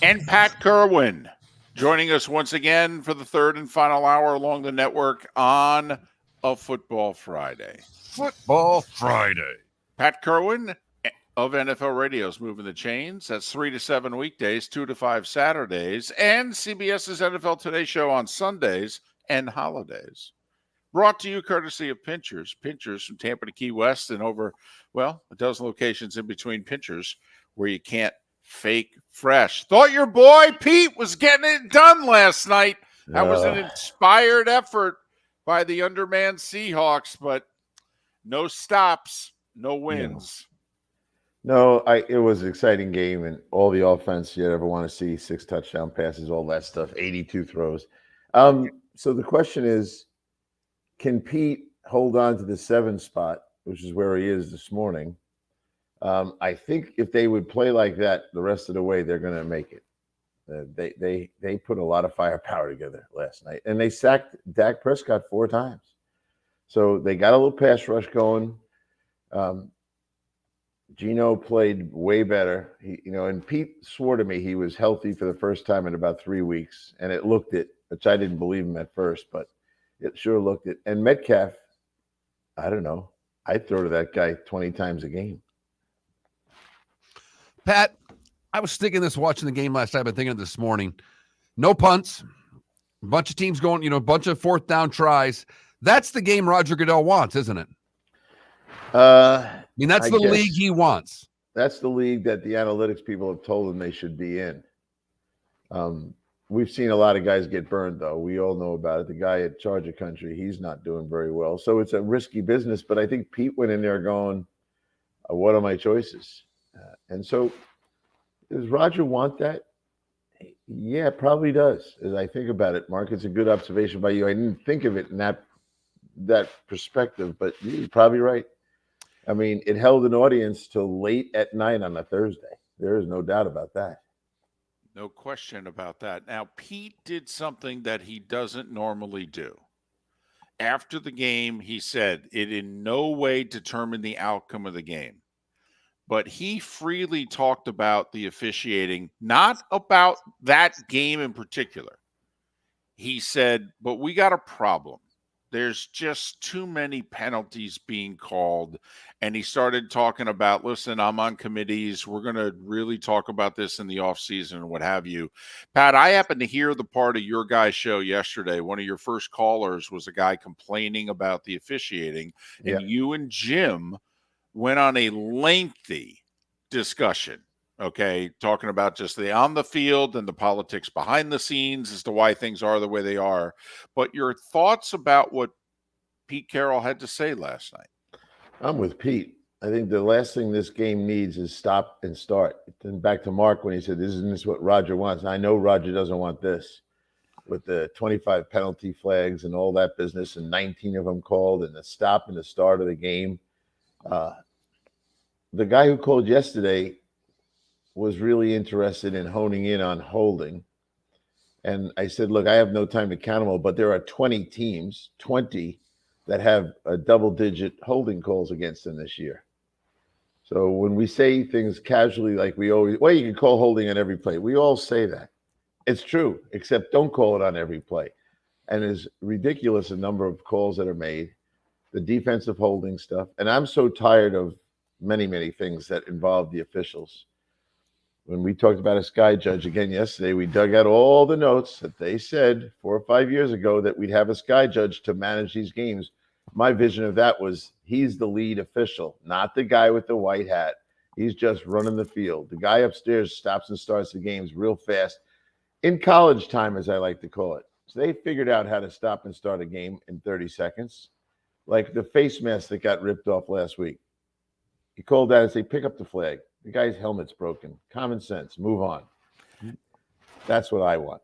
And Pat Kirwan joining us once again for the third and final hour along the network on a Football Friday. Football Friday. Pat Kirwan of NFL Radio's Moving the Chains. That's 3 to 7 weekdays, 2 to 5 Saturdays, and CBS's NFL Today show on Sundays and holidays. Brought to you courtesy of Pinchers. Pinchers from Tampa to Key West and over, well, a dozen locations in between Pinchers where you can't fake fresh. Thought your boy Pete was getting it done last night. That was an inspired effort by the undermanned Seahawks, but no stops, no wins. No, it was an exciting game, and all the offense you'd ever want to see, 6 touchdown passes, all that stuff, 82 throws. So the question is, can Pete hold on to the 7 spot, which is where he is this morning? I think if they would play like that the rest of the way, they're going to make it. They put a lot of firepower together last night, and they sacked Dak Prescott 4 times. So they got a little pass rush going. Gino played way better. And Pete swore to me he was healthy for the first time in about 3 weeks, and it looked it, which I didn't believe him at first, but it sure looked it. And Metcalf, I don't know. I'd throw to that guy 20 times a game. Pat, I was thinking this watching the game last night. I've been thinking of this morning. No punts. A bunch of teams going, a bunch of 4th down tries. That's the game Roger Goodell wants, isn't it? That's the league he wants. That's the league that the analytics people have told him they should be in. We've seen a lot of guys get burned, though. We all know about it. The guy at Charger Country, he's not doing very well. So it's a risky business. But I think Pete went in there going, what are my choices? And so does Roger want that? Yeah, probably does. As I think about it, Mark, it's a good observation by you. I didn't think of it in that perspective, but you're probably right. I mean, it held an audience till late at night on a Thursday. There is no doubt about that. No question about that. Now, Pete did something that he doesn't normally do. After the game, he said it in no way determined the outcome of the game. But he freely talked about the officiating, not about that game in particular. He said, but we got a problem. There's just too many penalties being called. And he started talking about, listen, I'm on committees. We're going to really talk about this in the offseason and what have you. Pat, I happened to hear the part of your guys' show yesterday. One of your first callers was a guy complaining about the officiating. And you and Jim went on a lengthy discussion, okay, talking about just the on the field and the politics behind the scenes as to why things are the way they are. But your thoughts about what Pete Carroll had to say last night? I'm with Pete. I think the last thing this game needs is stop and start. And back to Mark when he said, isn't this what Roger wants? And I know Roger doesn't want this with the 25 penalty flags and all that business and 19 of them called and the stop and the start of the game. The guy who called yesterday was really interested in honing in on holding. And I said, look, I have no time to count them all, but there are 20 teams, 20 that have a double-digit holding calls against them this year. So when we say things casually, like we always, well, you can call holding on every play. We all say that. It's true, except don't call it on every play. And there's ridiculous a number of calls that are made, the defensive holding stuff. And I'm so tired of many, many things that involve the officials. when we talked about a sky judge again yesterday, we dug out all the notes that they said 4 or 5 years ago that we'd have a sky judge to manage these games. My vision of that was he's the lead official, not the guy with the white hat. He's just running the field. The guy upstairs stops and starts the games real fast. In college time, as I like to call it. So they figured out how to stop and start a game in 30 seconds. Like the face mask that got ripped off last week. You called that and say, pick up the flag. The guy's helmet's broken. Common sense. Move on. That's what I want.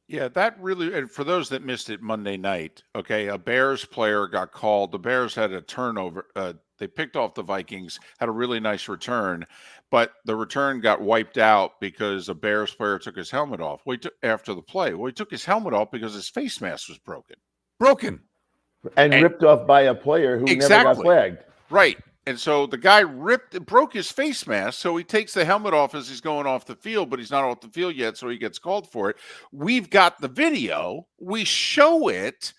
Yeah, that really, and for those that missed it Monday night, okay, a Bears player got called. The Bears had a turnover. They picked off the Vikings, had a really nice return, but the return got wiped out because a Bears player took his helmet off. After the play. Well, he took his helmet off because his face mask was broken. And ripped off by a player who never got flagged. Right. And so the guy broke his face mask, so he takes the helmet off as he's going off the field, but he's not off the field yet, so he gets called for it. We've got the video. We show it,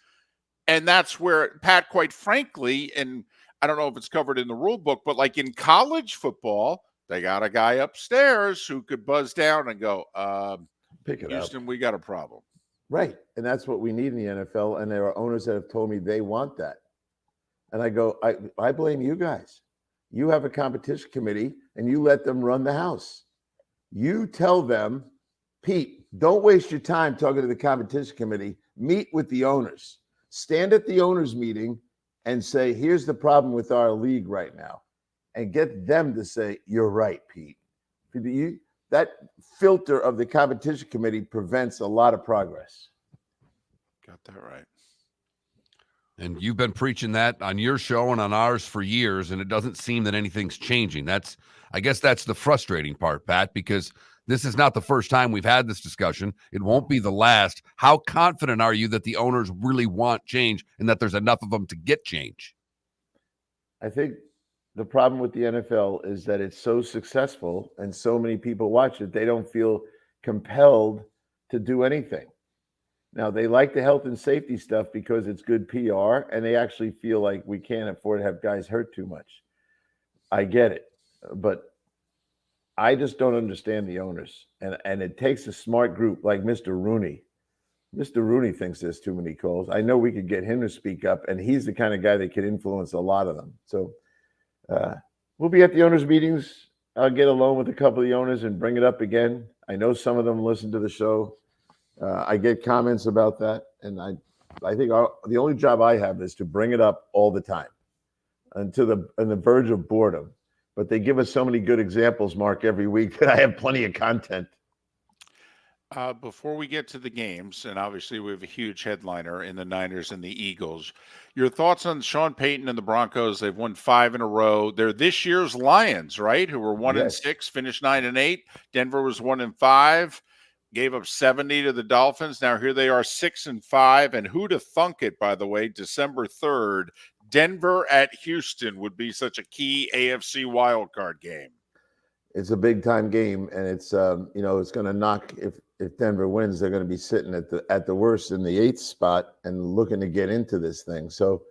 and that's where, Pat, quite frankly, and I don't know if it's covered in the rule book, but like in college football, they got a guy upstairs who could buzz down and go, pick it Houston, up. we got a problem. Right. And that's what we need in the NFL. And there are owners that have told me they want that. And I go, I blame you guys. You have a competition committee and you let them run the house. You tell them, Pete, don't waste your time talking to the competition committee. Meet with the owners. Stand at the owners meeting and say, here's the problem with our league right now. And get them to say, you're right, Pete. That filter of the competition committee prevents a lot of progress. Got that right. And you've been preaching that on your show and on ours for years, and it doesn't seem that anything's changing. I guess that's the frustrating part, Pat, because this is not the first time we've had this discussion. It won't be the last. How confident are you that the owners really want change and that there's enough of them to get change? I think the problem with the NFL is that it's so successful and so many people watch it, they don't feel compelled to do anything. Now, they like the health and safety stuff because it's good PR, and they actually feel like we can't afford to have guys hurt too much. I get it, but I just don't understand the owners. And it takes a smart group like Mr. Rooney. Mr. Rooney thinks there's too many calls. I know we could get him to speak up, and he's the kind of guy that could influence a lot of them. So we'll be at the owners' meetings. I'll get alone with a couple of the owners and bring it up again. I know some of them listen to the show. I get comments about that, and I think the only job I have is to bring it up all the time, on the verge of boredom. But they give us so many good examples, Mark, every week that I have plenty of content. Before we get to the games, and obviously we have a huge headliner in the Niners and the Eagles, your thoughts on Sean Payton and the Broncos? They've won 5 in a row. They're this year's Lions, right? Who were 1-6, finished 9-8. Denver was 1-5. Gave up 70 to the Dolphins. Now here they are 6-5. And who'd have thunk it, by the way, December 3rd, Denver at Houston would be such a key AFC wildcard game. It's a big time game, and it's it's going to knock. If Denver wins, they're going to be sitting at the worst in the 8th spot and looking to get into this thing. So,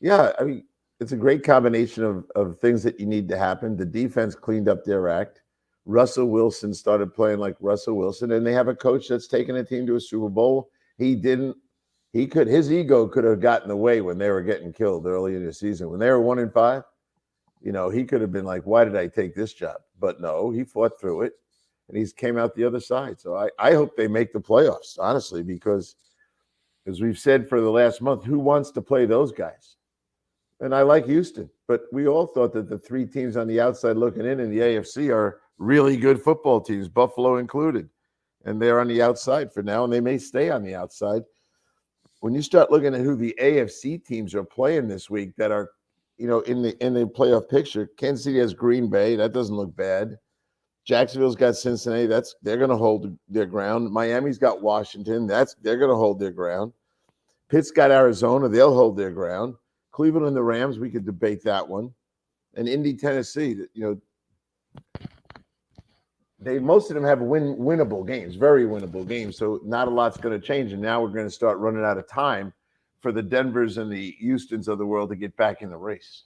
yeah, I mean, it's a great combination of things that you need to happen. The defense cleaned up their act. Russell Wilson started playing like Russell Wilson, and they have a coach that's taken a team to a Super Bowl. His ego could have gotten away when they were getting killed early in the season. When they were 1-5, he could have been like, why did I take this job? But no, he fought through it, and he's came out the other side. So I hope they make the playoffs, honestly, because as we've said for the last month, who wants to play those guys? And I like Houston, but we all thought that the 3 teams on the outside looking in the AFC are really good football teams, Buffalo included. And they're on the outside for now, and they may stay on the outside. When you start looking at who the AFC teams are playing this week that are, in the playoff picture, Kansas City has Green Bay. That doesn't look bad. Jacksonville's got Cincinnati. They're going to hold their ground. Miami's got Washington. They're going to hold their ground. Pitt's got Arizona. They'll hold their ground. Cleveland and the Rams, we could debate that one. And Indy, Tennessee, most of them have winnable games, very winnable games. So not a lot's going to change. And now we're going to start running out of time for the Denvers and the Houstons of the world to get back in the race.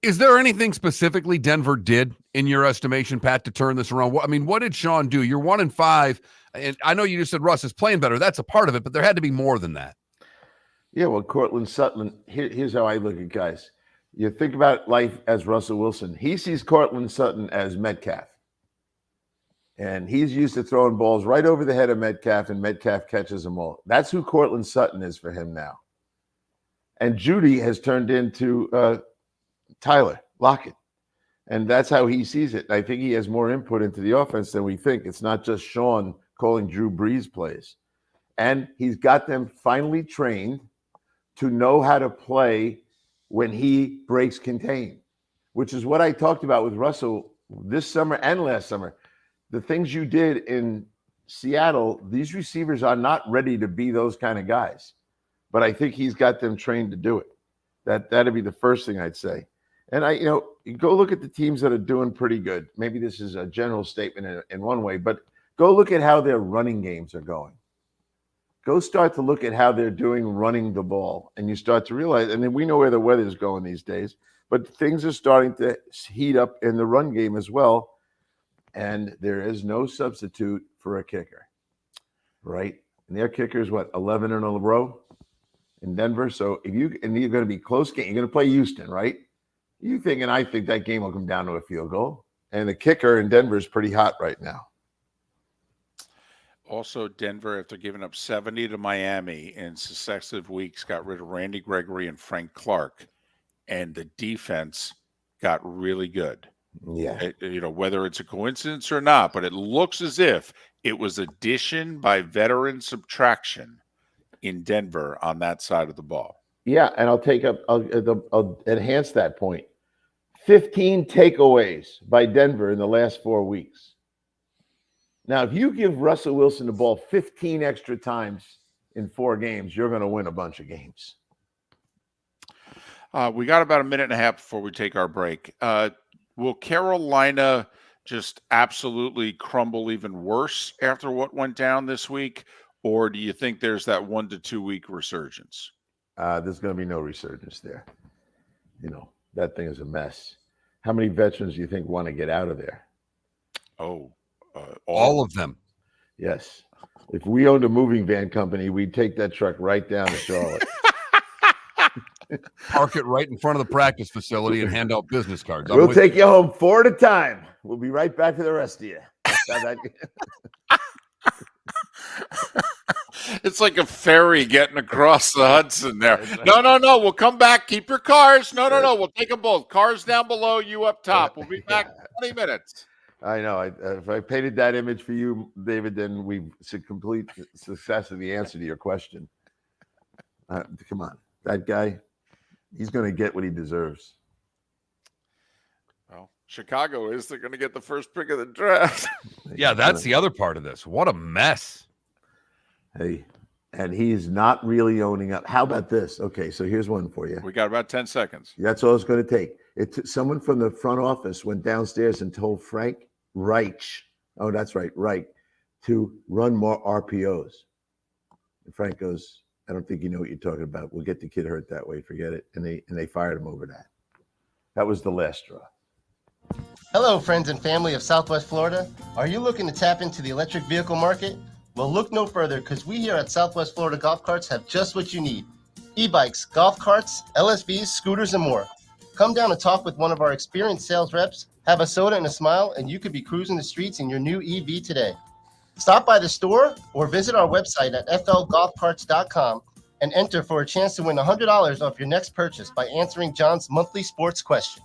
Is there anything specifically Denver did, in your estimation, Pat, to turn this around? I mean, what did Sean do? You're 1-5, and I know you just said Russ is playing better. That's a part of it, but there had to be more than that. Yeah, well, Cortland Sutton, here's how I look at guys. You think about life as Russell Wilson. He sees Cortland Sutton as Metcalf. And he's used to throwing balls right over the head of Metcalf, and Metcalf catches them all. That's who Cortland Sutton is for him now. And Judy has turned into Tyler Lockett. And that's how he sees it. I think he has more input into the offense than we think. It's not just Sean calling Drew Brees plays. And he's got them finally trained to know how to play when he breaks contain, which is what I talked about with Russell this summer and last summer. The things you did in Seattle, these receivers are not ready to be those kind of guys. But I think he's got them trained to do it. That'd be the first thing I'd say. And you go look at the teams that are doing pretty good. Maybe this is a general statement in one way, but go look at how their running games are going. Go start to look at how they're doing running the ball. And you start to realize, and then we know where the weather's going these days, but things are starting to heat up in the run game as well. And there is no substitute for a kicker, right? And their kicker is 11 in a row in Denver. So you're going to be close game. You're going to play Houston, right? You think, and I think that game will come down to a field goal. And the kicker in Denver is pretty hot right now. Also, Denver, after giving up 70 to Miami in successive weeks, got rid of Randy Gregory and Frank Clark, and the defense got really good. Yeah. Whether it's a coincidence or not, but it looks as if it was addition by veteran subtraction in Denver on that side of the ball. Yeah, and I'll enhance that point. 15 takeaways by Denver in the last 4 weeks. Now, if you give Russell Wilson the ball 15 extra times in 4 games, you're going to win a bunch of games. We got about a minute and a half before we take our break. Will Carolina just absolutely crumble even worse after what went down this week? Or do you think there's that 1 to 2 week resurgence? There's going to be no resurgence there. That thing is a mess. How many veterans do you think want to get out of there? All of them. Yes. If we owned a moving van company, we'd take that truck right down to Charlotte. Park it right in front of the practice facility and hand out business cards. We'll take you home 4 at a time. We'll be right back to the rest of you. It's like a ferry getting across the Hudson there. No. We'll come back. Keep your cars. No. We'll take them both. Cars down below, you up top. We'll be back in 20 minutes. I know. If I painted that image for you, David, then we've complete success of the answer to your question. Come on. That guy, he's going to get what he deserves. Well, Chicago is. They're going to get the first pick of the draft. Yeah, that's the other part of this. What a mess. Hey, and he's not really owning up. How about this? Okay, so here's one for you. We got about 10 seconds. That's all it's going to take. Someone from the front office went downstairs and told Frank Reich, to run more RPOs. And Frank goes, I don't think you know what you're talking about. We'll get the kid hurt that way. Forget it. And they fired him over that. That was the last straw. Hello, friends and family of Southwest Florida. Are you looking to tap into the electric vehicle market? Well, look no further, because we here at Southwest Florida Golf Carts have just what you need. E-bikes, golf carts, LSVs, scooters, and more. Come down and talk with one of our experienced sales reps, have a soda and a smile, and you could be cruising the streets in your new EV today. Stop by the store or visit our website at flgolfcarts.com and enter for a chance to win $100 off your next purchase by answering John's monthly sports question.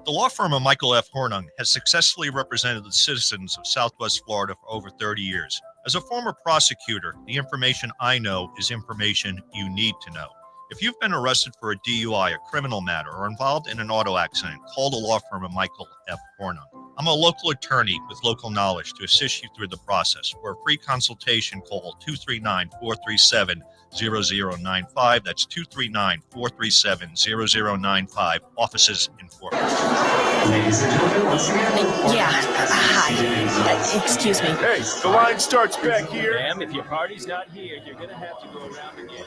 The law firm of Michael F. Hornung has successfully represented the citizens of Southwest Florida for over 30 years. As a former prosecutor, the information I know is information you need to know. If you've been arrested for a DUI, a criminal matter, or involved in an auto accident, call the law firm of Michael F. Hornung. I'm a local attorney with local knowledge to assist you through the process. For a free consultation, call 239-437-0095. That's 239-437-0095. Offices in Fort Worth. Ladies and gentlemen, once again. Hi. Excuse me. Hey, the line starts back here. Ma'am, if your party's not here, you're going to have to go around again.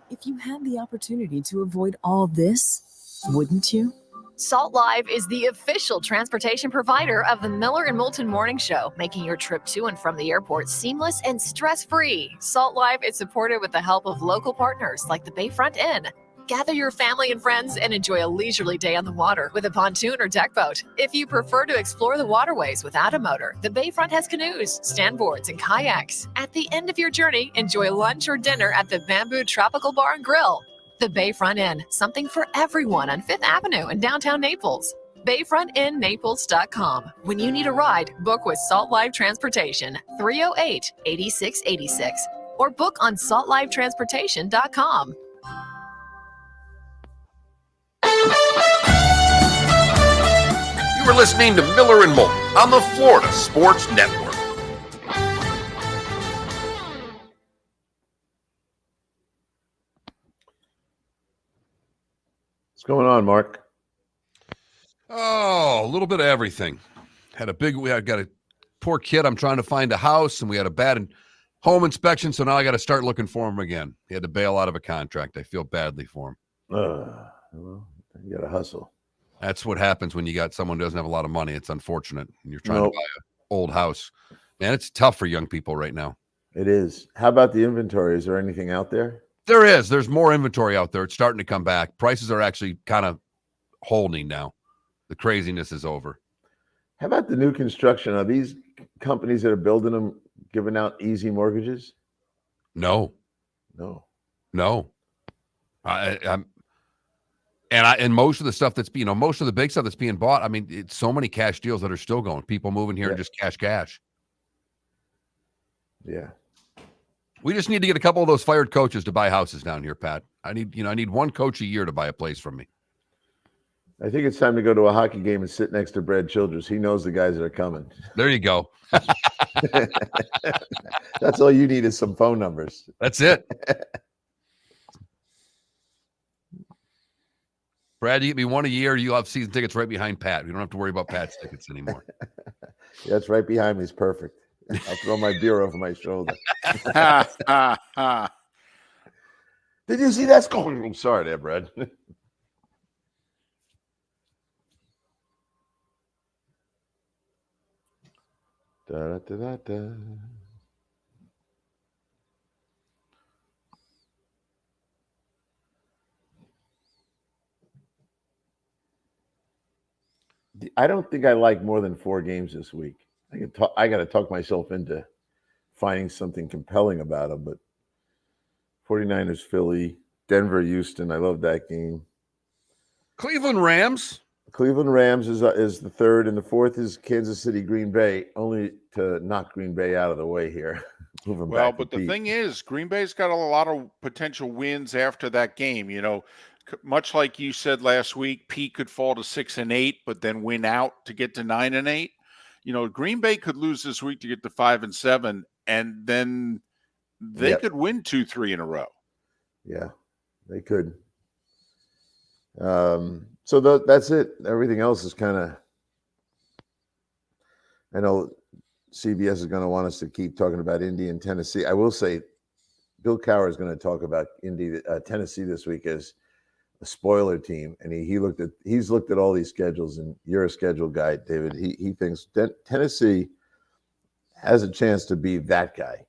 If you had the opportunity to avoid all this, wouldn't you? Salt Live is the official transportation provider of the Miller and Moulton Morning Show, making your trip to and from the airport seamless and stress-free. Salt Live is supported with the help of local partners like the Bayfront Inn. Gather your family and friends and enjoy a leisurely day on the water with a pontoon or deck boat. If you prefer to explore the waterways without a motor, the Bayfront has canoes, standboards, and kayaks. At the end of your journey, enjoy lunch or dinner at the Bamboo Tropical Bar and Grill. The Bayfront Inn, something for everyone on 5th Avenue in downtown Naples. BayfrontInNaples.com. When you need a ride, book with Salt Live Transportation, 308-8686, or book on saltlivetransportation.com. You are listening to Miller and Moulton on the Florida Sports Network. What's going on, Mark? Oh, a little bit of everything. We got a poor kid. I'm trying to find a house, and we had a bad home inspection, so now I got to start looking for him again. He had to bail out of a contract. I feel badly for him. Well, you got to hustle. That's what happens when you got someone who doesn't have a lot of money. It's unfortunate. And you're trying to buy an old house. Man, it's tough for young people right now. It is. How about the inventory? Is there anything out there? There is. There's more inventory out there. It's starting to come back. Prices are actually kind of holding now. The craziness is over. How about the new construction? Are these companies that are building them giving out easy mortgages? No. And most of the stuff that's most of the big stuff that's being bought. I mean, it's so many cash deals that are still going. People moving here and just cash. Yeah. We just need to get a couple of those fired coaches to buy houses down here, Pat. I need one coach a year to buy a place from me. I think it's time to go to a hockey game and sit next to Brad Childress. He knows the guys that are coming. There you go. That's all you need is some phone numbers. That's it. Brad, you get me one a year. You'll have season tickets right behind Pat. We don't have to worry about Pat's tickets anymore. That's right behind me. Is perfect. I'll throw my beer over my shoulder. Did you see that score? I'm sorry there, Brad. Da, da, da, da. I don't think I like more than 4 games this week. I got to talk myself into finding something compelling about them. But 49ers, Philly, Denver, Houston. I love that game. Cleveland Rams. Cleveland Rams is the third, and the fourth is Kansas City, Green Bay, only to knock Green Bay out of the way here. Well, but the thing is, Green Bay's got a lot of potential wins after that game. Much like you said last week, Pete could fall to 6-8, but then win out to get to 9-8. Green Bay could lose this week to get to 5-7, and then they could win 2-3 in a row. Yeah, they could. So that's it. Everything else is kind of. I know CBS is going to want us to keep talking about Indy and Tennessee. I will say, Bill Cowher is going to talk about Tennessee this week as a spoiler team, and he's looked at all these schedules, and you're a schedule guy, David. He thinks Tennessee has a chance to be that guy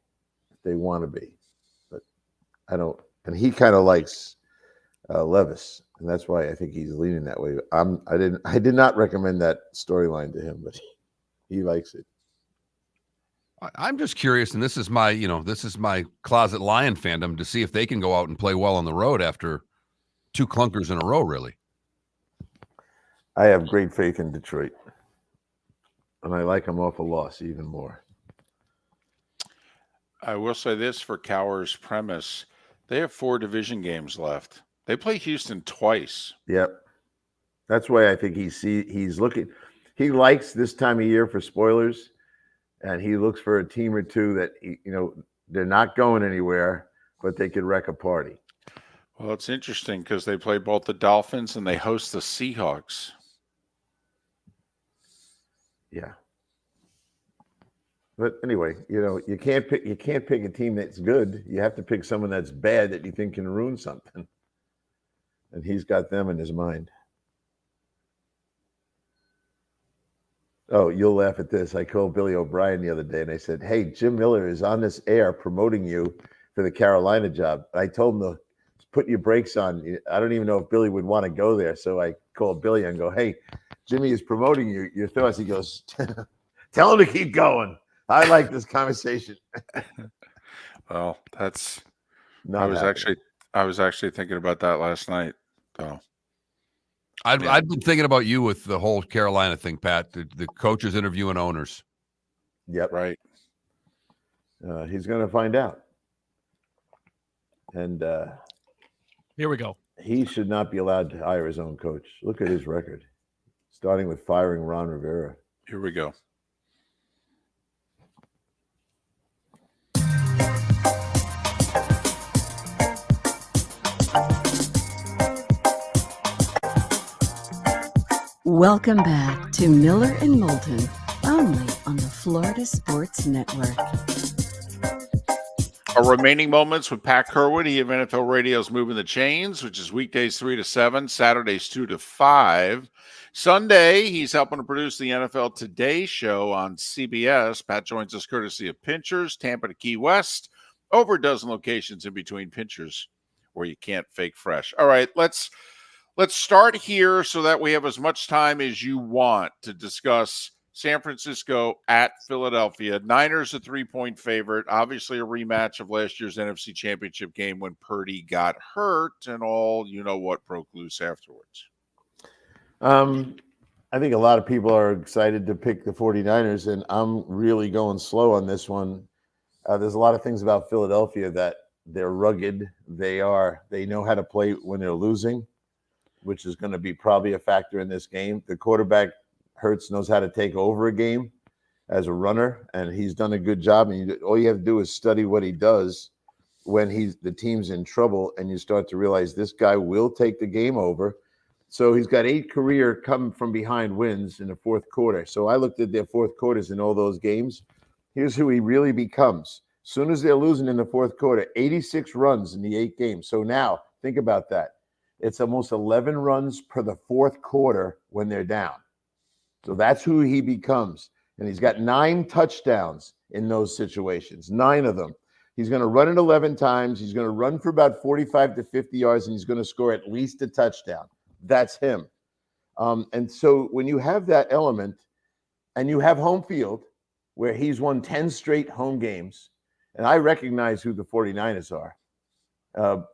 if they want to be, but I don't. And he kind of likes Levis, and that's why I think he's leaning that way. I did not recommend that storyline to him, but he likes it. I'm just curious, and this is my closet Lion fandom, to see if they can go out and play well on the road after 2 clunkers in a row, really. I have great faith in Detroit, and I like them off a loss even more. I will say this for Cowher's premise. They have 4 division games left. They play Houston twice. Yep. That's why I think he's looking. He likes this time of year for spoilers, and he looks for a team or two that, they're not going anywhere, but they could wreck a party. Well, it's interesting because they play both the Dolphins and they host the Seahawks. Yeah. But anyway, you can't pick a team that's good. You have to pick someone that's bad that you think can ruin something. And he's got them in his mind. Oh, you'll laugh at this. I called Billy O'Brien the other day and I said, "Hey, Jim Miller is on this air promoting you for the Carolina job." I told him to put your brakes on. I don't even know if Billy would want to go there. So I called Billy and go, "Hey, Jimmy is promoting you. Your thoughts?" He goes, "Tell him to keep going. I like this conversation." Well, that's Not I was actually thinking about that last night. So I've been thinking about you with the whole Carolina thing, Pat. The coaches interviewing owners. Yep. Right. He's going to find out. And here we go. He should not be allowed to hire his own coach. Look at his record, starting with firing Ron Rivera. Here we go. Welcome back to Miller and Moulton, only on the Florida Sports Network. Our remaining moments with Pat Kirwan. He of NFL Radio's Moving the Chains, which is weekdays 3 to 7, Saturdays 2 to 5. Sunday, he's helping to produce the NFL Today show on CBS. Pat joins us courtesy of Pinchers, Tampa to Key West, over a dozen locations in between Pinchers where you can't fake fresh. All right, let's start here so that we have as much time as you want to discuss San Francisco at Philadelphia. Niners a 3-point favorite. Obviously a rematch of last year's NFC Championship game when Purdy got hurt and all what broke loose afterwards. I think a lot of people are excited to pick the 49ers, and I'm really going slow on this one. There's a lot of things about Philadelphia that they're rugged. They know how to play when they're losing, which is going to be probably a factor in this game. The quarterback, Hurts, knows how to take over a game as a runner, and he's done a good job. And all you have to do is study what he does when the team's in trouble, and you start to realize this guy will take the game over. So he's got 8 career come from behind wins in the fourth quarter. So I looked at their fourth quarters in all those games. Here's who he really becomes. As soon as they're losing in the fourth quarter, 86 runs in the 8 games. So now think about that. It's almost 11 runs per the fourth quarter when they're down. So that's who he becomes. And he's got 9 touchdowns in those situations, 9 of them. He's going to run it 11 times. He's going to run for about 45 to 50 yards, and he's going to score at least a touchdown. That's him. And so when you have that element and you have home field where he's won 10 straight home games, and I recognize who the 49ers are.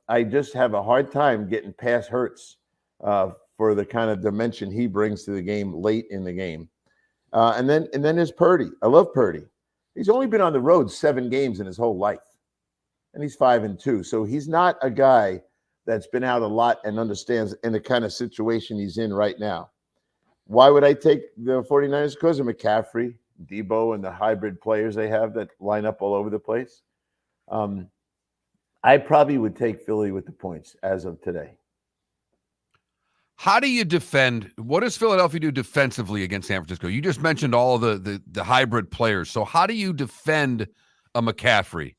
I just have a hard time getting past Hurts for the kind of dimension he brings to the game late in the game. And then there's Purdy. I love Purdy. He's only been on the road 7 games in his whole life, and he's 5-2. So he's not a guy that's been out a lot and understands in the kind of situation he's in right now. Why would I take the 49ers? Because of McCaffrey, Debo, and the hybrid players they have that line up all over the place. I probably would take Philly with the points as of today. How do you defend? What does Philadelphia do defensively against San Francisco? You just mentioned all of the hybrid players. So how do you defend a McCaffrey?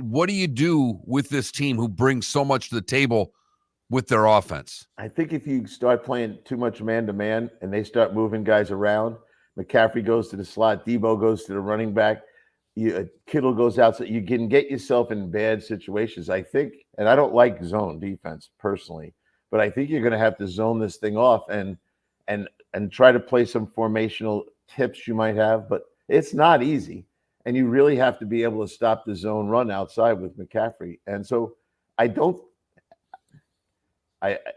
What do you do with this team who brings so much to the table with their offense? I think if you start playing too much man-to-man and they start moving guys around, McCaffrey goes to the slot, Debo goes to the running back, Kittle goes out, so you can get yourself in bad situations. I think, and I don't like zone defense personally, but I think you're going to have to zone this thing off and try to play some formational tips you might have, but it's not easy. And you really have to be able to stop the zone run outside with McCaffrey. And so I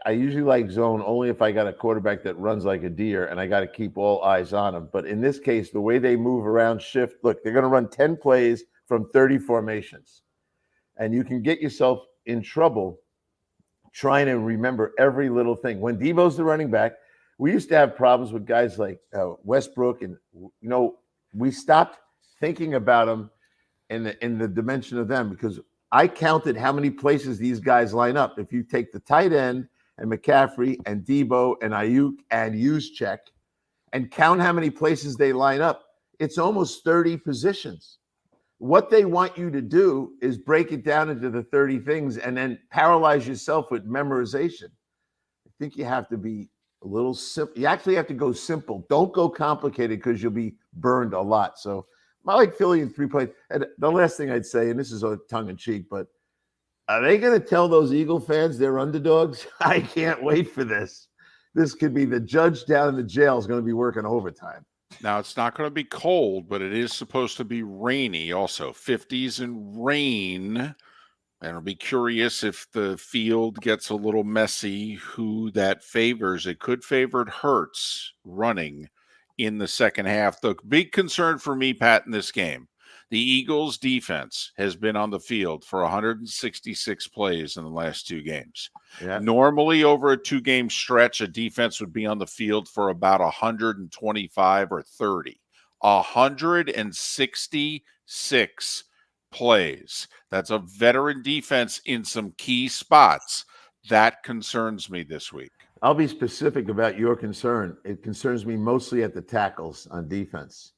usually like zone only if I got a quarterback that runs like a deer and I got to keep all eyes on him. But in this case, the way they move around, shift, look, they're going to run 10 plays from 30 formations. And you can get yourself in trouble trying to remember every little thing. When Debo's the running back, we used to have problems with guys like Westbrook. And, we stopped thinking about them in the dimension of them because I counted how many places these guys line up. If you take the tight end and McCaffrey and Debo and Ayuk and Juszczyk and count how many places they line up, it's almost 30 positions. What they want you to do is break it down into the 30 things and then paralyze yourself with memorization. I think you have to be a little simple. You actually have to go simple. Don't go complicated because you'll be burned a lot. So I like Philly in 3 plays. And the last thing I'd say, and this is a tongue in cheek, but are they going to tell those Eagle fans they're underdogs? I can't wait for this. This could be the judge down in the jail is going to be working overtime. Now, it's not going to be cold, but it is supposed to be rainy also. 50s and rain. And I'll be curious if the field gets a little messy, who that favors. It could favor Hurts running in the second half. The big concern for me, Pat, in this game, the Eagles' defense has been on the field for 166 plays in the last 2 games. Yeah. Normally, over a 2-game stretch, a defense would be on the field for about 125 or 30. 166 plays. That's a veteran defense in some key spots. That concerns me this week. I'll be specific about your concern. It concerns me mostly at the tackles on defense.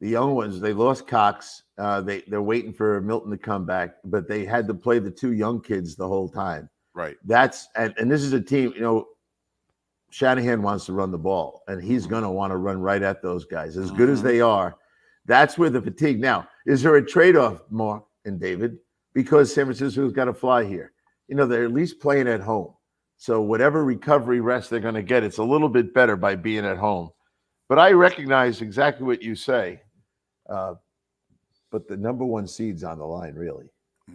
The young ones, they lost Cox. They're waiting for Moulton to come back, but they had to play the 2 young kids the whole time. Right. And this is a team, Shanahan wants to run the ball, and he's going to want to run right at those guys. As good as they are, that's where the fatigue. Now, is there a trade-off, Mark and David? Because San Francisco's got to fly here. They're at least playing at home. So whatever recovery rest they're going to get, it's a little bit better by being at home. But I recognize exactly what you say. But the number 1 seed's on the line, really.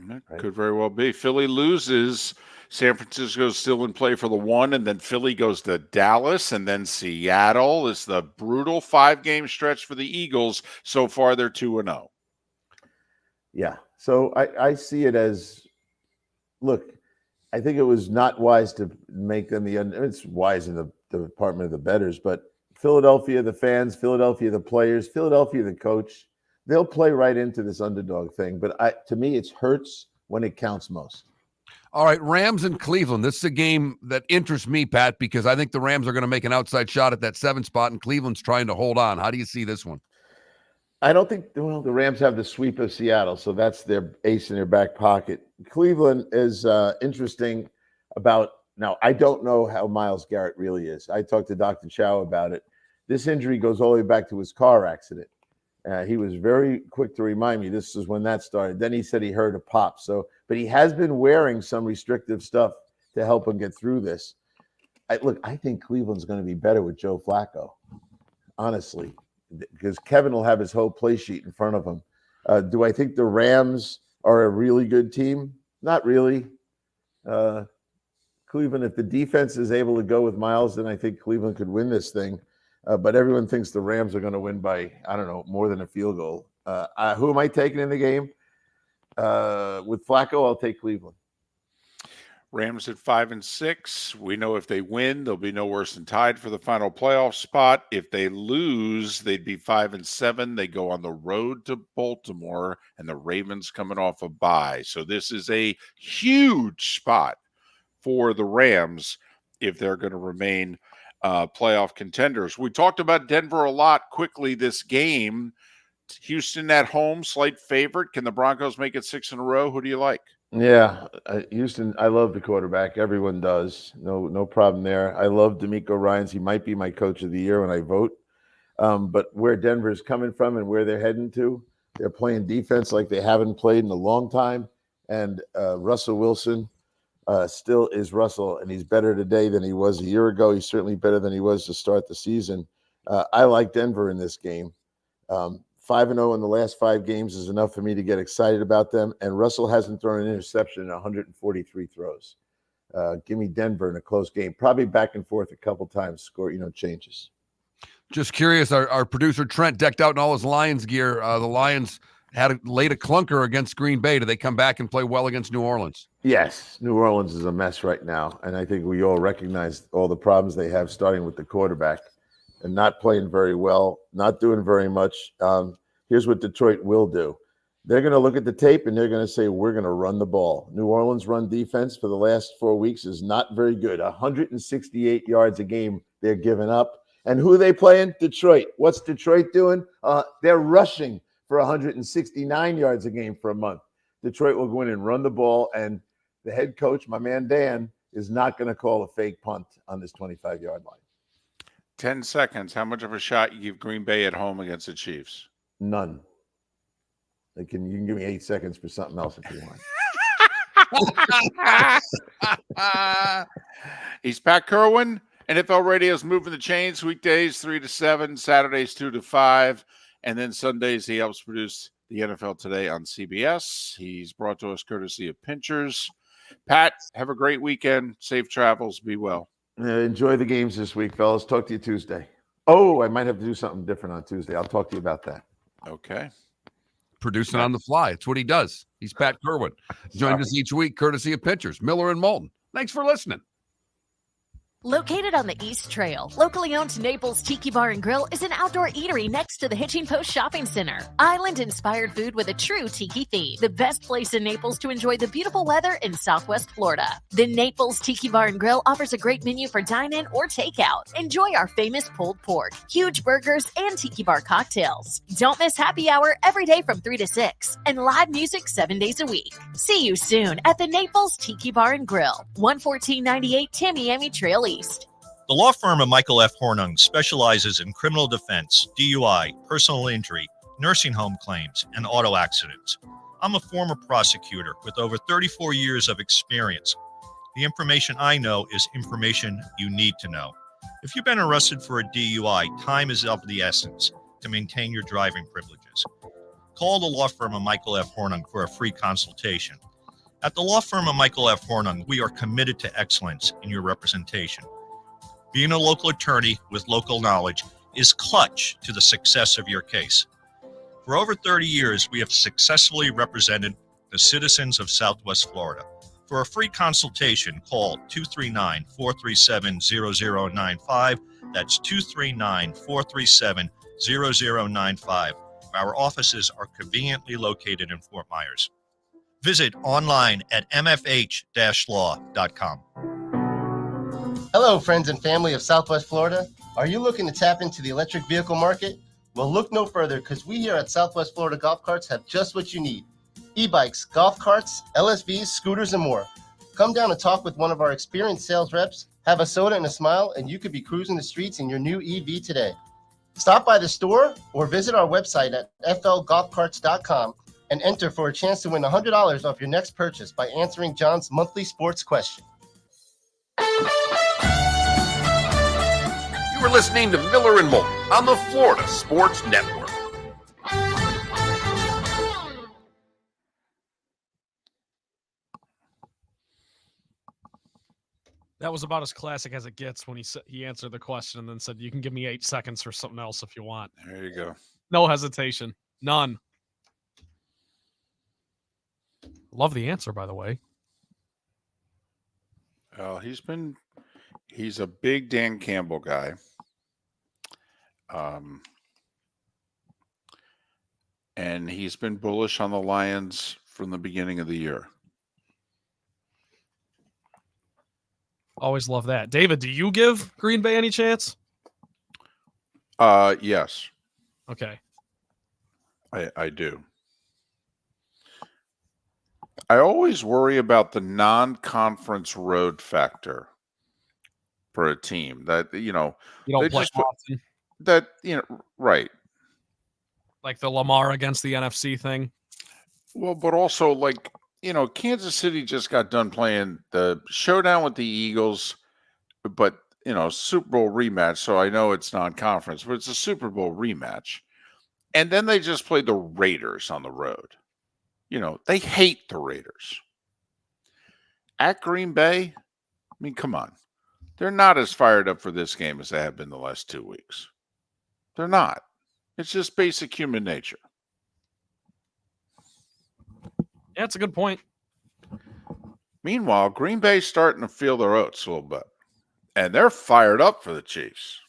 Right? Could very well be. Philly loses. San Francisco's still in play for the 1, and then Philly goes to Dallas, and then Seattle. Is the brutal 5-game stretch for the Eagles. So far, they're 2-0. Yeah. So I see it as, look, I think it was not wise to make them it's wise in the department of the bettors, but Philadelphia, the fans, Philadelphia, the players, Philadelphia, the coach, they'll play right into this underdog thing. But to me, it hurts when it counts most. All right, Rams and Cleveland. This is a game that interests me, Pat, because I think the Rams are going to make an outside shot at that 7 spot, and Cleveland's trying to hold on. How do you see this one? I don't think, the Rams have the sweep of Seattle, so that's their ace in their back pocket. Cleveland is interesting now, I don't know how Myles Garrett really is. I talked to Dr. Chow about it. This injury goes all the way back to his car accident. He was very quick to remind me this is when that started. Then he said he heard a pop. But he has been wearing some restrictive stuff to help him get through this. I think Cleveland's going to be better with Joe Flacco, honestly, because Kevin will have his whole play sheet in front of him. Do I think the Rams are a really good team? Not really. Cleveland, if the defense is able to go with Myles, then I think Cleveland could win this thing. But everyone thinks the Rams are going to win by, I don't know, more than a field goal. Who am I taking in the game? With Flacco, I'll take Cleveland. Rams at 5-6. We know if they win, they'll be no worse than tied for the final playoff spot. If they lose, they'd be 5-7. They go on the road to Baltimore, and the Ravens coming off a bye. So this is a huge spot for the Rams if they're going to remain playoff contenders. We talked about Denver a lot quickly this game. Houston at home, slight favorite. Can the Broncos make it 6 in a row? Who do you like? Yeah, Houston, I love the quarterback. Everyone does. No problem there. I love DeMeco Ryans. He might be my coach of the year when I vote. But where Denver's coming from and where they're heading to, they're playing defense like they haven't played in a long time. And Russell Wilson still is Russell, and he's better today than he was a year ago. He's certainly better than he was to start the season. I like Denver in this game. 5-0 in the last 5 games is enough for me to get excited about them. And Russell hasn't thrown an interception in 143 throws. Give me Denver in a close game. Probably back and forth a couple times. Score, changes. Just curious, our producer Trent decked out in all his Lions gear. The Lions laid a clunker against Green Bay. Do they come back and play well against New Orleans? Yes. New Orleans is a mess right now. And I think we all recognize all the problems they have, starting with the quarterback and not playing very well, not doing very much. Here's what Detroit will do. They're going to look at the tape and they're going to say, we're going to run the ball. New Orleans run defense for the last 4 weeks is not very good. 168 yards a game they're giving up. And who are they playing? Detroit. What's Detroit doing? They're rushing for 169 yards a game for a month. Detroit will go in and run the ball, and the head coach, my man Dan, is not going to call a fake punt on this 25-yard line. 10 seconds. How much of a shot you give Green Bay at home against the Chiefs? None. You can give me 8 seconds for something else if you want. He's Pat Kirwan. NFL Radio is moving the chains weekdays 3 to 7, Saturdays 2 to 5, and then Sundays he helps produce the NFL Today on CBS. He's brought to us courtesy of Pinchers. Pat, have a great weekend. Safe travels. Be well. Enjoy the games this week, fellas. Talk to you Tuesday. Oh, I might have to do something different on Tuesday. I'll talk to you about that. Okay. Producing on the fly. It's what he does. He's Pat Kirwan. Joins us each week courtesy of Pitchers, Miller and Moulton. Thanks for listening. Located on the East Trail, locally owned Naples Tiki Bar and Grill is an outdoor eatery next to the Hitching Post Shopping Center. Island-inspired food with a true tiki theme. The best place in Naples to enjoy the beautiful weather in Southwest Florida. The Naples Tiki Bar and Grill offers a great menu for dine-in or takeout. Enjoy our famous pulled pork, huge burgers, and tiki bar cocktails. Don't miss happy hour every day from 3 to 6 and live music 7 days a week. See you soon at the Naples Tiki Bar and Grill, 11498 Tamiami Trail East. The law firm of Michael F. Hornung specializes in criminal defense, DUI, personal injury, nursing home claims, and auto accidents. I'm a former prosecutor with over 34 years of experience. The information I know is information you need to know. If you've been arrested for a DUI, time is of the essence to maintain your driving privileges. Call the law firm of Michael F. Hornung for a free consultation. At the law firm of Michael F. Hornung, we are committed to excellence in your representation. Being a local attorney with local knowledge is clutch to the success of your case. For over 30 years, we have successfully represented the citizens of Southwest Florida. For a free consultation, call 239-437-0095. That's 239-437-0095. Our offices are conveniently located in Fort Myers. Visit online at mfh-law.com. Hello, friends and family of Southwest Florida. Are you looking to tap into the electric vehicle market? Well, look no further because we here at Southwest Florida Golf Carts have just what you need. E-bikes, golf carts, LSVs, scooters, and more. Come down and talk with one of our experienced sales reps, have a soda and a smile, and you could be cruising the streets in your new EV today. Stop by the store or visit our website at flgolfcarts.com and enter for a chance to win $100 off your next purchase by answering John's monthly sports question. You are listening to Miller and Moulton on the Florida Sports Network. That was about as classic as it gets when he answered the question and then said, "You can give me 8 seconds for something else if you want." There you go. No hesitation. None. Love the answer, by the way. Well, he's a big Dan Campbell guy. And he's been bullish on the Lions from the beginning of the year. Always love that. David, do you give Green Bay any chance? Yes. Okay. I do. I always worry about the non-conference road factor for a team that, You don't they play just put- often. that, right. Like the Lamar against the NFC thing. Well, but also Kansas City just got done playing the showdown with the Eagles, but Super Bowl rematch. So I know it's non-conference, but it's a Super Bowl rematch. And then they just played the Raiders on the road. They hate the Raiders. At Green Bay, I mean, come on. They're not as fired up for this game as they have been the last 2 weeks. They're not. It's just basic human nature. Yeah, it's a good point. Meanwhile, Green Bay's starting to feel their oats a little bit. And they're fired up for the Chiefs.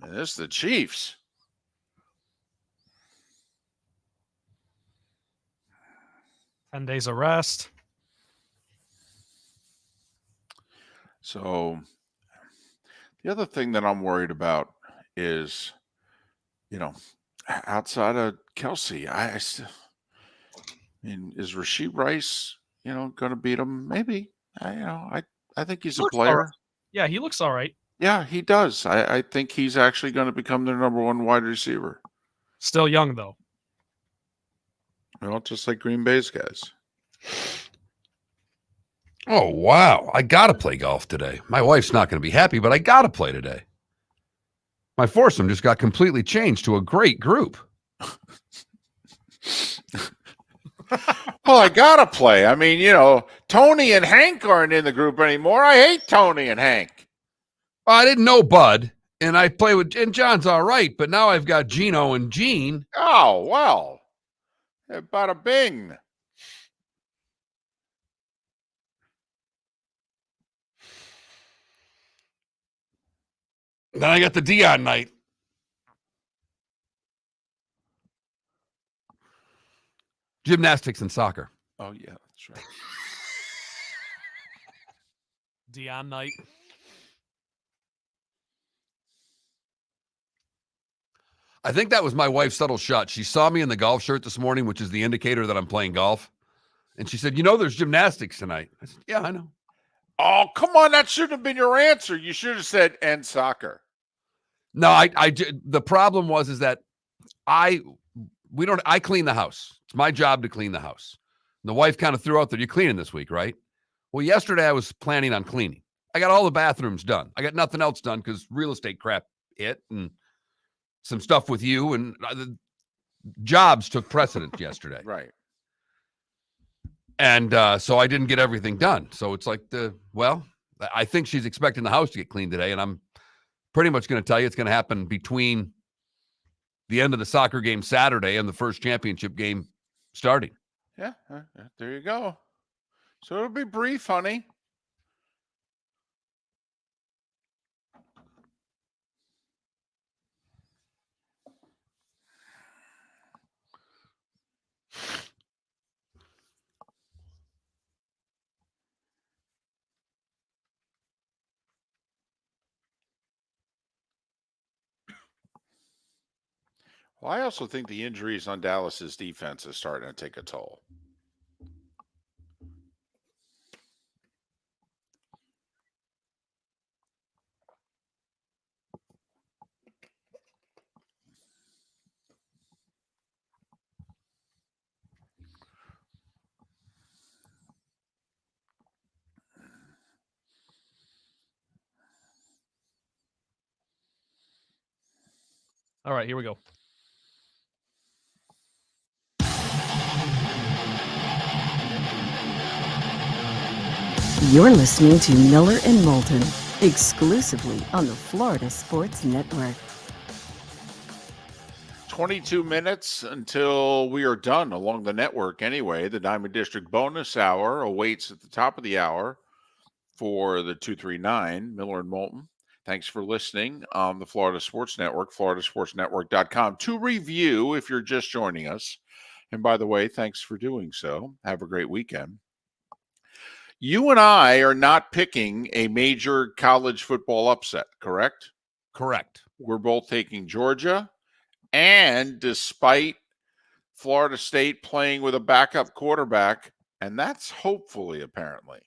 And it's the Chiefs. $10 days of rest. So The other thing that I'm worried about is, outside of Kelsey, I mean, is Rashid Rice, going to beat him? Maybe. I think he's a Looks all right. player. Yeah, he looks all right. Yeah, he does. I think he's actually going to become their number one wide receiver. Still young, though. Well, just like Green Bay's guys. Oh, wow. I got to play golf today. My wife's not going to be happy, but I got to play today. My foursome just got completely changed to a great group. Well, I got to play. I mean, Tony and Hank aren't in the group anymore. I hate Tony and Hank. Well, I didn't know Bud, and I play with, and John's all right, but now I've got Gino and Gene. Oh, well. Bada bing. Then I got the Dion night. Gymnastics and soccer. Oh, yeah, that's right. Dion night. I think that was my wife's subtle shot. She saw me in the golf shirt this morning, which is the indicator that I'm playing golf. And she said, there's gymnastics tonight. I said, yeah, I know. Oh, come on. That shouldn't have been your answer. You should have said, and soccer. No, the problem is that I clean the house. It's my job to clean the house. And the wife kind of threw out that you're cleaning this week, right? Well, yesterday I was planning on cleaning. I got all the bathrooms done. I got nothing else done because real estate crap hit and some stuff with you and the jobs took precedent yesterday. Right. And so I didn't get everything done. So it's like I think she's expecting the house to get cleaned today. And I'm pretty much going to tell you it's going to happen between the end of the soccer game Saturday and the first championship game starting. Yeah, there you go. So it'll be brief, honey. Well, I also think the injuries on Dallas's defense is starting to take a toll. All right, here we go. You're listening to Miller and Moulton, exclusively on the Florida Sports Network. 22 minutes until we are done along the network anyway. The Diamond District bonus hour awaits at the top of the hour for the 239, Miller and Moulton. Thanks for listening on the Florida Sports Network, floridasportsnetwork.com. To review, if you're just joining us, and by the way, thanks for doing so. Have a great weekend. You and I are not picking a major college football upset, correct? Correct. We're both taking Georgia. And despite Florida State playing with a backup quarterback, and that's hopefully, apparently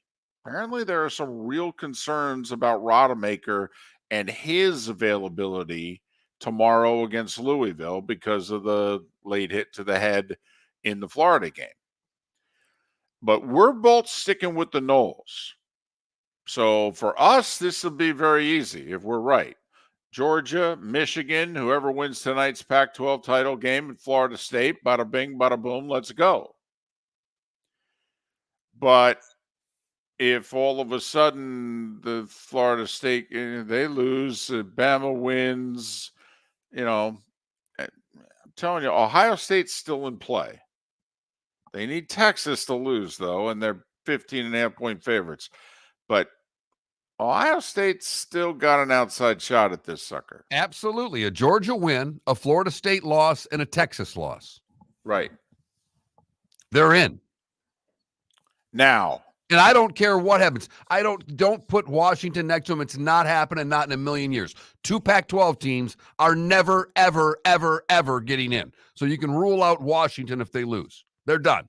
there are some real concerns about Rodemaker and his availability tomorrow against Louisville because of the late hit to the head in the Florida game. But we're both sticking with the Noles. So for us, this will be very easy if we're right. Georgia, Michigan, whoever wins tonight's Pac-12 title game in Florida State, bada bing, bada boom, let's go. But if all of a sudden the Florida State, they lose, Bama wins, I'm telling you, Ohio State's still in play. They need Texas to lose, though, and they're 15.5-point favorites. But Ohio State's still got an outside shot at this sucker. Absolutely. A Georgia win, a Florida State loss, and a Texas loss. Right. They're in. Now. And I don't care what happens. Don't put Washington next to them. It's not happening, not in a million years. 2 Pac-12 teams are never, ever, ever, ever getting in. So you can rule out Washington if they lose. They're done.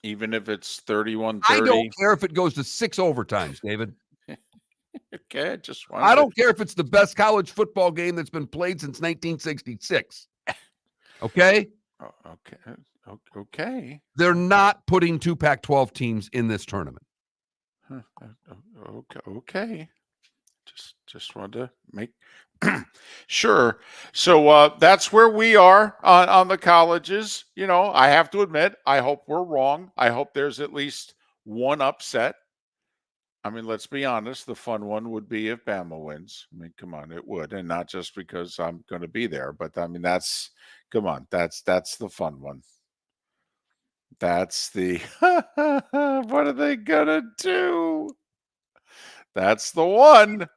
Even if it's 31-30. I don't care if it goes to 6 overtimes, David. Okay, just I don't care if it's the best college football game that's been played since 1966. Okay? Okay. They're not putting 2 Pac-12 teams in this tournament. Okay. Just wanted to make sure. So that's where we are on the colleges. You know, I have to admit, I hope we're wrong. I hope there's at least one upset. I mean, let's be honest. The fun one would be if Bama wins. I mean, come on, it would, and not just because I'm going to be there, but I mean, that's the fun one. That's the what are they gonna do? That's the one.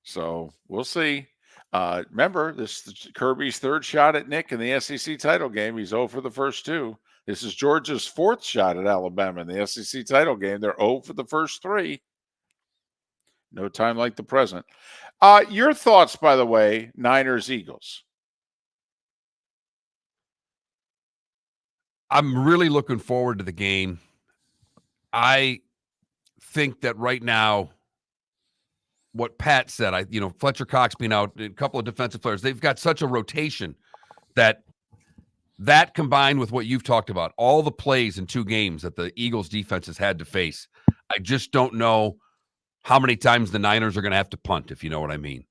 So we'll see. Remember, this is Kirby's third shot at Nick in the SEC title game. He's 0 for the first 2. This is Georgia's fourth shot at Alabama in the SEC title game. They're 0 for the first 3. No time like the present. Your thoughts, by the way, Niners, Eagles. I'm really looking forward to the game. I think that right now, what Pat said, Fletcher Cox being out, a couple of defensive players, they've got such a rotation that combined with what you've talked about, all the plays in 2 games that the Eagles defense has had to face, I just don't know how many times the Niners are going to have to punt, if you know what I mean.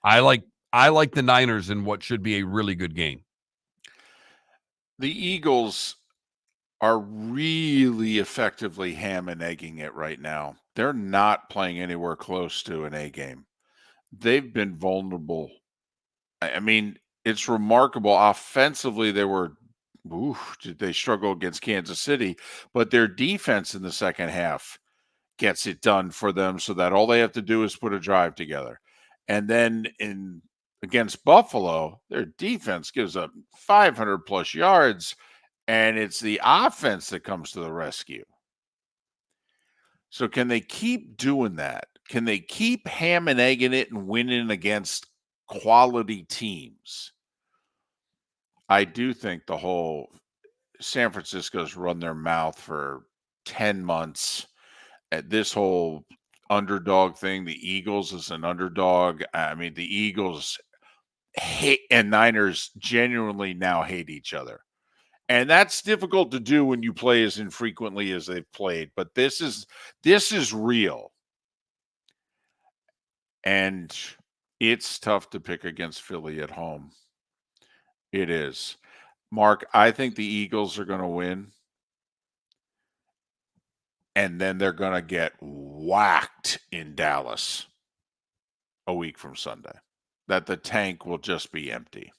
I like the Niners in what should be a really good game. The Eagles are really effectively ham and egging it right now. They're not playing anywhere close to an A game. They've been vulnerable. I mean, it's remarkable. Offensively, did they struggle against Kansas City, but their defense in the second half gets it done for them so that all they have to do is put a drive together. And then against Buffalo, their defense gives up 500 plus yards, and it's the offense that comes to the rescue. So can they keep doing that? Can they keep ham and egging it and winning against quality teams? I do think the whole San Francisco's run their mouth for 10 months at this whole underdog thing. The Eagles is an underdog. I mean, the Eagles hate and Niners genuinely now hate each other. And that's difficult to do when you play as infrequently as they've played. But this is real. And it's tough to pick against Philly at home. It is. Mark, I think the Eagles are going to win. And then they're going to get whacked in Dallas a week from Sunday. That the tank will just be empty.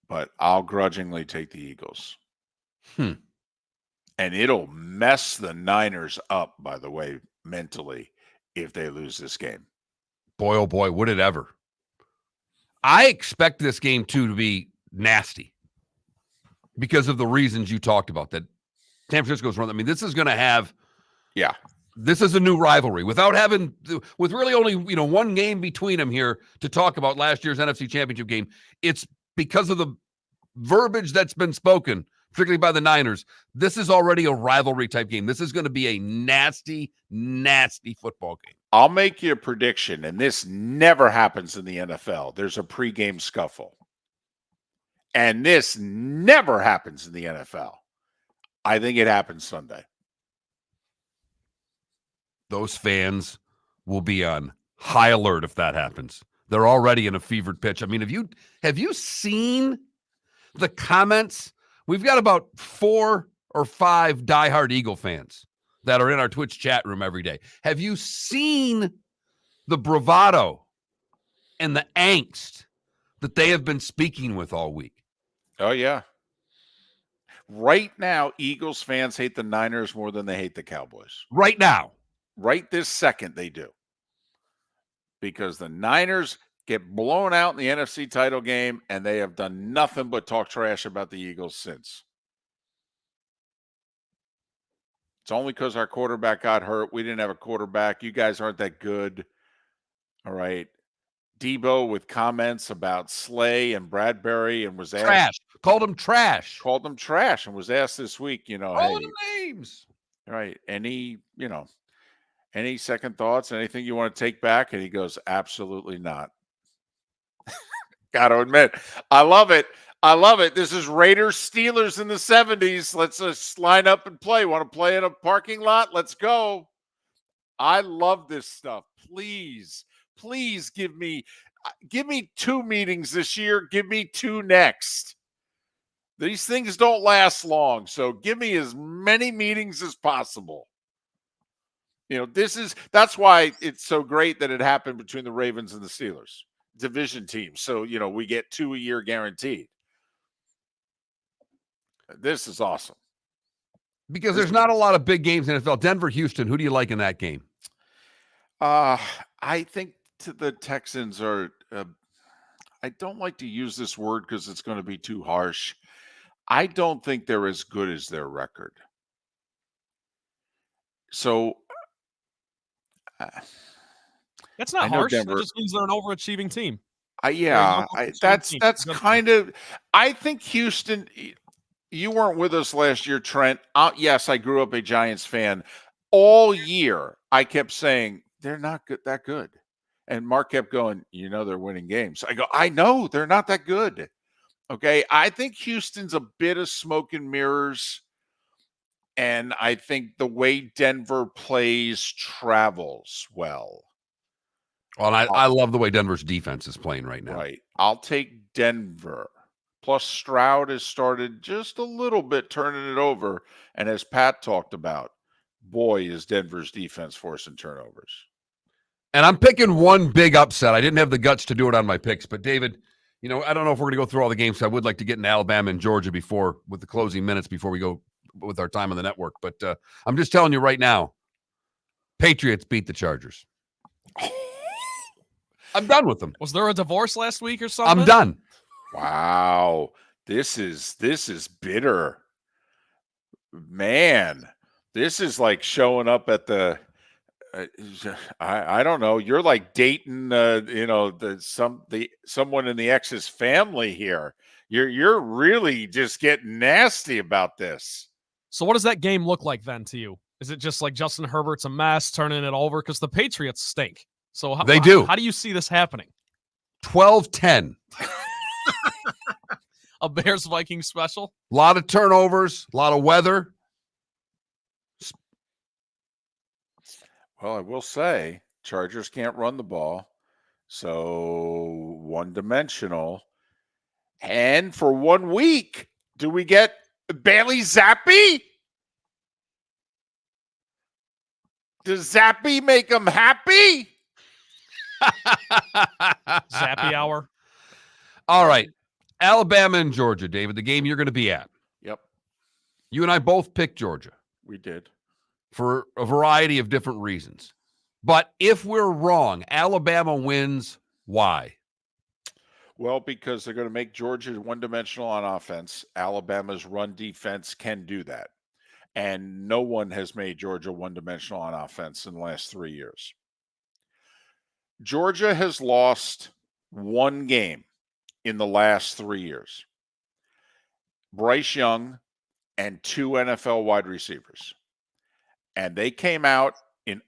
But I'll grudgingly take the Eagles. And it'll mess the Niners up, by the way, mentally, if they lose this game. Boy, oh boy, would it ever. I expect this game, too, to be nasty because of the reasons you talked about, that San Francisco's run. I mean, this is going to have this is a new rivalry with really only, one game between them here to talk about last year's NFC Championship game. It's because of the verbiage that's been spoken, particularly by the Niners. This is already a rivalry type game. This is going to be a nasty, nasty football game. I'll make you a prediction, and this never happens in the NFL. There's a pregame scuffle. And this never happens in the NFL. I think it happens Sunday. Those fans will be on high alert if that happens. They're already in a fevered pitch. I mean, have you seen the comments? We've got about 4 or 5 diehard Eagle fans that are in our Twitch chat room every day. Have you seen the bravado and the angst that they have been speaking with all week? Oh, yeah. Right now, Eagles fans hate the Niners more than they hate the Cowboys. Right now. Right this second, they do. Because the Niners get blown out in the NFC title game, and they have done nothing but talk trash about the Eagles since. It's only because our quarterback got hurt. We didn't have a quarterback. You guys aren't that good. All right. Debo with comments about Slay and Bradbury and was asked. Trash. Called him trash. Called them trash and was asked this week, you know, Calling hey, them names. right, any second thoughts, anything you want to take back? And he goes, absolutely not. Got to admit, I love it. I love it. This is Raiders Steelers in the 70s. Let's just line up and play. Want to play in a parking lot? Let's go. I love this stuff. Please give me 2 meetings this year. Give me 2 next. These things don't last long, so give me as many meetings as possible. You know, that's why it's so great that it happened between the Ravens and the Steelers, division teams. So, you know, we get 2 a year guaranteed. This is awesome. Because there's not a lot of big games in NFL. Denver, Houston, who do you like in that game? I think the Texans are I don't like to use this word because it's going to be too harsh. I don't think they're as good as their record. So That's not I know harsh. Denver- That just means they're an overachieving team. That's kind of. I think Houston. You weren't with us last year, Trent. Yes, I grew up a Giants fan. All year, I kept saying they're not good, that good, and Mark kept going. You know they're winning games. I go. I know they're not that good. Okay, I think Houston's a bit of smoke and mirrors, and I think the way Denver plays travels well. Well, I love the way Denver's defense is playing right now. Right. I'll take Denver. Plus, Stroud has started just a little bit turning it over. And as Pat talked about, boy, is Denver's defense forcing turnovers. And I'm picking one big upset. I didn't have the guts to do it on my picks. But, David, you know, I don't know if we're going to go through all the games. So I would like to get into Alabama and Georgia with the closing minutes before we go with our time on the network. But I'm just telling you right now, Patriots beat the Chargers. I'm done with them. Was there a divorce last week or something? I'm done. Wow. This is bitter. Man, this is like showing up at the I don't know. You're like dating someone in the ex's family here. You're really just getting nasty about this. So what does that game look like then to you? Is it just like Justin Herbert's a mess, turning it over? Because the Patriots stink. So they do. How do you see this happening? 12-10. A Bears-Vikings special? A lot of turnovers, a lot of weather. Well, I will say Chargers can't run the ball. So one-dimensional. And for 1 week, do we get Bailey Zappi? Does Zappi make them happy? Zappy hour. All right. Alabama and Georgia, David, the game you're going to be at. Yep. You and I both picked Georgia. We did. For a variety of different reasons. But if we're wrong, Alabama wins. Why? Well, because they're going to make Georgia one-dimensional on offense. Alabama's run defense can do that. And no one has made Georgia one-dimensional on offense in the last 3 years. Georgia has lost 1 game in the last 3 years. Bryce Young and 2 NFL wide receivers. And they came out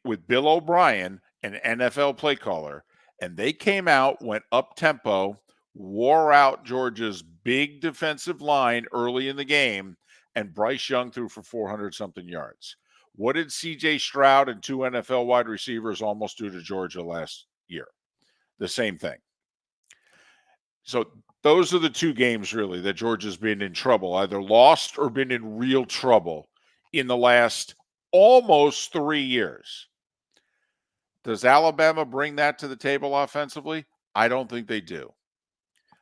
with Bill O'Brien, an NFL play caller, and they came out, went up-tempo, wore out Georgia's big defensive line early in the game, and Bryce Young threw for 400-something yards. What did C.J. Stroud and 2 NFL wide receivers almost do to Georgia last year? The same thing. So those are the 2 games, really, that Georgia's been in trouble, either lost or been in real trouble in the last almost 3 years. Does Alabama bring that to the table offensively? I don't think they do.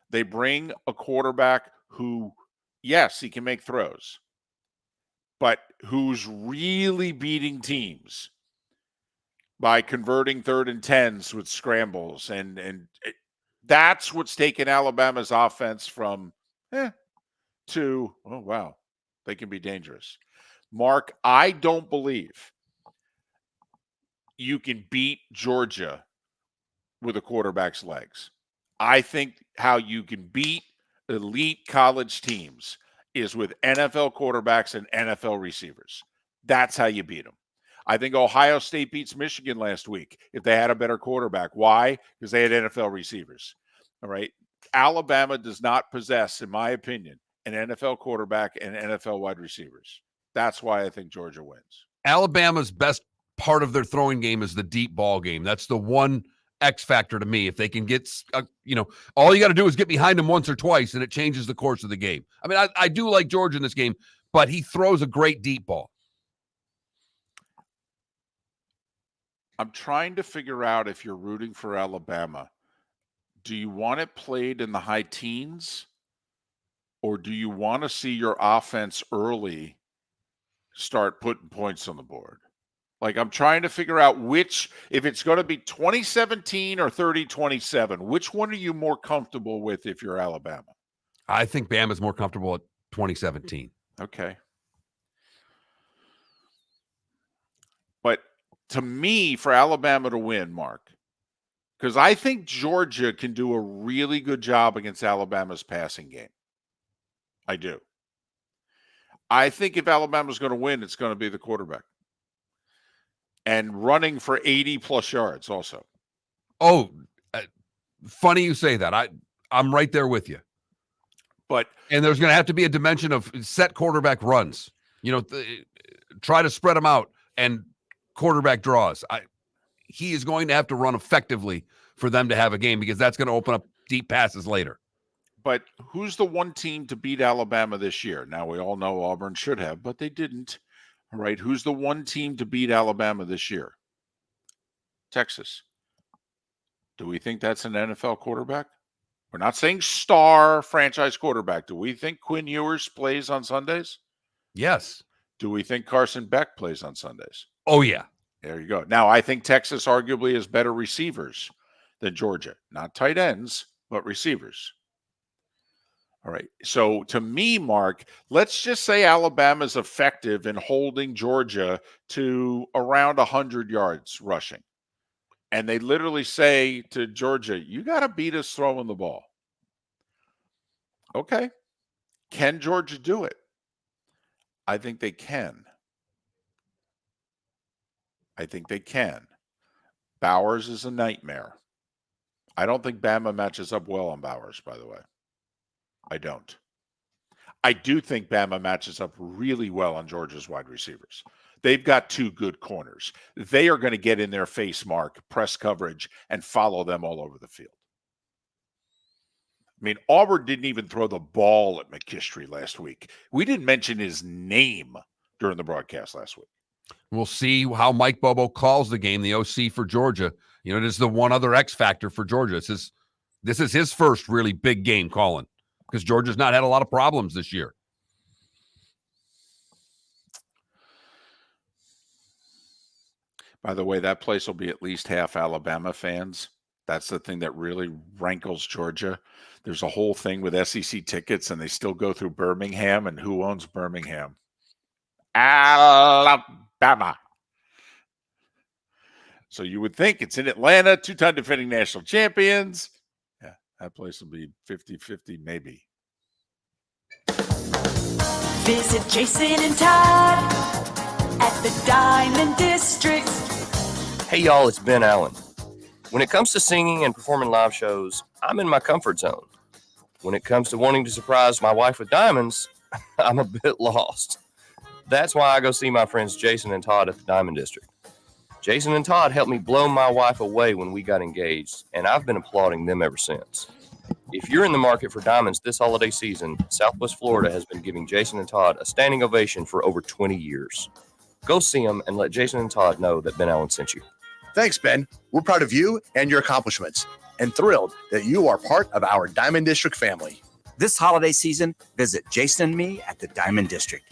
They bring a quarterback who, yes, he can make throws, but who's really beating teams by converting 3rd and 10s with scrambles. And that's what's taken Alabama's offense from to, oh, wow, they can be dangerous. Mark, I don't believe you can beat Georgia with a quarterback's legs. I think how you can beat elite college teams is with NFL quarterbacks and NFL receivers. That's how you beat them. I think Ohio State beats Michigan last week if they had a better quarterback. Why? Because they had NFL receivers. All right. Alabama does not possess, in my opinion, an NFL quarterback and NFL wide receivers. That's why I think Georgia wins. Alabama's best part of their throwing game is the deep ball game. That's the one X factor to me. If they can get, all you got to do is get behind him once or twice, and it changes the course of the game. I mean, I do like Georgia in this game, but he throws a great deep ball. I'm trying to figure out if you're rooting for Alabama. Do you want it played in the high teens, or do you want to see your offense early start putting points on the board? Like, I'm trying to figure out if it's going to be 2017 or 30-27, which one are you more comfortable with if you're Alabama? I think Bama's more comfortable at 2017. Okay. But to me, for Alabama to win, Mark, because I think Georgia can do a really good job against Alabama's passing game. I do. I think if Alabama's going to win, it's going to be the quarterback. And running for 80-plus yards also. Oh, funny you say that. I'm right there with you. And there's going to have to be a dimension of set quarterback runs. Try to spread them out and quarterback draws. He is going to have to run effectively for them to have a game, because that's going to open up deep passes later. But who's the one team to beat Alabama this year? Now, we all know Auburn should have, but they didn't. All right, who's the one team to beat Alabama this year? Texas. Do we think that's an NFL quarterback? We're not saying star franchise quarterback. Do we think Quinn Ewers plays on Sundays? Yes. Do we think Carson Beck plays on Sundays? Oh, yeah. There you go. Now, I think Texas arguably has better receivers than Georgia. Not tight ends, but receivers. All right. So to me, Mark, let's just say Alabama's effective in holding Georgia to around 100 yards rushing. And they literally say to Georgia, you got to beat us throwing the ball. Okay. Can Georgia do it? I think they can. I think they can. Bowers is a nightmare. I don't think Bama matches up well on Bowers, by the way. I don't. I do think Bama matches up really well on Georgia's wide receivers. They've got two good corners. They are going to get in their face, Mark, press coverage, and follow them all over the field. I mean, Auburn didn't even throw the ball at McKistry last week. We didn't mention his name during the broadcast last week. We'll see how Mike Bobo calls the game, the OC for Georgia. It is the one other X factor for Georgia. This is his first really big game calling, because Georgia's not had a lot of problems this year. By the way, that place will be at least half Alabama fans. That's the thing that really rankles Georgia. There's a whole thing with SEC tickets, and they still go through Birmingham, and who owns Birmingham? Alabama. So you would think it's in Atlanta, two-time defending national champions. Yeah, that place will be 50-50 maybe. Visit Jason and Todd at the Diamond District. Hey y'all, it's Ben Allen. When it comes to singing and performing live shows, I'm in my comfort zone. When it comes to wanting to surprise my wife with diamonds, I'm a bit lost. That's why I go see my friends Jason and Todd at the Diamond District. Jason and Todd helped me blow my wife away when we got engaged, and I've been applauding them ever since. If you're in the market for diamonds this holiday season, Southwest Florida has been giving Jason and Todd a standing ovation for over 20 years. Go see them and let Jason and Todd know that Ben Allen sent you. Thanks, Ben. We're proud of you and your accomplishments, and thrilled that you are part of our Diamond District family. This holiday season, visit Jason and me at the Diamond District.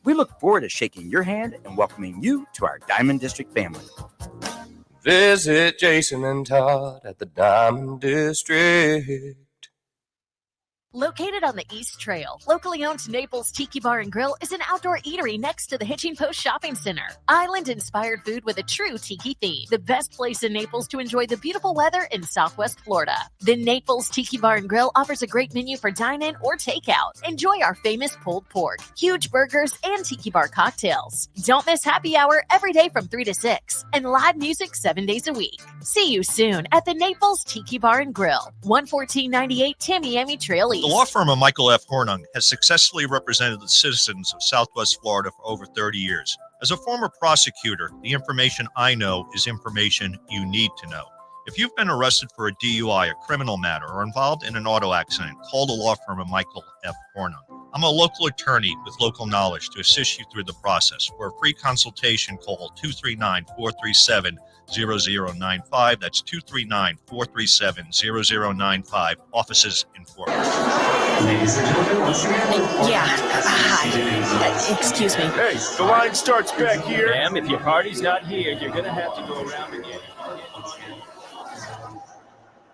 We look forward to shaking your hand and welcoming you to our Diamond District family. Visit Jason and Todd at the Diamond District. Located on the East Trail, locally owned Naples Tiki Bar and Grill is an outdoor eatery next to the Hitching Post Shopping Center. Island-inspired food with a true tiki theme. The best place in Naples to enjoy the beautiful weather in Southwest Florida. The Naples Tiki Bar and Grill offers a great menu for dine-in or takeout. Enjoy our famous pulled pork, huge burgers, and tiki bar cocktails. Don't miss happy hour every day from 3 to 6 and live music 7 days a week. See you soon at the Naples Tiki Bar and Grill, 11498 Tamiami Trail East. The law firm of Michael F. Hornung has successfully represented the citizens of Southwest Florida for over 30 years. As a former prosecutor, the information I know is information you need to know. If you've been arrested for a DUI, a criminal matter, or involved in an auto accident, call the law firm of Michael F. Hornung. I'm a local attorney with local knowledge to assist you through the process. For a free consultation, call 239-437-0095. That's 239-437-0095. Offices in Fort Worth. Yeah. Hi. Excuse me. Hey, the line starts back here. Ma'am, if your party's not here, you're going to have to go around again.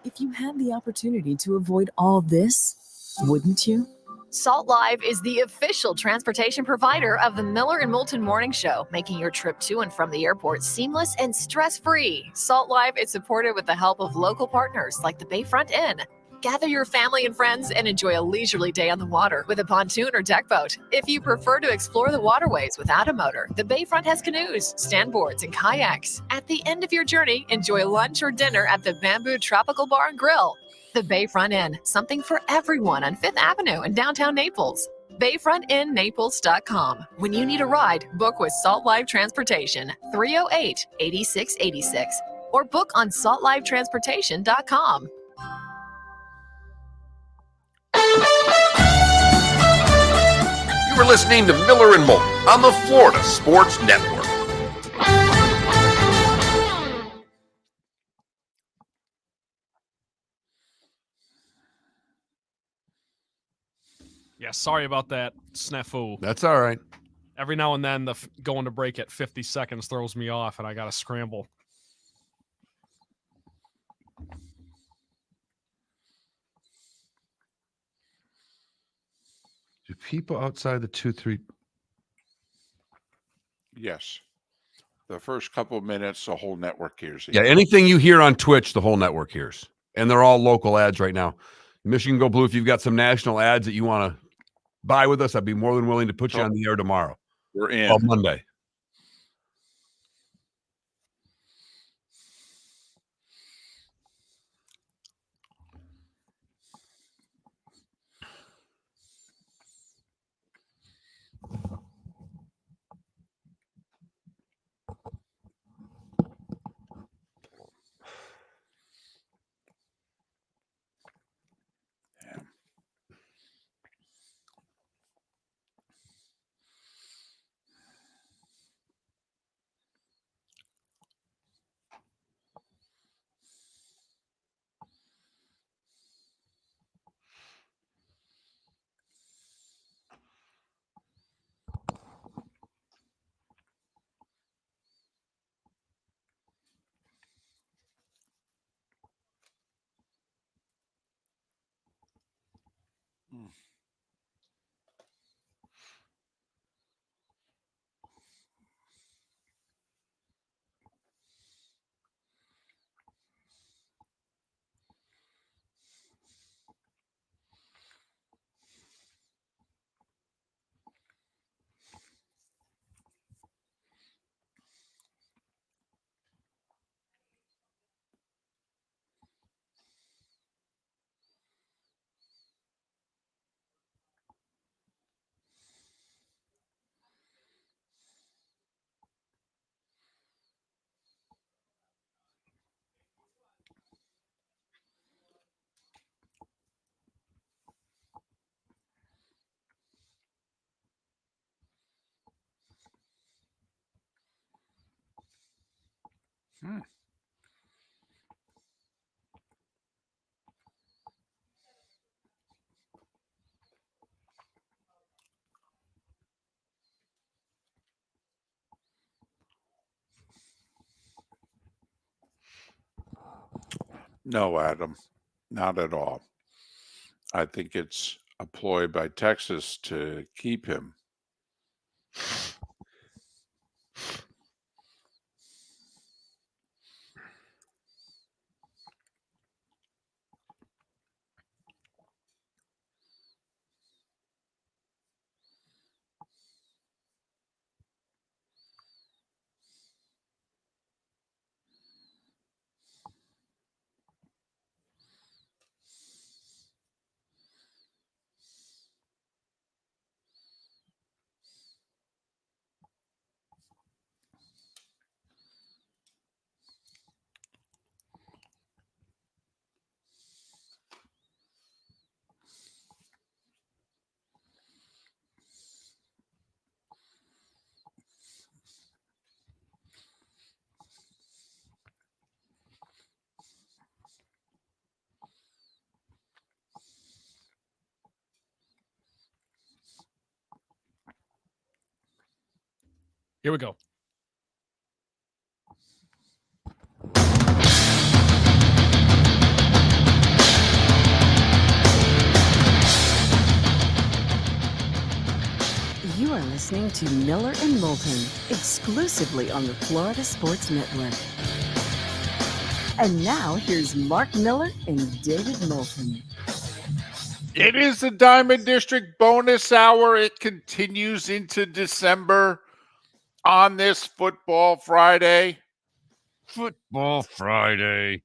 If you had the opportunity to avoid all this, wouldn't you? Salt Live is the official transportation provider of the Miller and Moulton Morning Show, making your trip to and from the airport seamless and stress-free. Salt Live is supported with the help of local partners like the Bayfront Inn. Gather your family and friends and enjoy a leisurely day on the water with a pontoon or deck boat. If you prefer to explore the waterways without a motor, the Bayfront has canoes, standboards, and kayaks. At the end of your journey, enjoy lunch or dinner at the Bamboo Tropical Bar and Grill. The Bayfront Inn, something for everyone on 5th Avenue in downtown Naples. BayfrontInNaples.com. When you need a ride, book with Salt Live Transportation, 308-8686, or book on saltlivetransportation.com. You are listening to Miller and Moulton on the Florida Sports Network. Yeah, sorry about that snafu. That's all right. Every now and then, the going to break at 50 seconds throws me off, and I got to scramble. Do people outside the 2-3? Yes. The first couple of minutes, the whole network hears it. Yeah, anything you hear on Twitch, the whole network hears. And they're all local ads right now. Michigan Go Blue, if you've got some national ads that you want to buy with us, I'd be more than willing to put you on the air tomorrow. We're in. On Monday. No, Adam, not at all. I think it's a ploy by Texas to keep him. Here we go. You are listening to Miller and Moulton, exclusively on the Florida Sports Network. And now, here's Mark Miller and David Moulton. It is the Diamond District bonus hour. It continues into December on this Football Friday. Football Friday.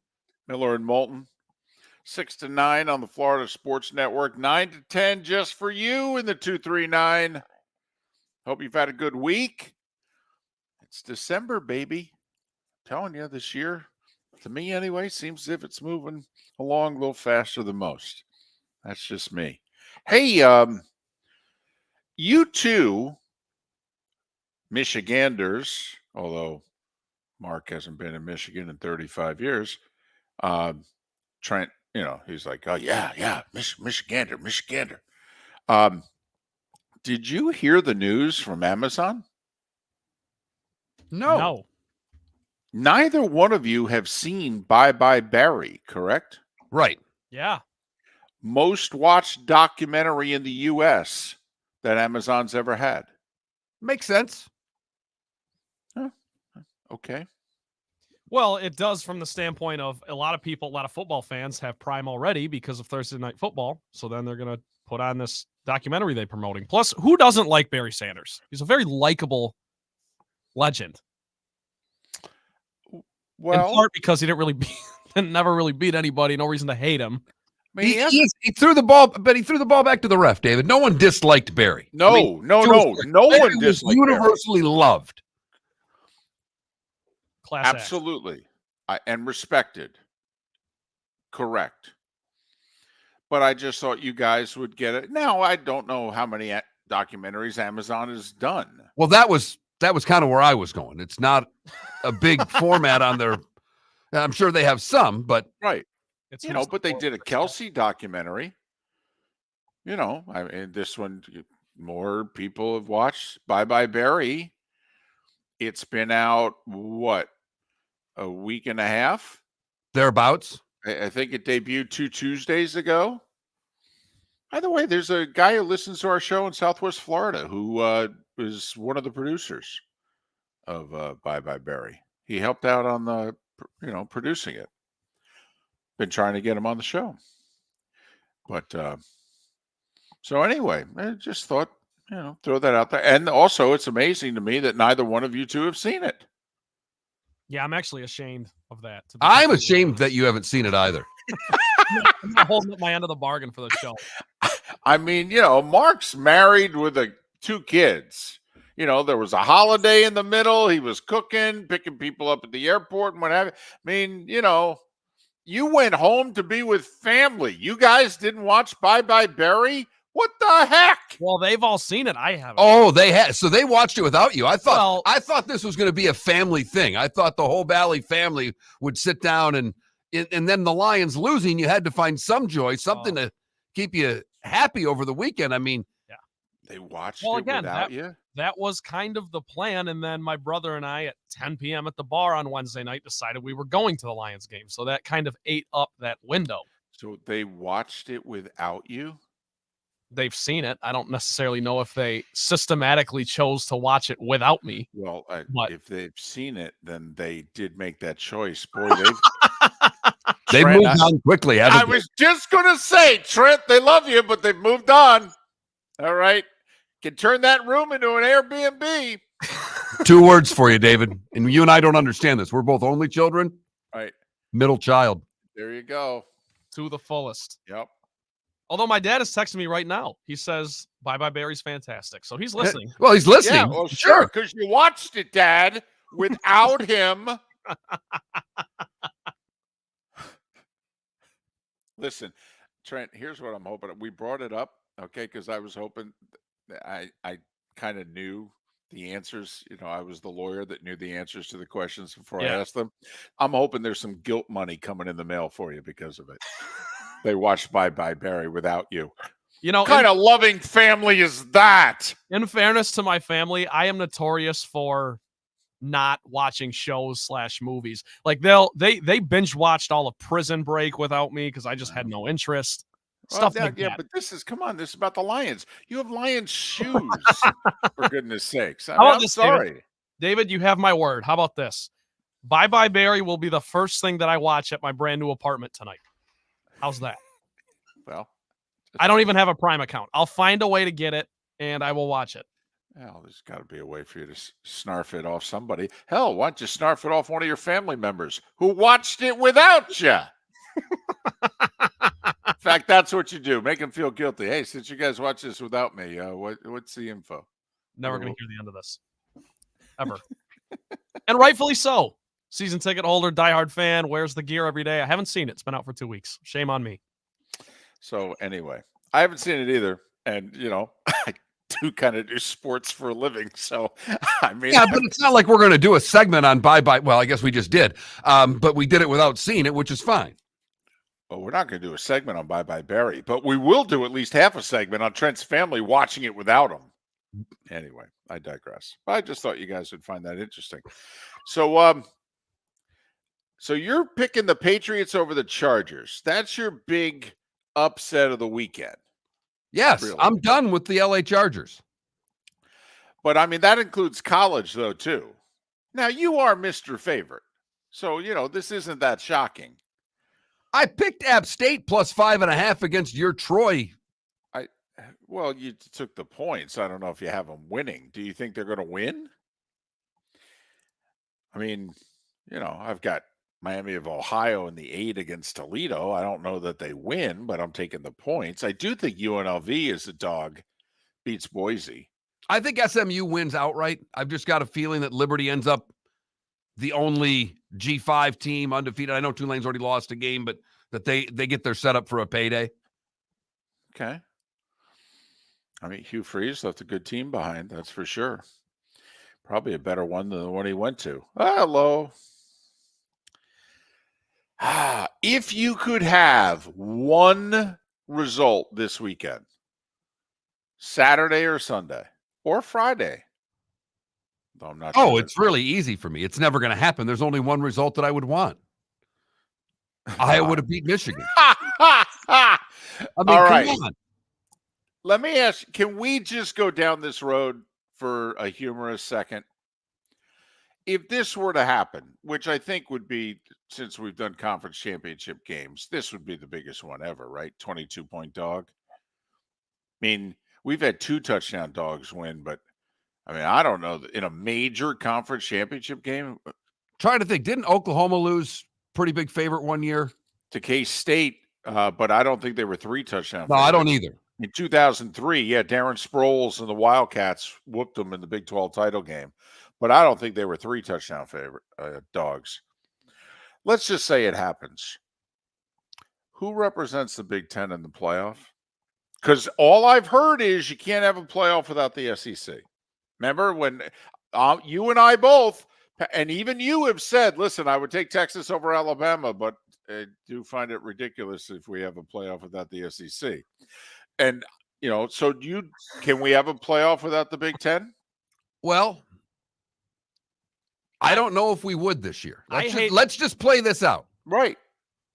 Miller and Moulton, 6 to 9 on the Florida Sports Network, 9 to 10 just for you in the 239. Hope you've had a good week. It's December, baby. I'm telling you, this year, to me anyway, seems as if it's moving along a little faster than most. That's just me. Hey, you two Michiganders, although Mark hasn't been in Michigan in 35 years, Trent, he's like, oh, yeah, Michigander. Did you hear the news from Amazon? No. Neither one of you have seen Bye Bye Barry, correct? Right. Yeah. Most watched documentary in the U.S. that Amazon's ever had. Makes sense. Okay. Well, it does from the standpoint of a lot of football fans have Prime already because of Thursday Night Football. So then they're going to put on this documentary they're promoting. Plus, who doesn't like Barry Sanders? He's a very likable legend. Well, in part because he never really beat anybody. No reason to hate him. He threw the ball, but he threw the ball back to the ref, David. No one disliked Barry. No one disliked universally loved. Class Absolutely. And respected. Correct. But I just thought you guys would get it. Now, I don't know how many documentaries Amazon has done. Well, that was kind of where I was going. It's not a big format on their. I'm sure they have some, but right. But they did a Kelsey documentary. This one, more people have watched Bye Bye Barry. It's been out, a week and a half? Thereabouts. I think it debuted 2 Tuesdays ago. By the way, there's a guy who listens to our show in Southwest Florida who is one of the producers of Bye Bye Barry. He helped out on the, producing it. Been trying to get him on the show. But, so anyway, I just thought, throw that out there. And also, it's amazing to me that neither one of you two have seen it. Yeah, I'm actually ashamed of that. I'm ashamed that you haven't seen it either. I'm not holding up my end of the bargain for the show. I mean, Mark's married with 2 kids. There was a holiday in the middle. He was cooking, picking people up at the airport and what have you. I mean, you went home to be with family. You guys didn't watch Bye Bye Barry? What the heck? Well, they've all seen it. I haven't. Oh, they had. So they watched it without you. I thought this was going to be a family thing. I thought the whole Valley family would sit down and then the Lions losing, you had to find some joy, something to keep you happy over the weekend. I mean, yeah, they watched it again, without you. That was kind of the plan. And then my brother and I at 10 p.m. at the bar on Wednesday night decided we were going to the Lions game. So that kind of ate up that window. So they watched it without you? They've seen it. I don't necessarily know if they systematically chose to watch it without me. Well, but if they've seen it, then they did make that choice. Boy, they've They've Trent, moved on quickly, haven't I they? was just going to say, Trent, they love you, but they've moved on. All right. Can turn that room into an Airbnb. 2 words for you, David. And you and I don't understand this. We're both only children. Right. Middle child. There you go. To the fullest. Yep. Although my dad is texting me right now. He says, Bye Bye Barry's fantastic. So he's listening. Well, he's listening. Yeah, well, sure, because you watched it, Dad, without him. Listen, Trent, here's what I'm hoping. We brought it up, okay, because I was hoping I kind of knew the answers. You know, I was the lawyer that knew the answers to the questions before I asked them. I'm hoping there's some guilt money coming in the mail for you because of it. They watched Bye Bye Barry without you. You know, what kind of loving family is that? In fairness to my family, I am notorious for not watching shows / movies. Like they binge watched all of Prison Break without me because I just had no interest. Stuff like that. But this is this is about the Lions. You have Lions shoes, for goodness sakes. I'm sorry. David, you have my word. How about this? Bye Bye Barry will be the first thing that I watch at my brand new apartment tonight. How's that? Well, I don't even have a Prime account. I'll find a way to get it, and I will watch it. Well, there's got to be a way for you to snarf it off somebody. Hell, why don't you snarf it off one of your family members who watched it without you? In fact, that's what you do. Make them feel guilty. Hey, since you guys watch this without me, what's the info? Never going to hear the end of this. Ever. And rightfully so. Season ticket holder, diehard fan, wears the gear every day. I haven't seen it. It's been out for 2 weeks. Shame on me. So anyway, I haven't seen it either. And, I do kind of do sports for a living. So, I mean. Yeah, but it's not like we're going to do a segment on Bye Bye. Well, I guess we just did. But we did it without seeing it, which is fine. Well, we're not going to do a segment on Bye Bye Barry, but we will do at least half a segment on Trent's family watching it without him. Anyway, I digress. I just thought you guys would find that interesting. So, so you're picking the Patriots over the Chargers. That's your big upset of the weekend. Yes, really. I'm done with the LA Chargers. But, I mean, that includes college, though, too. Now, you are Mr. Favorite. So, this isn't that shocking. I picked App State plus 5.5 against your Troy. Well, you took the points. I don't know if you have them winning. Do you think they're going to win? I mean, I've got Miami of Ohio in the 8 against Toledo. I don't know that they win, but I'm taking the points. I do think UNLV as a dog beats Boise. I think SMU wins outright. I've just got a feeling that Liberty ends up the only G5 team undefeated. I know Tulane's already lost a game, but that they get their setup for a payday. Okay. I mean, Hugh Freeze left a good team behind, that's for sure. Probably a better one than the one he went to. Hello. If you could have one result this weekend, Saturday or Sunday or Friday. Though I'm not sure. It's really easy for me. It's never going to happen. There's only one result that I would want. Iowa would have beat Michigan. I mean, all right. come on. Let me ask, can we just go down this road for a humorous second? If this were to happen, which I think would be, since we've done conference championship games, this would be the biggest one ever, right? 22-point dog. I mean, we've had 2 touchdown dogs win, but I mean, I don't know. In a major conference championship game. Trying to think, didn't Oklahoma lose pretty big favorite one year? To K-State, but I don't think they were 3 touchdown No, favorites. I don't either. In 2003, yeah, Darren Sproles and the Wildcats whooped them in the Big 12 title game. But I don't think they were 3 touchdown favorite dogs. Let's just say it happens. Who represents the Big Ten in the playoff? Because all I've heard is you can't have a playoff without the SEC. Remember when you and I both, and even you have said, listen, I would take Texas over Alabama, but I do find it ridiculous if we have a playoff without the SEC. And, so can we have a playoff without the Big Ten? Well, I don't know if we would this year. Let's just play this out. Right.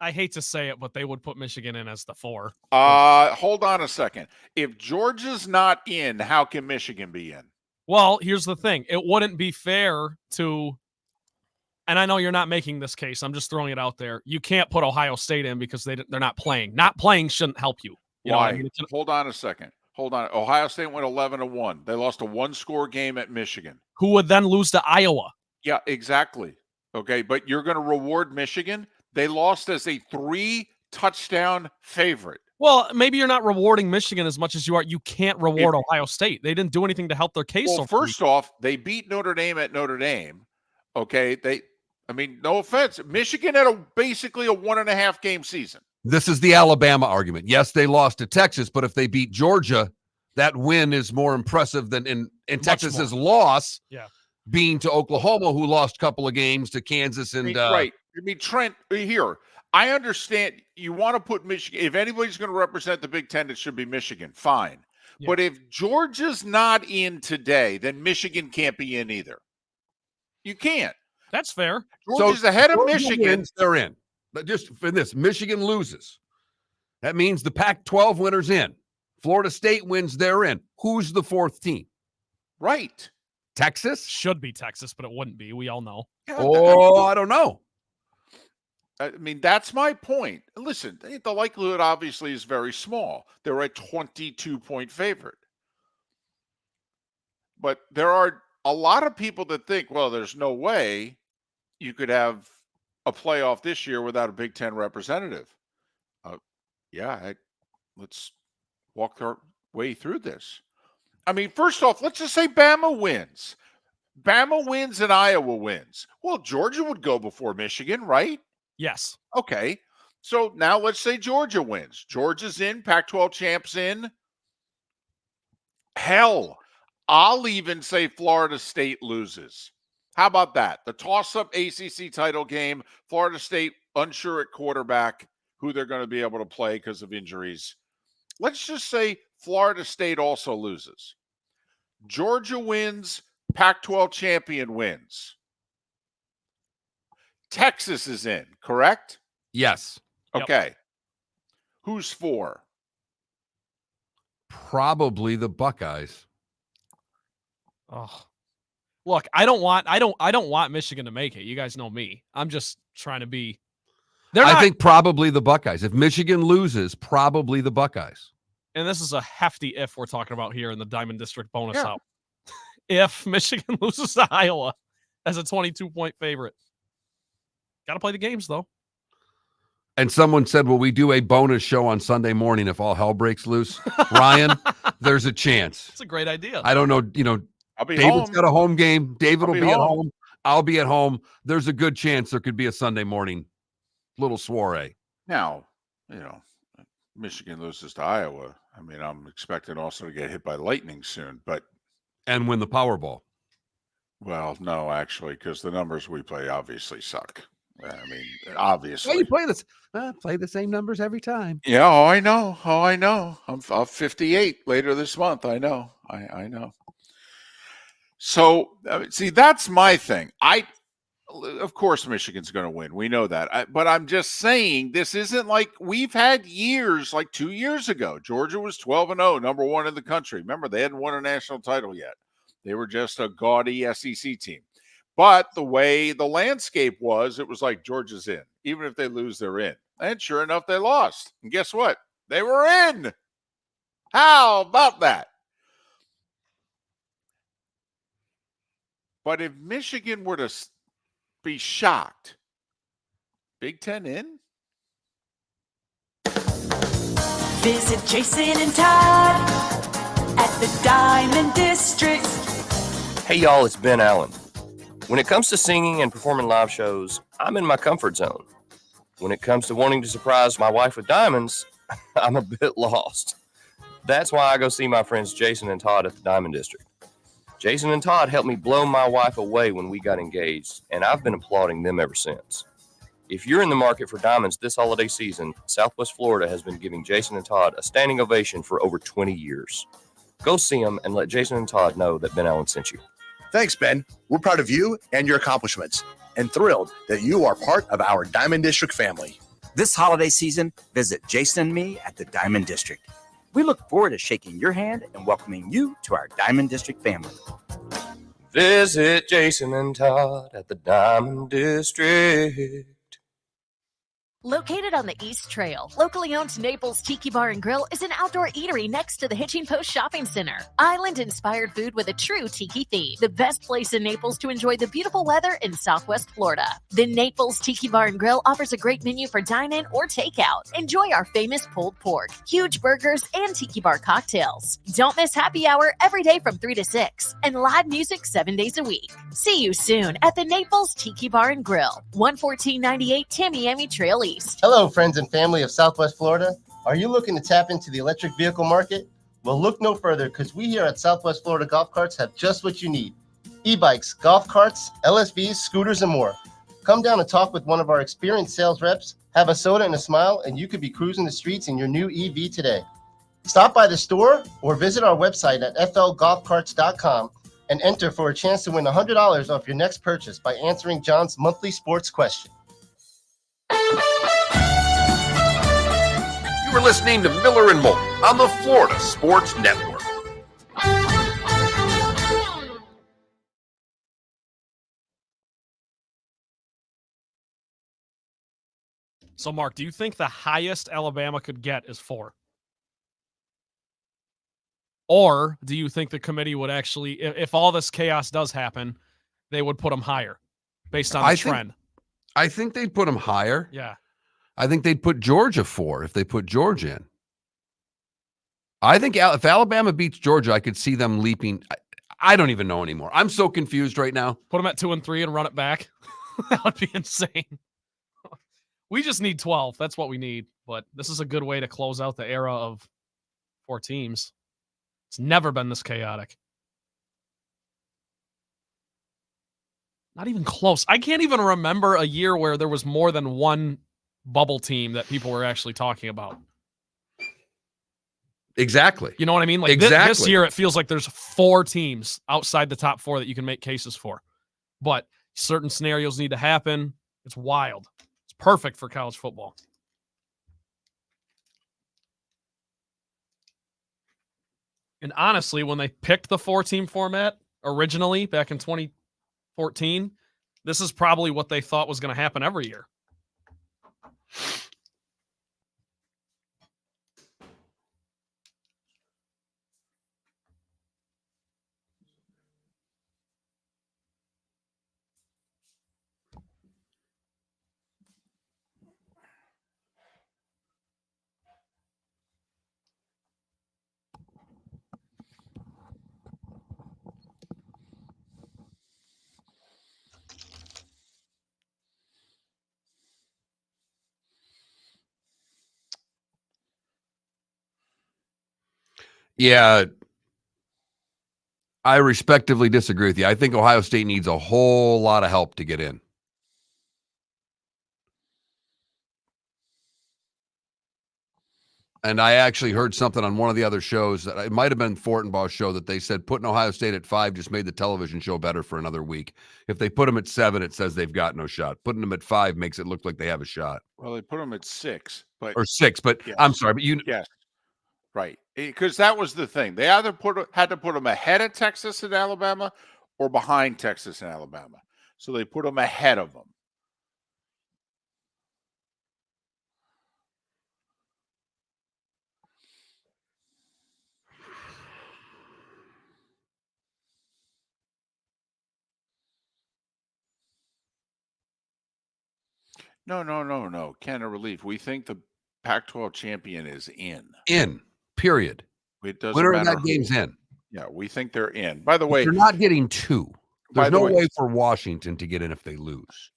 I hate to say it, but they would put Michigan in as the 4. Hold on a second. If Georgia's not in, how can Michigan be in? Well, here's the thing. It wouldn't be fair to, and I know you're not making this case. I'm just throwing it out there. You can't put Ohio State in because they're not playing. Not playing shouldn't help you. You know Why? what I mean? Hold on a second. Hold on. Ohio State went 11-1. They lost a 1-score game at Michigan. Who would then lose to Iowa? Yeah, exactly. Okay, but you're going to reward Michigan? They lost as a 3-touchdown favorite. Well, maybe you're not rewarding Michigan as much as you are. You can't reward Ohio State. They didn't do anything to help their case. Well, first off, they beat Notre Dame at Notre Dame. Okay, no offense. Michigan had basically a 1.5 game season. This is the Alabama argument. Yes, they lost to Texas, but if they beat Georgia, that win is more impressive than in Texas's loss. Yeah. Being to Oklahoma, who lost a couple of games to Kansas and right. I mean, Trent, here, I understand you want to put Michigan. If anybody's going to represent the Big Ten, it should be Michigan. Fine. Yeah. But if Georgia's not in today, then Michigan can't be in either. You can't. That's fair. Georgia's ahead of Georgia Michigan. Wins, they're in. But just for this, Michigan loses. That means the Pac-12 winner's in. Florida State wins, they're in. Who's the 4th team? Right. Texas? Should be Texas, but it wouldn't be. We all know. Oh, I don't know. I mean, that's my point. Listen, the likelihood obviously is very small. They're a 22-point favorite. But there are a lot of people that think, well, there's no way you could have a playoff this year without a Big Ten representative. Let's walk our way through this. I mean, first off, let's just say Bama wins. Bama wins and Iowa wins. Well, Georgia would go before Michigan, right? Yes. Okay. So now let's say Georgia wins. Georgia's in, Pac-12 champs in. Hell, I'll even say Florida State loses. How about that? The toss-up ACC title game, Florida State unsure at quarterback who they're going to be able to play because of injuries. Let's just say Florida State also loses. Georgia wins, Pac-12 champion wins. Texas is in, correct? Yes. Okay. Yep. Who's 4? Probably the Buckeyes. Oh. Look, I don't want Michigan to make it. You guys know me. I'm just trying to be. I think probably the Buckeyes. If Michigan loses, probably the Buckeyes. And this is a hefty if we're talking about here in the Diamond District bonus out. If Michigan loses to Iowa as a 22-point favorite. Got to play the games, though. And someone said, will we do a bonus show on Sunday morning if all hell breaks loose? Ryan, there's a chance. It's a great idea. I don't know. I'll be David's home. got a home game. David will be at home. home. I'll be at home. There's a good chance there could be a Sunday morning little soiree. Now, Michigan loses to Iowa. I mean, I'm expecting also to get hit by lightning soon, and win the Powerball. Well, no, actually, because the numbers we play obviously suck. I mean, obviously. Well, you play this. Play the same numbers every time. Yeah, I know. I'm 58 later this month. I know. I know. So, see, that's my thing. Of course, Michigan's going to win. We know that. But I'm just saying, this isn't like we've had years, like 2 years ago. Georgia was 12-0, number 1 in the country. Remember, they hadn't won a national title yet. They were just a gaudy SEC team. But the way the landscape was, it was like Georgia's in. Even if they lose, they're in. And sure enough, they lost. And guess what? They were in. How about that? But if Michigan were to be shocked, Big Ten in? Visit Jason and Todd at the Diamond District. Hey y'all, it's Ben Allen. When it comes to singing and performing live shows, I'm in my comfort zone. When it comes to wanting to surprise my wife with diamonds, I'm a bit lost. That's why I go see my friends Jason and Todd at the Diamond District. Jason and Todd helped me blow my wife away when we got engaged, and I've been applauding them ever since. If you're in the market for diamonds this holiday season, Southwest Florida has been giving Jason and Todd a standing ovation for over 20 years. Go see them and let Jason and Todd know that Ben Allen sent you. Thanks, Ben. We're proud of you and your accomplishments and thrilled that you are part of our Diamond District family. This holiday season, visit Jason and me at the Diamond District. We look forward to shaking your hand and welcoming you to our Diamond District family. Visit Jason and Todd at the Diamond District. Located on the East Trail, locally owned Naples Tiki Bar and Grill is an outdoor eatery next to the Hitching Post Shopping Center. Island-inspired food with a true tiki theme. The best place in Naples to enjoy the beautiful weather in Southwest Florida. The Naples Tiki Bar and Grill offers a great menu for dine-in or takeout. Enjoy our famous pulled pork, huge burgers, and tiki bar cocktails. Don't miss happy hour every day from 3 to 6 and live music 7 days a week. See you soon at the Naples Tiki Bar and Grill, 11498 Tamiami Trail East. Hello, friends and family of Southwest Florida. Are you looking to tap into the electric vehicle market? Well, look no further because we here at Southwest Florida Golf Carts have just what you need. E-bikes, golf carts, LSVs, scooters, and more. Come down and talk with one of our experienced sales reps, have a soda and a smile, and you could be cruising the streets in your new EV today. Stop by the store or visit our website at flgolfcarts.com and enter for a chance to win $100 off your next purchase by answering John's monthly sports question. You are listening to Miller and Moulton on the Florida Sports Network. So, Mark, do you think the highest Alabama could get is 4? Or do you think the committee would actually, if all this chaos does happen, they would put them higher based on the trend? I think they'd put them higher. Yeah. I think they'd put Georgia 4 if they put Georgia in. I think if Alabama beats Georgia, I could see them leaping. I don't even know anymore. I'm so confused right now. Put them at 2 and 3 and run it back. That would be insane. We just need 12. That's what we need. But this is a good way to close out the era of 4 teams. It's never been this chaotic. Not even close. I can't even remember a year where there was more than one bubble team that people were actually talking about. Exactly. You know what I mean? Like exactly. This year, it feels like there's 4 teams outside the top 4 that you can make cases for. But certain scenarios need to happen. It's wild. It's perfect for college football. And honestly, when they picked the 4-team format originally back in 2014, this is probably what they thought was going to happen every year. Yeah, I respectively disagree with you. I think Ohio State needs a whole lot of help to get in. And I actually heard something on one of the other shows that it might have been Fortenbaugh's show that they said putting Ohio State at 5 just made the television show better for another week. If they put them at 7, it says they've got no shot. Putting them at 5 makes it look like they have a shot. Well, they put them at 6, but or 6, but yes. I'm sorry, but you yes, right, because that was the thing. They either had to put them ahead of Texas and Alabama or behind Texas and Alabama. So they put them ahead of them. No. Canada Relief. We think the Pac-12 champion is in. In, period. It doesn't Winner of matter that game's who. in. Yeah, we think they're in. By the way, they're not getting 2. By There's the no way- way for Washington to get in if they lose.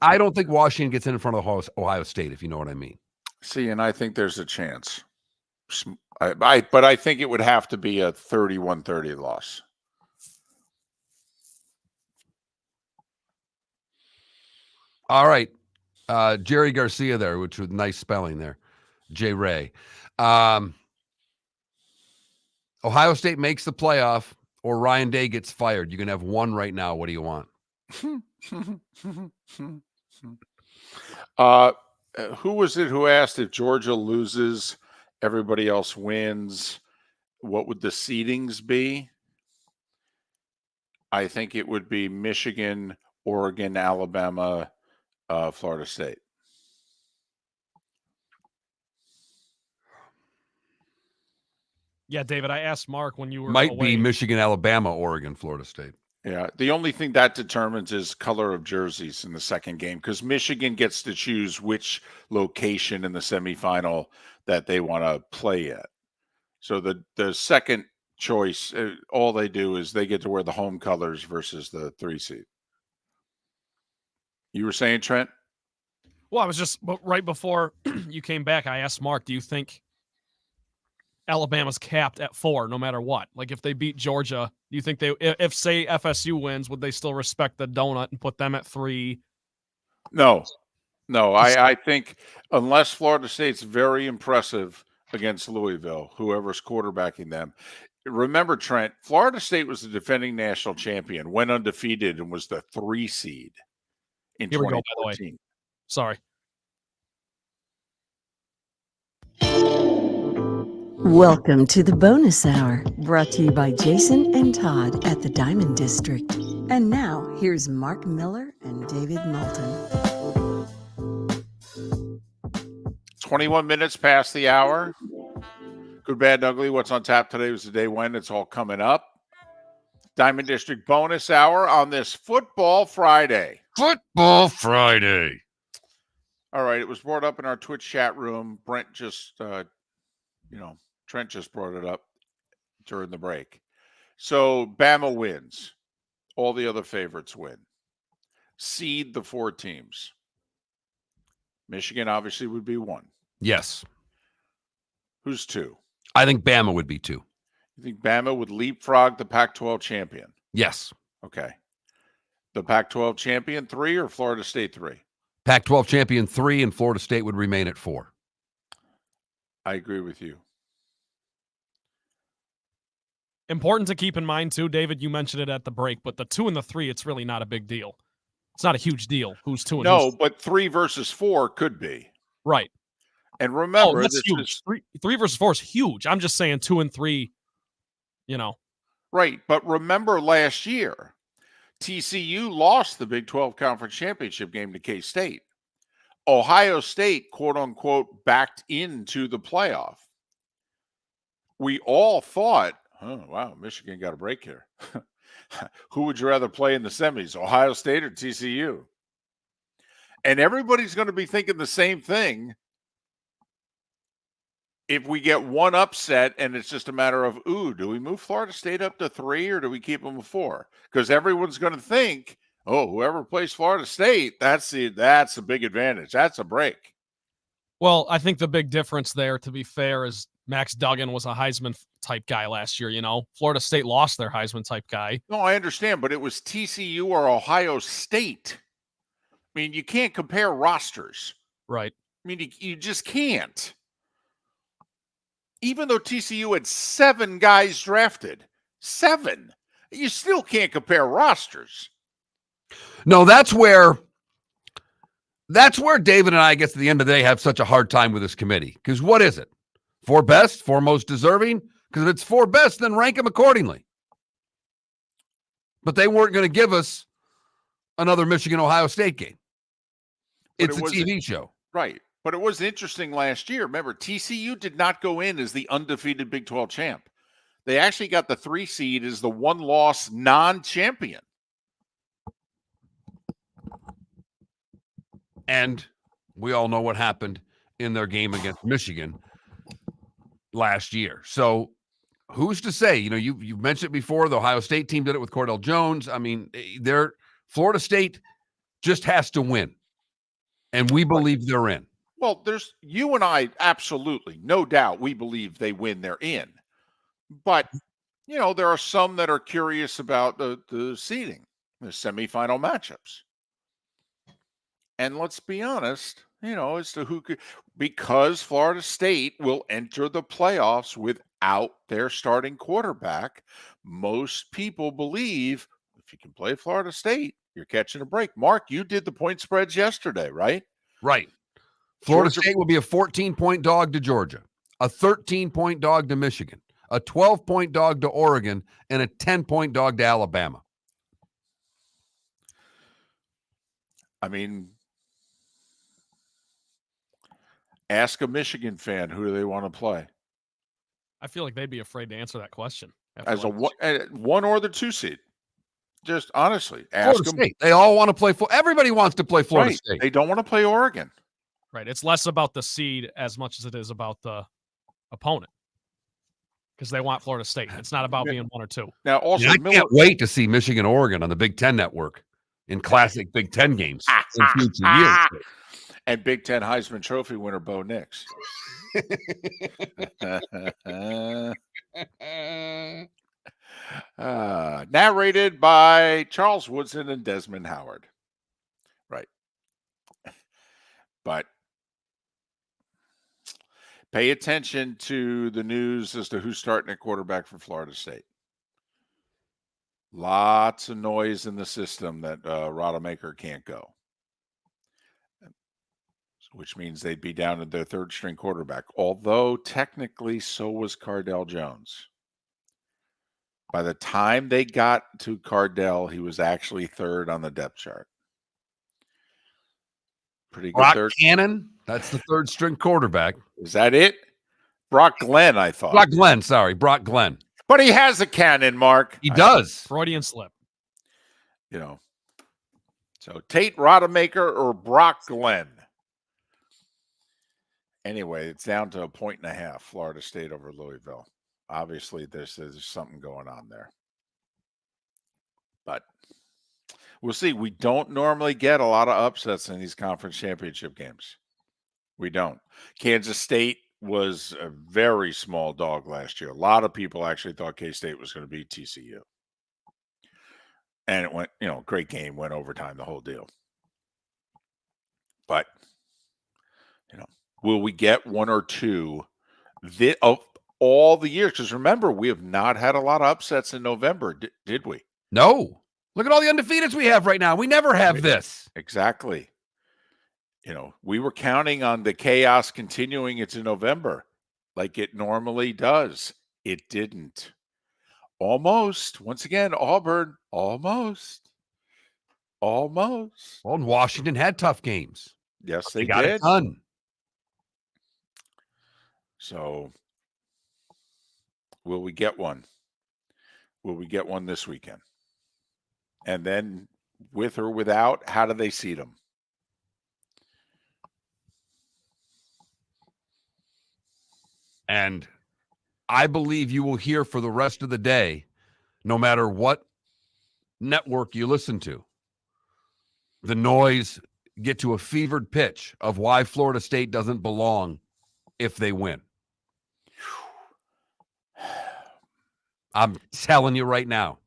I don't think Washington gets in front of Ohio State, if you know what I mean. See, and I think there's a chance. But I think it would have to be a 31-30 loss. All right. Jerry Garcia there, which was nice spelling there. J. Ray. Ohio State makes the playoff. or Ryan Day gets fired. You can have one right now. What do you want? Who was it who asked if Georgia loses, everybody else wins? What would the seedings be? I think it would be Michigan, Oregon, Alabama, Florida State. Yeah, David, I asked Mark when you were Might away. be Michigan, Alabama, Oregon, Florida State. Yeah, the only thing that determines is color of jerseys in the second game, because Michigan gets to choose which location in the semifinal that they want to play at. So the second choice, all they do is they get to wear the home colors versus the 3 seed. You were saying, Trent? Well, I was just right before you came back. I asked Mark, do you think Alabama's capped at 4 no matter what? Like if they beat Georgia, do you think if say FSU wins, would they still respect the donut and put them at 3? No. I think unless Florida State's very impressive against Louisville, whoever's quarterbacking them. Remember, Trent, Florida State was the defending national champion, went undefeated, and was the 3 seed in 2014. Here we go, by the way. Sorry. Welcome to the bonus hour, brought to you by Jason and Todd at the Diamond District. And now, here's Mark Miller and David Moulton. 21 minutes past the hour. Good, bad, and ugly. What's on tap today was the day when. It's all coming up. Diamond District bonus hour on this Football Friday. Football Friday. All right. It was brought up in our Twitch chat room. Brent just, Trent just brought it up during the break. So Bama wins. All the other favorites win. Seed the 4 teams. Michigan obviously would be 1. Yes. Who's 2? I think Bama would be 2. You think Bama would leapfrog the Pac-12 champion? Yes. Okay. The Pac-12 champion 3 or Florida State 3? Pac-12 champion 3 and Florida State would remain at 4. I agree with you. Important to keep in mind, too, David, you mentioned it at the break, but the 2 and the 3, it's really not a big deal. It's not a huge deal who's 2 and No, who's... but 3 versus 4 could be. Right. And remember, that's huge. 3 versus 4 is huge. I'm just saying 2 and 3, Right, but remember last year, TCU lost the Big 12 Conference Championship game to K-State. Ohio State, quote-unquote, backed into the playoff. We all thought, oh, wow, Michigan got a break here. Who would you rather play in the semis, Ohio State or TCU? And everybody's going to be thinking the same thing if we get one upset and it's just a matter of, do we move Florida State up to 3 or do we keep them at 4? Because everyone's going to think, whoever plays Florida State, that's a big advantage. That's a break. Well, I think the big difference there, to be fair, is Max Duggan was a Heisman-type guy last year, Florida State lost their Heisman-type guy. No, I understand, but it was TCU or Ohio State. I mean, you can't compare rosters. Right. I mean, you just can't. Even though TCU had 7 guys drafted, 7, you still can't compare rosters. No, that's where David and I, guess, at the end of the day, have such a hard time with this committee. Because what is it? 4 best, 4 most deserving? Because if it's 4 best, then rank them accordingly. But they weren't going to give us another Michigan-Ohio State game. It's a TV show. Right. But it was interesting last year. Remember, TCU did not go in as the undefeated Big 12 champ. They actually got the 3 seed as the 1-loss non-champion. And we all know what happened in their game against Michigan last year. So who's to say? You mentioned it before. The Ohio State team did it with Cordell Jones. I mean, Florida State just has to win. And we believe they're in. Well, there's you and I, absolutely, no doubt, we believe they win, they're in. But, there are some that are curious about the seeding, the semifinal matchups. And let's be honest, as to who could, because Florida State will enter the playoffs with without their starting quarterback. Most people believe if you can play Florida State, you're catching a break. Mark, you did the point spreads yesterday, right? Right. Florida Georgia- State will be a 14-point dog to Georgia, a 13-point dog to Michigan, a 12-point dog to Oregon, and a 10-point dog to Alabama. I mean, ask a Michigan fan who do they want to play I feel like they'd be afraid to answer that question. after as a like- one or the 2 seed. Just honestly, ask Florida them. State. They all want to play. Everybody wants to play Florida Right. State. They don't want to play Oregon. Right. It's less about the seed as much as it is about the opponent. Because they want Florida State. It's not about being 1 or 2. Now, also, I can't wait to see Michigan, Oregon on the Big Ten Network in classic Big Ten games in future years. And Big Ten Heisman Trophy winner Bo Nix. Narrated by Charles Woodson and Desmond Howard. Right. But pay attention to the news as to who's starting at quarterback for Florida State. Lots of noise in the system that Rodemaker can't go, which means they'd be down to their third string quarterback, although technically so was Cardell Jones. By the time they got to Cardell, he was actually third on the depth chart. Pretty good Brock third. Cannon, that's the third string quarterback. Is that it? Brock Glenn, I thought. Brock Glenn, sorry. Brock Glenn. But he has a cannon, Mark. He does. Freudian slip. You know. So Tate Rodemaker or Brock Glenn. Anyway, it's down to 1.5, Florida State over Louisville. Obviously, there's something going on there. But we'll see. We don't normally get a lot of upsets in these conference championship games. We don't. Kansas State was a very small dog last year. A lot of people actually thought K-State was going to beat TCU. And it went, great game, went overtime, the whole deal. But, will we get 1 or 2 of all the years? Because remember, we have not had a lot of upsets in November, did we? No. Look at all the undefeateds we have right now. We never have this. Exactly. We were counting on the chaos continuing into November like it normally does. It didn't. Almost. Once again, Auburn, almost. Almost. Well, and Washington had tough games. Yes, they got did. it done. So, will we get one? Will we get one this weekend? And then, with or without, how do they seed them? And I believe you will hear for the rest of the day, no matter what network you listen to, the noise get to a fevered pitch of why Florida State doesn't belong if they win. I'm telling you right now.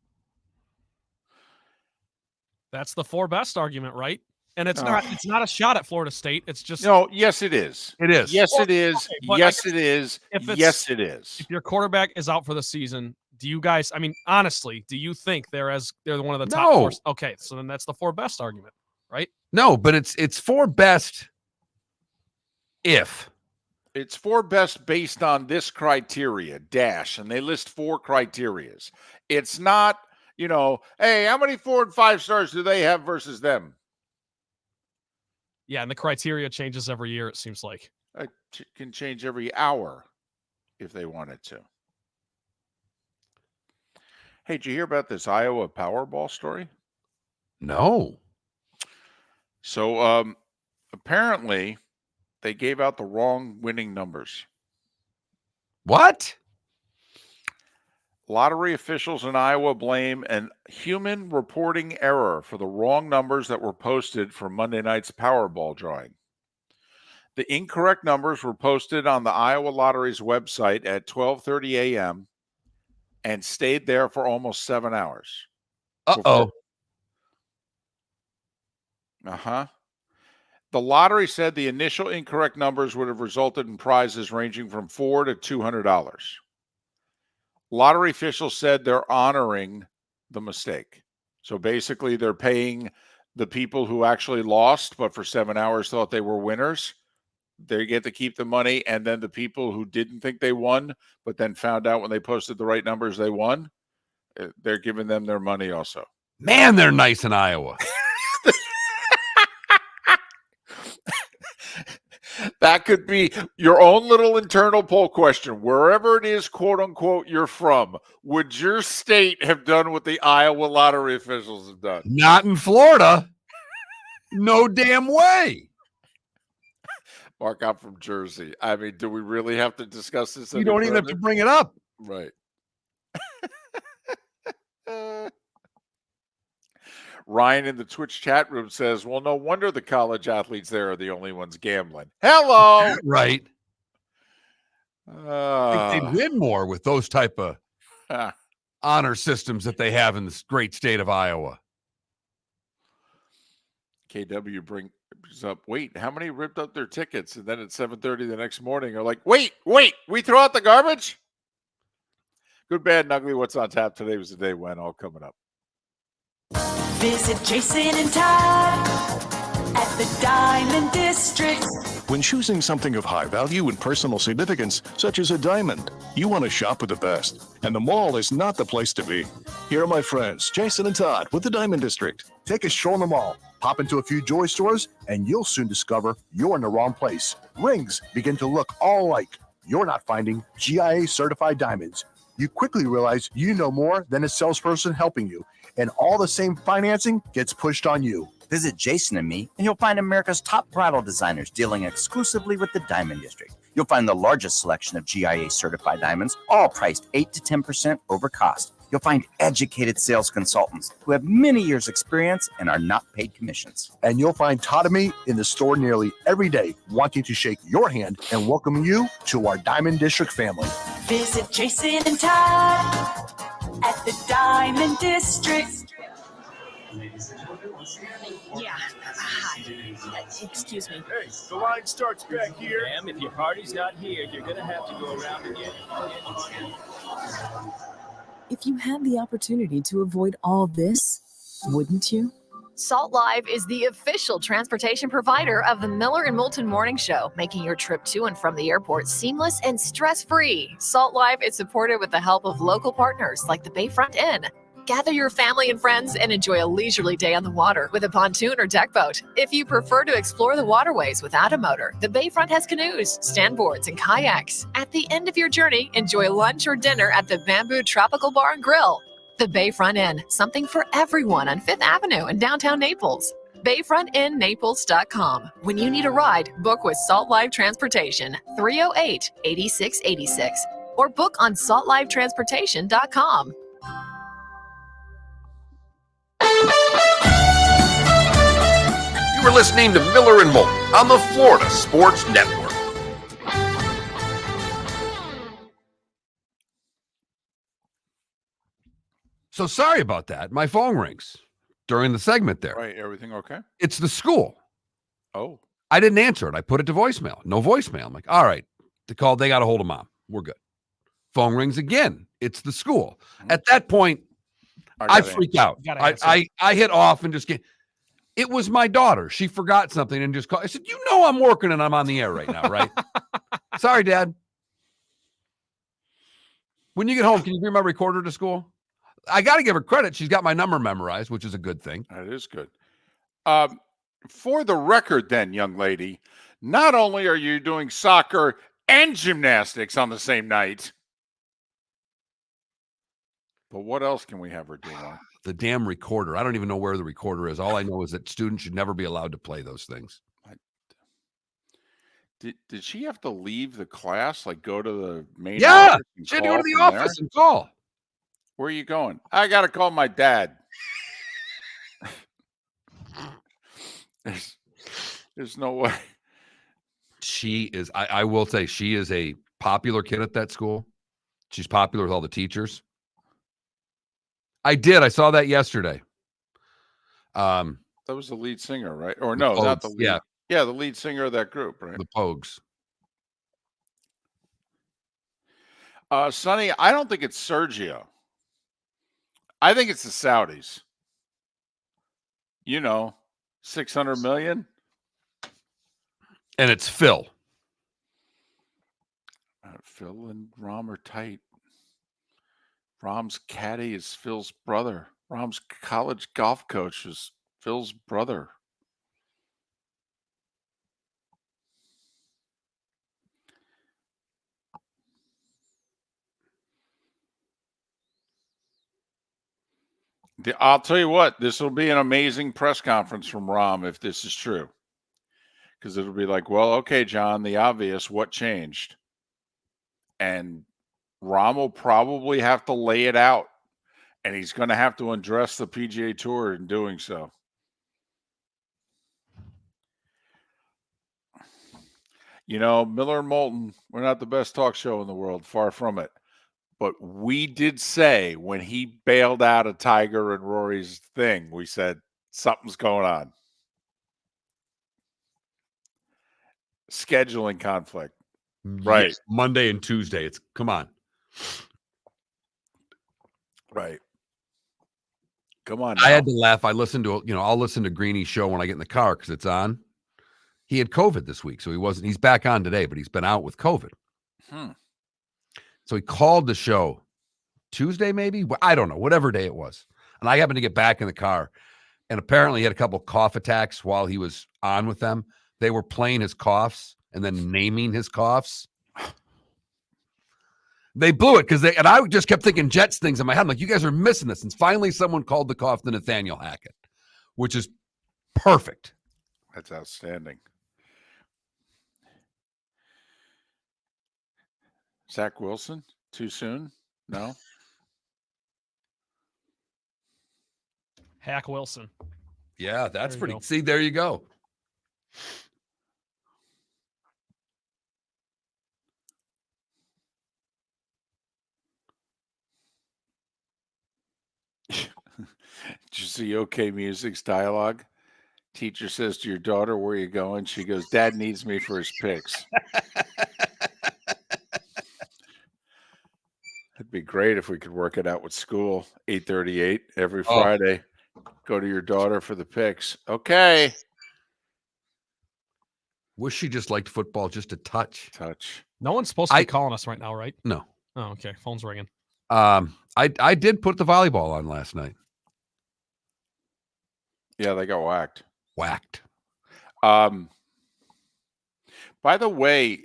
That's the 4 best argument, right? And it's not a shot at Florida State. It's just No, yes, it is. It is. Yes, it is. Okay, but Yes, it is. Yes, it is. If your quarterback is out for the season, do you guys? I mean, honestly, do you think they're one of the top 4? Okay, so then that's the 4 best argument, right? No, but it's 4 best if. It's 4 best based on this criteria, and they list 4 criterias. It's not, hey, how many 4 and 5 stars do they have versus them? Yeah, and the criteria changes every year, it seems like. It can change every hour if they wanted to. Hey, did you hear about this Iowa Powerball story? No. So apparently they gave out the wrong winning numbers. What? Lottery officials in Iowa blame an human reporting error for the wrong numbers that were posted for Monday night's Powerball drawing. The incorrect numbers were posted on the Iowa Lottery's website at 12:30 a.m. and stayed there for almost 7 hours. Uh-oh. The lottery said the initial incorrect numbers would have resulted in prizes ranging from $4 to $200. lottery officials said they're honoring the mistake. So basically, they're paying the people who actually lost, but for 7 hours thought they were winners. They get to keep the money, and then the people who didn't think they won, but then found out when they posted the right numbers they won, they're giving them their money also. Man, they're nice in Iowa. That could be your own little internal poll question. Wherever it is, quote unquote, you're from, would your state have done what the Iowa lottery officials have done? Not in Florida. No damn way. Mark, I'm from Jersey. I mean, do we really have to discuss this? You don't even have to bring it up. Right. Ryan in the Twitch chat room says, well, no wonder the college athletes there are the only ones gambling. Hello. Right. They win more with those type of honor systems that they have in this great state of Iowa. KW brings up, wait, how many ripped up their tickets? And then at 7:30 the next morning are like, wait, we throw out the garbage? Good, bad, and ugly. What's on tap today was the day when, all coming up. Visit Jason and Todd at the Diamond District. When choosing something of high value and personal significance, such as a diamond, you want to shop with the best. And the mall is not the place to be. Here are my friends, Jason and Todd with the Diamond District. Take a stroll in the mall, pop into a few jewelry stores, and you'll soon discover you're in the wrong place. Rings begin to look all alike. You're not finding GIA certified diamonds. You quickly realize you know more than a salesperson helping you, and all the same financing gets pushed on you. Visit Jason and me, and you'll find America's top bridal designers dealing exclusively with the Diamond District. You'll find the largest selection of GIA certified diamonds, all priced 8 to 10% over cost. You'll find educated sales consultants who have many years' experience and are not paid commissions. And you'll find Todd and me in the store nearly every day, wanting to shake your hand and welcome you to our Diamond District family. Visit Jason and Todd at the Diamond District. Yeah. Hi. Excuse me. Hey, the line starts back here. Ma'am, if your party's not here, you're going to have to go around and get it. If you had the opportunity to avoid all this, wouldn't you? Salt Live is the official transportation provider of the Miller and Moulton Morning Show, making your trip to and from the airport seamless and stress-free. Salt Live is supported with the help of local partners like the Bayfront Inn. Gather your family and friends and enjoy a leisurely day on the water with a pontoon or deck boat. If you prefer to explore the waterways without a motor, the Bayfront has canoes, standboards, and kayaks. At the end of your journey, enjoy lunch or dinner at the Bamboo Tropical Bar and Grill. The Bayfront Inn, something for everyone on 5th Avenue in downtown Naples. BayfrontInNaples.com. When you need a ride, book with Salt Live Transportation, 308-8686, or book on saltlivetransportation.com. You are listening to Miller and Moulton on the Florida Sports Network. So sorry about that. My phone rings during the segment there. Right, everything okay? It's the school. Oh. I didn't answer it. I put it to voicemail. No voicemail. I'm like, all right. They called. They got a hold of mom. We're good. Phone rings again. It's the school. At that point, I freak out. I hit off and just get. It was my daughter. She forgot something and just called. I said, you know I'm working and I'm on the air right now, right? Sorry, Dad. When you get home, can you bring my recorder to school? I got to give her credit. She's got my number memorized, which is a good thing. That is good. For the record then, young lady, not only are you doing soccer and gymnastics on the same night, but what else can we have her do? The damn recorder. I don't even know where the recorder is. All I know is that students should never be allowed to play those things. Did she have to leave the class, like go to the main Yeah, office and she had to call go to the from office there? and call. Where are you going? I got to call my dad. There's no way. She is, I will say, she is a popular kid at that school. She's popular with all the teachers. I saw that yesterday. That was the lead singer, right? Or no, not the lead. Yeah, the lead singer of that group, right? The Pogues. Sonny, I don't think it's Sergio. I think it's the Saudis. 600 million. And it's Phil. Phil and Rom are tight. Rom's caddy is Phil's brother. Rom's college golf coach is Phil's brother. I'll tell you what, this will be an amazing press conference from Rom if this is true. Because it'll be like, well, okay, John, the obvious, what changed? And Rom will probably have to lay it out. And he's going to have to undress the PGA Tour in doing so. Miller and Moulton, we're not the best talk show in the world, far from it. But we did say when he bailed out of Tiger and Rory's thing, we said something's going on. Scheduling conflict. Right. Yes, Monday and Tuesday. Come on. Right. Come on. I had to laugh. I'll listen to Greeny's show when I get in the car because it's on. He had COVID this week, so he's back on today, but he's been out with COVID. So he called the show Tuesday, maybe? I don't know, whatever day it was. And I happened to get back in the car. And apparently he had a couple of cough attacks while he was on with them. They were playing his coughs and then naming his coughs. They blew it and I just kept thinking Jets things in my head. I'm like, you guys are missing this. And finally someone called the cough the Nathaniel Hackett, which is perfect. That's outstanding. Zach Wilson? Too soon? No? Hack Wilson. Yeah, that's pretty. See, there you go. Did you see OK Music's dialogue? Teacher says to your daughter, where are you going? She goes, Dad needs me for his picks. It'd be great if we could work it out with school. 8:38 every Friday. Go to your daughter for the picks. Okay. Wish she just liked football just a touch. No one's supposed to be calling us right now, right? No. Oh, okay. Phone's ringing. I did put the volleyball on last night. Yeah, they got whacked. Whacked. By the way,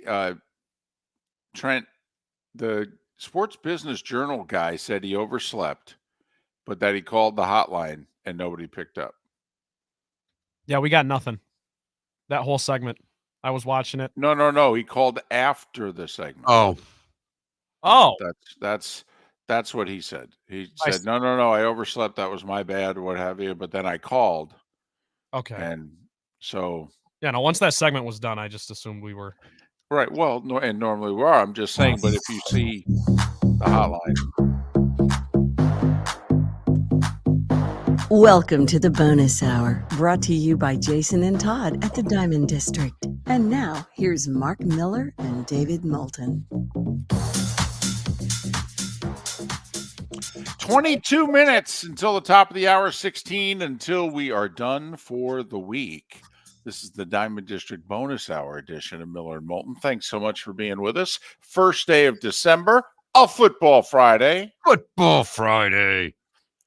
Trent, the Sports Business Journal guy said he overslept, but that he called the hotline and nobody picked up. Yeah, we got nothing. That whole segment. I was watching it. No. He called after the segment. Oh. That's what he said. He said, no, I overslept. That was my bad, what have you. But then I called. Okay. And so. Yeah, no, once that segment was done, I just assumed we were. Right. Well, and normally we are. I'm just saying, but if you see the hotline. Welcome to the bonus hour, brought to you by Jason and Todd at the Diamond District. And now, here's Mark Miller and David Moulton. 22 minutes until the top of the hour, 16 until we are done for the week. This is the Diamond District bonus hour edition of Miller and Moulton. Thanks so much for being with us. First day of December, a football Friday.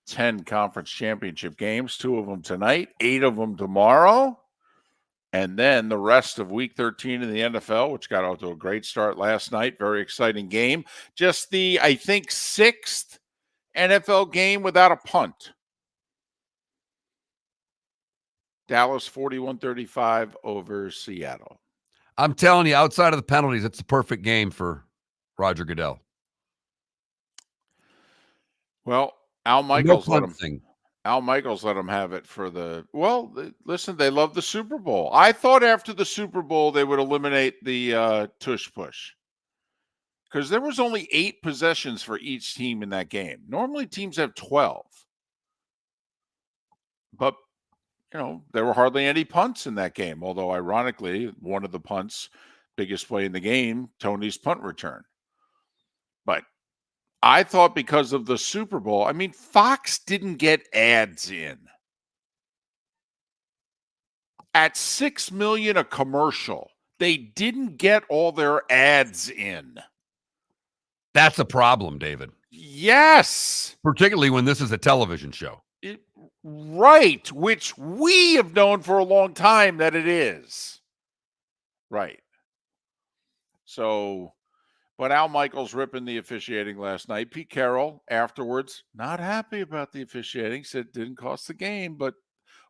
10 conference championship games, 2 of them tonight, 8 of them tomorrow. And then the rest of week 13 in the NFL, which got out to a great start last night. Very exciting game. Just the, I think, 6th NFL game without a punt. Dallas 41-35 over Seattle. I'm telling you, outside of the penalties, it's the perfect game for Roger Goodell. Well, Al Michaels let him have it for the. Well, listen, they love the Super Bowl. I thought after the Super Bowl they would eliminate the tush push because there was only 8 possessions for each team in that game. Normally teams have 12, but there were hardly any punts in that game. Although ironically, one of the punts, biggest play in the game, Tony's punt return. But I thought because of the Super Bowl, I mean, Fox didn't get ads in. At $6 million a commercial, they didn't get all their ads in. That's a problem, David. Yes. Particularly when this is a television show. Right, which we have known for a long time that it is. Right. So, but Al Michaels ripping the officiating last night. Pete Carroll afterwards, not happy about the officiating, said it didn't cost the game, but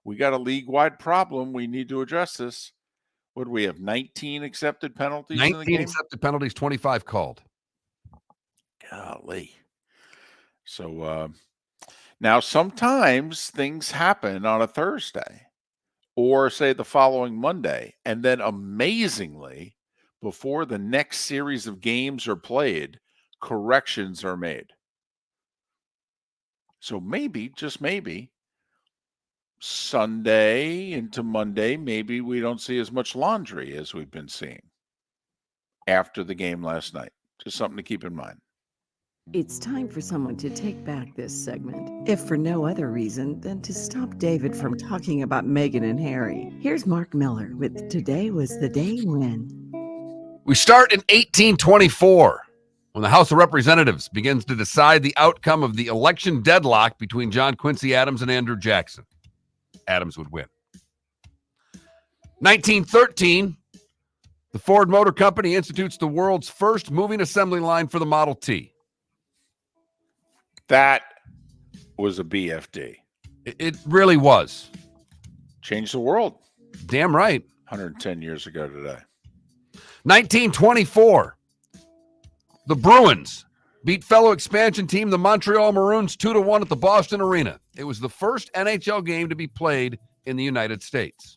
we got a league-wide problem. We need to address this. What do we have, 19 accepted penalties in the 19 game? accepted penalties, 25 called. Golly. So, now sometimes things happen on a Thursday or say the following Monday, and then amazingly, before the next series of games are played, corrections are made. So maybe, just maybe, Sunday into Monday, maybe we don't see as much laundry as we've been seeing after the game last night. Just something to keep in mind. It's time for someone to take back this segment, if for no other reason than to stop David from talking about Meghan and Harry. Here's Mark Miller with Today Was the Day When. We start in 1824, when the House of Representatives begins to decide the outcome of the election deadlock between John Quincy Adams and Andrew Jackson. Adams would win. 1913, the Ford Motor Company institutes the world's first moving assembly line for the Model T. That was a BFD. It really was. Changed the world. Damn right. 110 years ago today. 1924, the Bruins beat fellow expansion team, the Montreal Maroons, 2-1 at the Boston Arena. It was the first NHL game to be played in the United States.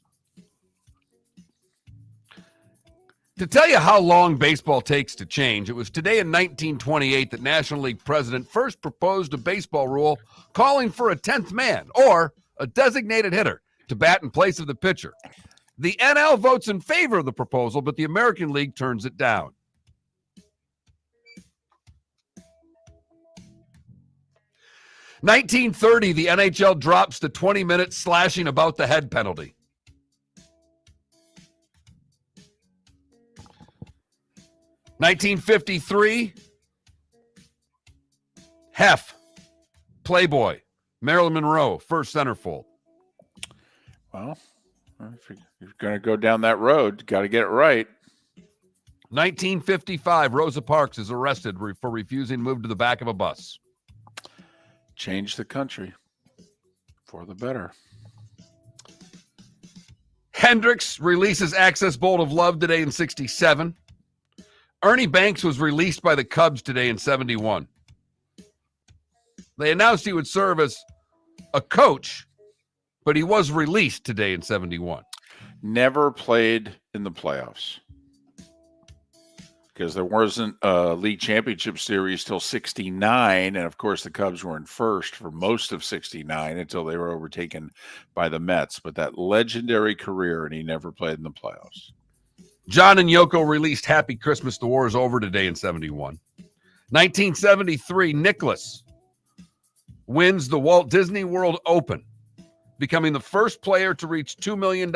To tell you how long baseball takes to change, it was today in 1928 that National League president first proposed a baseball rule calling for a 10th man, or a designated hitter, to bat in place of the pitcher. The NL votes in favor of the proposal, but the American League turns it down. In 1930, the NHL drops the 20-minute slashing about the head penalty. In 1953, Hef, Playboy, Marilyn Monroe, first centerfold. Well, if you're going to go down that road, got to get it right. 1955, Rosa Parks is arrested for refusing to move to the back of a bus. Change the country for the better. Hendrix releases Access Bolt of Love today in 67. Ernie Banks was released by the Cubs today in 71. They announced he would serve as a coach, but he was released today in 71. Never played in the playoffs because there wasn't a league championship series till 69. And of course, the Cubs were in first for most of 69 until they were overtaken by the Mets. But that legendary career, and he never played in the playoffs. John and Yoko released Happy Christmas, the War is Over today in 71. 1973, Nicklaus wins the Walt Disney World Open, becoming the first player to reach $2 million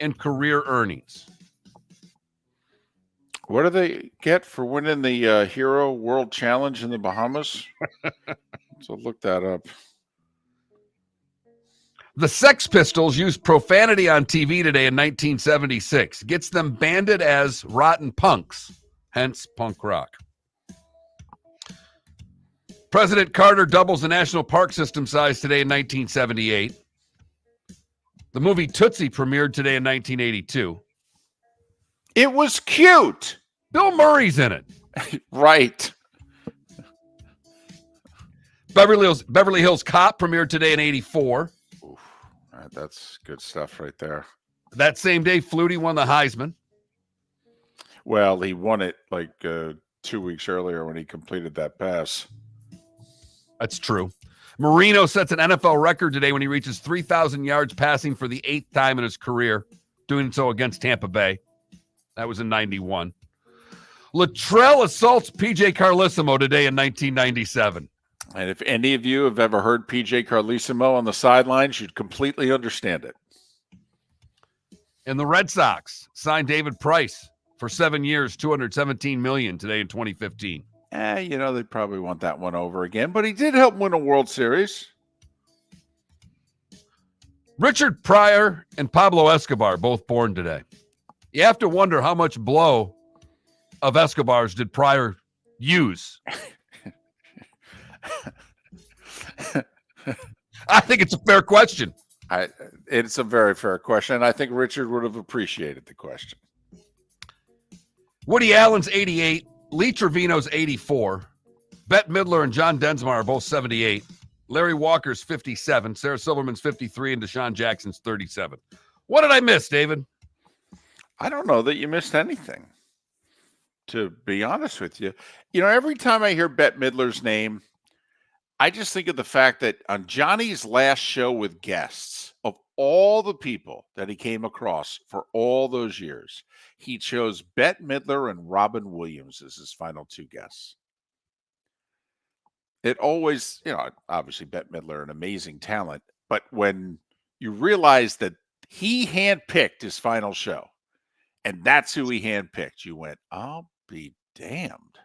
in career earnings. What do they get for winning the Hero World Challenge in the Bahamas? So look that up. The Sex Pistols used profanity on TV today in 1976. Gets them banded as rotten punks, hence punk rock. President Carter doubles the national park system size today in 1978. The movie Tootsie premiered today in 1982. It was cute. Bill Murray's in it. Right. Beverly Hills Cop premiered today in 84. That's good stuff right there. That same day, Flutie won the Heisman. Well, he won it like 2 weeks earlier when he completed that pass. That's true. Marino sets an NFL record today when he reaches 3,000 yards passing for the 8th time in his career, doing so against Tampa Bay. That was in 91. Latrell assaults PJ Carlissimo today in 1997. And if any of you have ever heard PJ Carlissimo on the sidelines, you'd completely understand it. And the Red Sox signed David Price for 7 years, $217 million today in 2015. They probably want that one over again, but he did help win a World Series. Richard Pryor and Pablo Escobar, both born today. You have to wonder how much blow of Escobar's did Pryor use? I think it's a fair question. It's a very fair question, and I think Richard would have appreciated the question. Woody Allen's 88, Lee Trevino's 84, Bette Midler and John Densmore are both 78, Larry Walker's 57, Sarah Silverman's 53, and Deshaun Jackson's 37. What did I miss, David? I don't know that you missed anything, to be honest with you. Every time I hear Bette Midler's name, I just think of the fact that on Johnny's last show with guests, of all the people that he came across for all those years, he chose Bette Midler and Robin Williams as his final two guests. It always, obviously Bette Midler, an amazing talent, but when you realize that he handpicked his final show, and that's who he handpicked, you went, I'll be damned.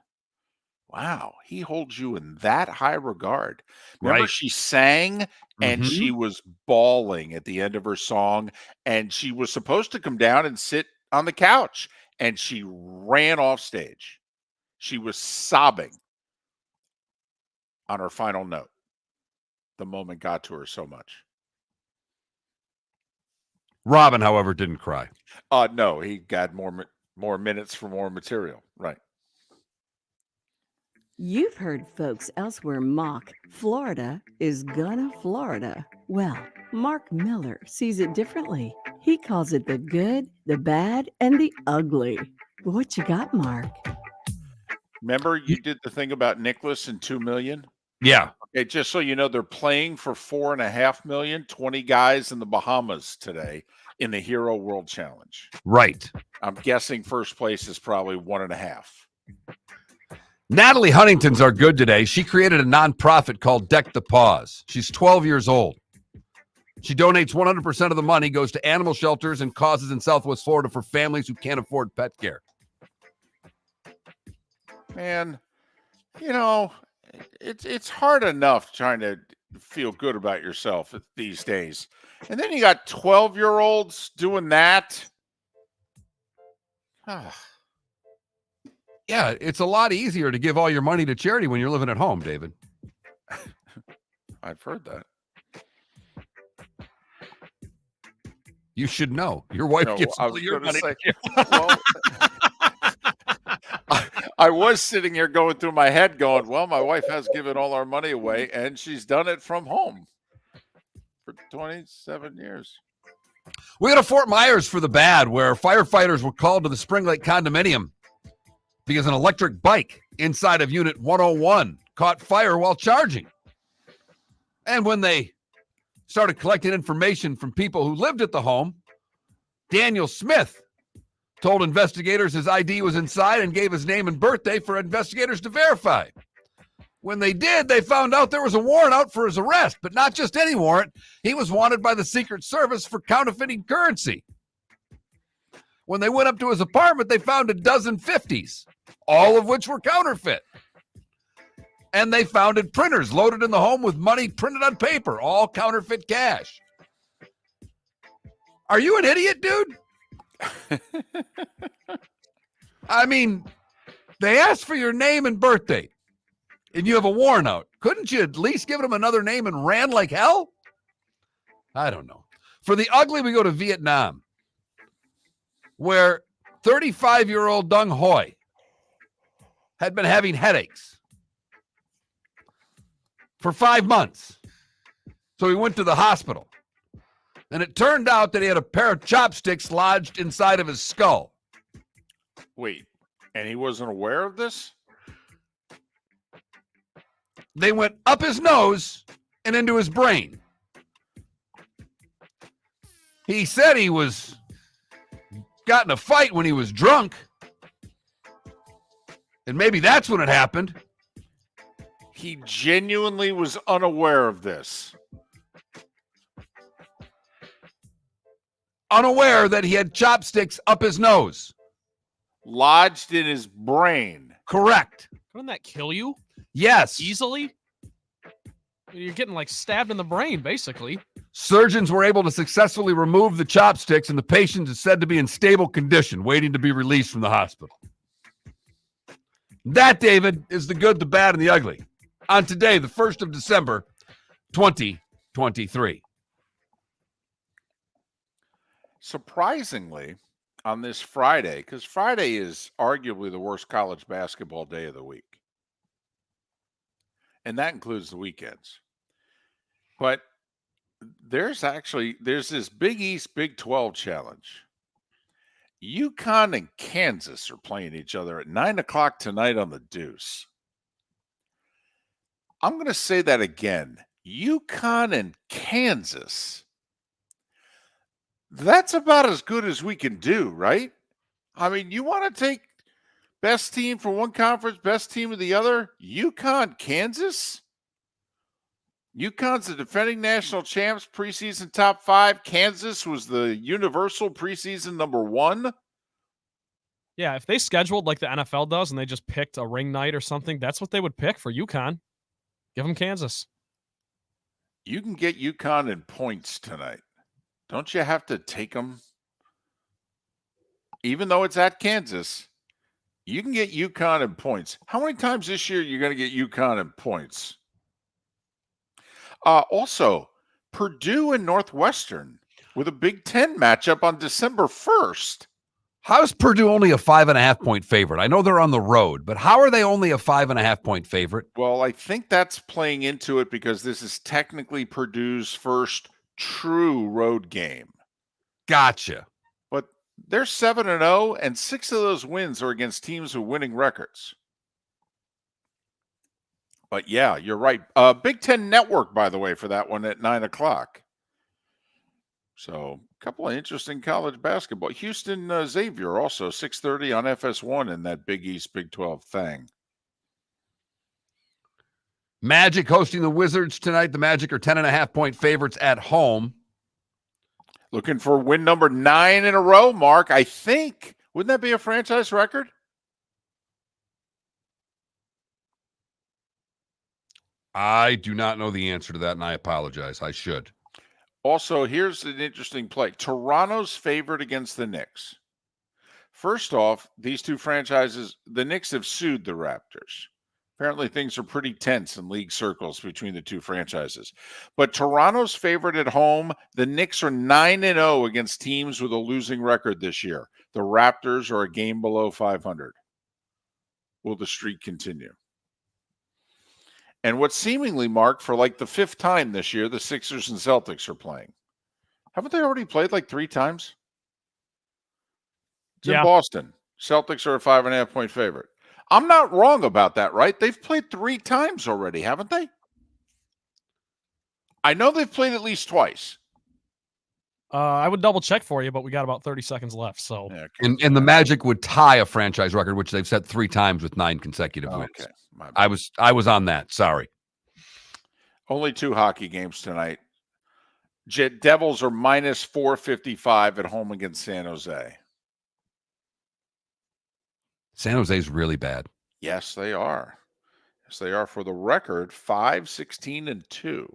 Wow, he holds you in that high regard. Remember, Right. She sang and she was bawling at the end of her song, and she was supposed to come down and sit on the couch, and she ran off stage. She was sobbing on her final note. The moment got to her so much. Robin, however, didn't cry. No, he got more minutes for more material. Right. You've heard folks elsewhere mock Florida is gonna Florida. Well, Mark Miller sees it differently. He calls it the good, the bad, and the ugly. What you got, Mark? Remember you did the thing about Nicholas and $2 million? Yeah. Okay, just so you know, they're playing for $4.5 million, 20 guys in the Bahamas today in the Hero World Challenge. Right. I'm guessing first place is probably 1.5. Natalie Huntington's our good today. She created a nonprofit called Deck the Paws. She's 12 years old. She donates 100% of the money, goes to animal shelters and causes in Southwest Florida for families who can't afford pet care. Man, it's hard enough trying to feel good about yourself these days. And then you got 12-year-olds doing that. Yeah, it's a lot easier to give all your money to charity when you're living at home, David. I've heard that. You should know. Your wife gives I all was your gonna money. say, I was sitting here going through my head going, well, my wife has given all our money away, and she's done it from home for 27 years. We got a Fort Myers for the bad, where firefighters were called to the Spring Lake condominium because an electric bike inside of Unit 101 caught fire while charging. And when they started collecting information from people who lived at the home, Daniel Smith told investigators his ID was inside and gave his name and birthday for investigators to verify. When they did, they found out there was a warrant out for his arrest, but not just any warrant. He was wanted by the Secret Service for counterfeiting currency. When they went up to his apartment, they found a dozen 50s, all of which were counterfeit. And they found printers loaded in the home with money printed on paper, all counterfeit cash. Are you an idiot, dude? I mean, they asked for your name and birthday, and you have a warrant out. Couldn't you at least give them another name and ran like hell? I don't know. For the ugly, we go to Vietnam, where 35-year-old Dong Hoi had been having headaches for 5 months. So he went to the hospital. And it turned out that he had a pair of chopsticks lodged inside of his skull. Wait, and he wasn't aware of this? They went up his nose and into his brain. He said he got in a fight when he was drunk. And maybe that's when it happened. He genuinely was unaware of this. Unaware that he had chopsticks up his nose. Lodged in his brain. Correct. Wouldn't that kill you? Yes. Easily? You're getting like stabbed in the brain, basically. Surgeons were able to successfully remove the chopsticks, and the patient is said to be in stable condition, waiting to be released from the hospital. That, David, is the good, the bad, and the ugly. On today, the 1st of December, 2023. Surprisingly, on this Friday, because Friday is arguably the worst college basketball day of the week. And that includes the weekends. But there's this Big East Big 12 challenge. UConn and Kansas are playing each other at 9 o'clock tonight on the Deuce. I'm going to say that again. UConn and Kansas. That's about as good as we can do, right? I mean, you want to take best team from one conference, best team of the other? UConn, Kansas? UConn's the defending national champs, preseason top 5. Kansas was the universal preseason number 1. Yeah, if they scheduled like the NFL does and they just picked a ring night or something, that's what they would pick for UConn. Give them Kansas. You can get UConn in points tonight. Don't you have to take them? Even though it's at Kansas, you can get UConn in points. How many times this year are you going to get UConn in points? Also, Purdue and Northwestern with a Big Ten matchup on December 1st. How is Purdue only a 5.5-point favorite? I know they're on the road, but how are they only a 5.5-point favorite? Well, I think that's playing into it because this is technically Purdue's first true road game. Gotcha. But they're 7-0, and 6 of those wins are against teams with winning records. But yeah, you're right. Big Ten Network, by the way, for that one at 9 o'clock. So a couple of interesting college basketball. Houston Xavier also 6:30 on FS1 in that Big East Big 12 thing. Magic hosting the Wizards tonight. The Magic are 10.5-point favorites at home. Looking for win number 9 in a row, Mark. I think. Wouldn't that be a franchise record? I do not know the answer to that, and I apologize. I should. Also, here's an interesting play. Toronto's favored against the Knicks. First off, these two franchises, the Knicks have sued the Raptors. Apparently, things are pretty tense in league circles between the two franchises. But Toronto's favored at home. The Knicks are 9-0 against teams with a losing record this year. The Raptors are a game below 500. Will the streak continue? And what's seemingly, Mark, for like the 5th time this year, the Sixers and Celtics are playing. Haven't they already played like 3 times? It's in Boston. Celtics are a 5.5-point favorite. I'm not wrong about that, right? They've played 3 times already, haven't they? I know they've played at least twice. I would double check for you, but we got about 30 seconds left. So, yeah, and the Magic would tie a franchise record, which they've set 3 times with 9 consecutive wins. I was on that. Sorry. Only 2 hockey games tonight. Devils are minus 455 at home against San Jose. San Jose is really bad. Yes, they are. Yes, they are. For the record, 5-16-2.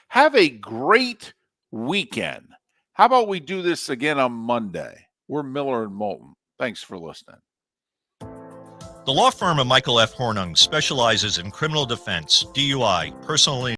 Have a great weekend. How about we do this again on Monday? We're Miller and Moulton. Thanks for listening. The law firm of Michael F. Hornung specializes in criminal defense, DUI, personal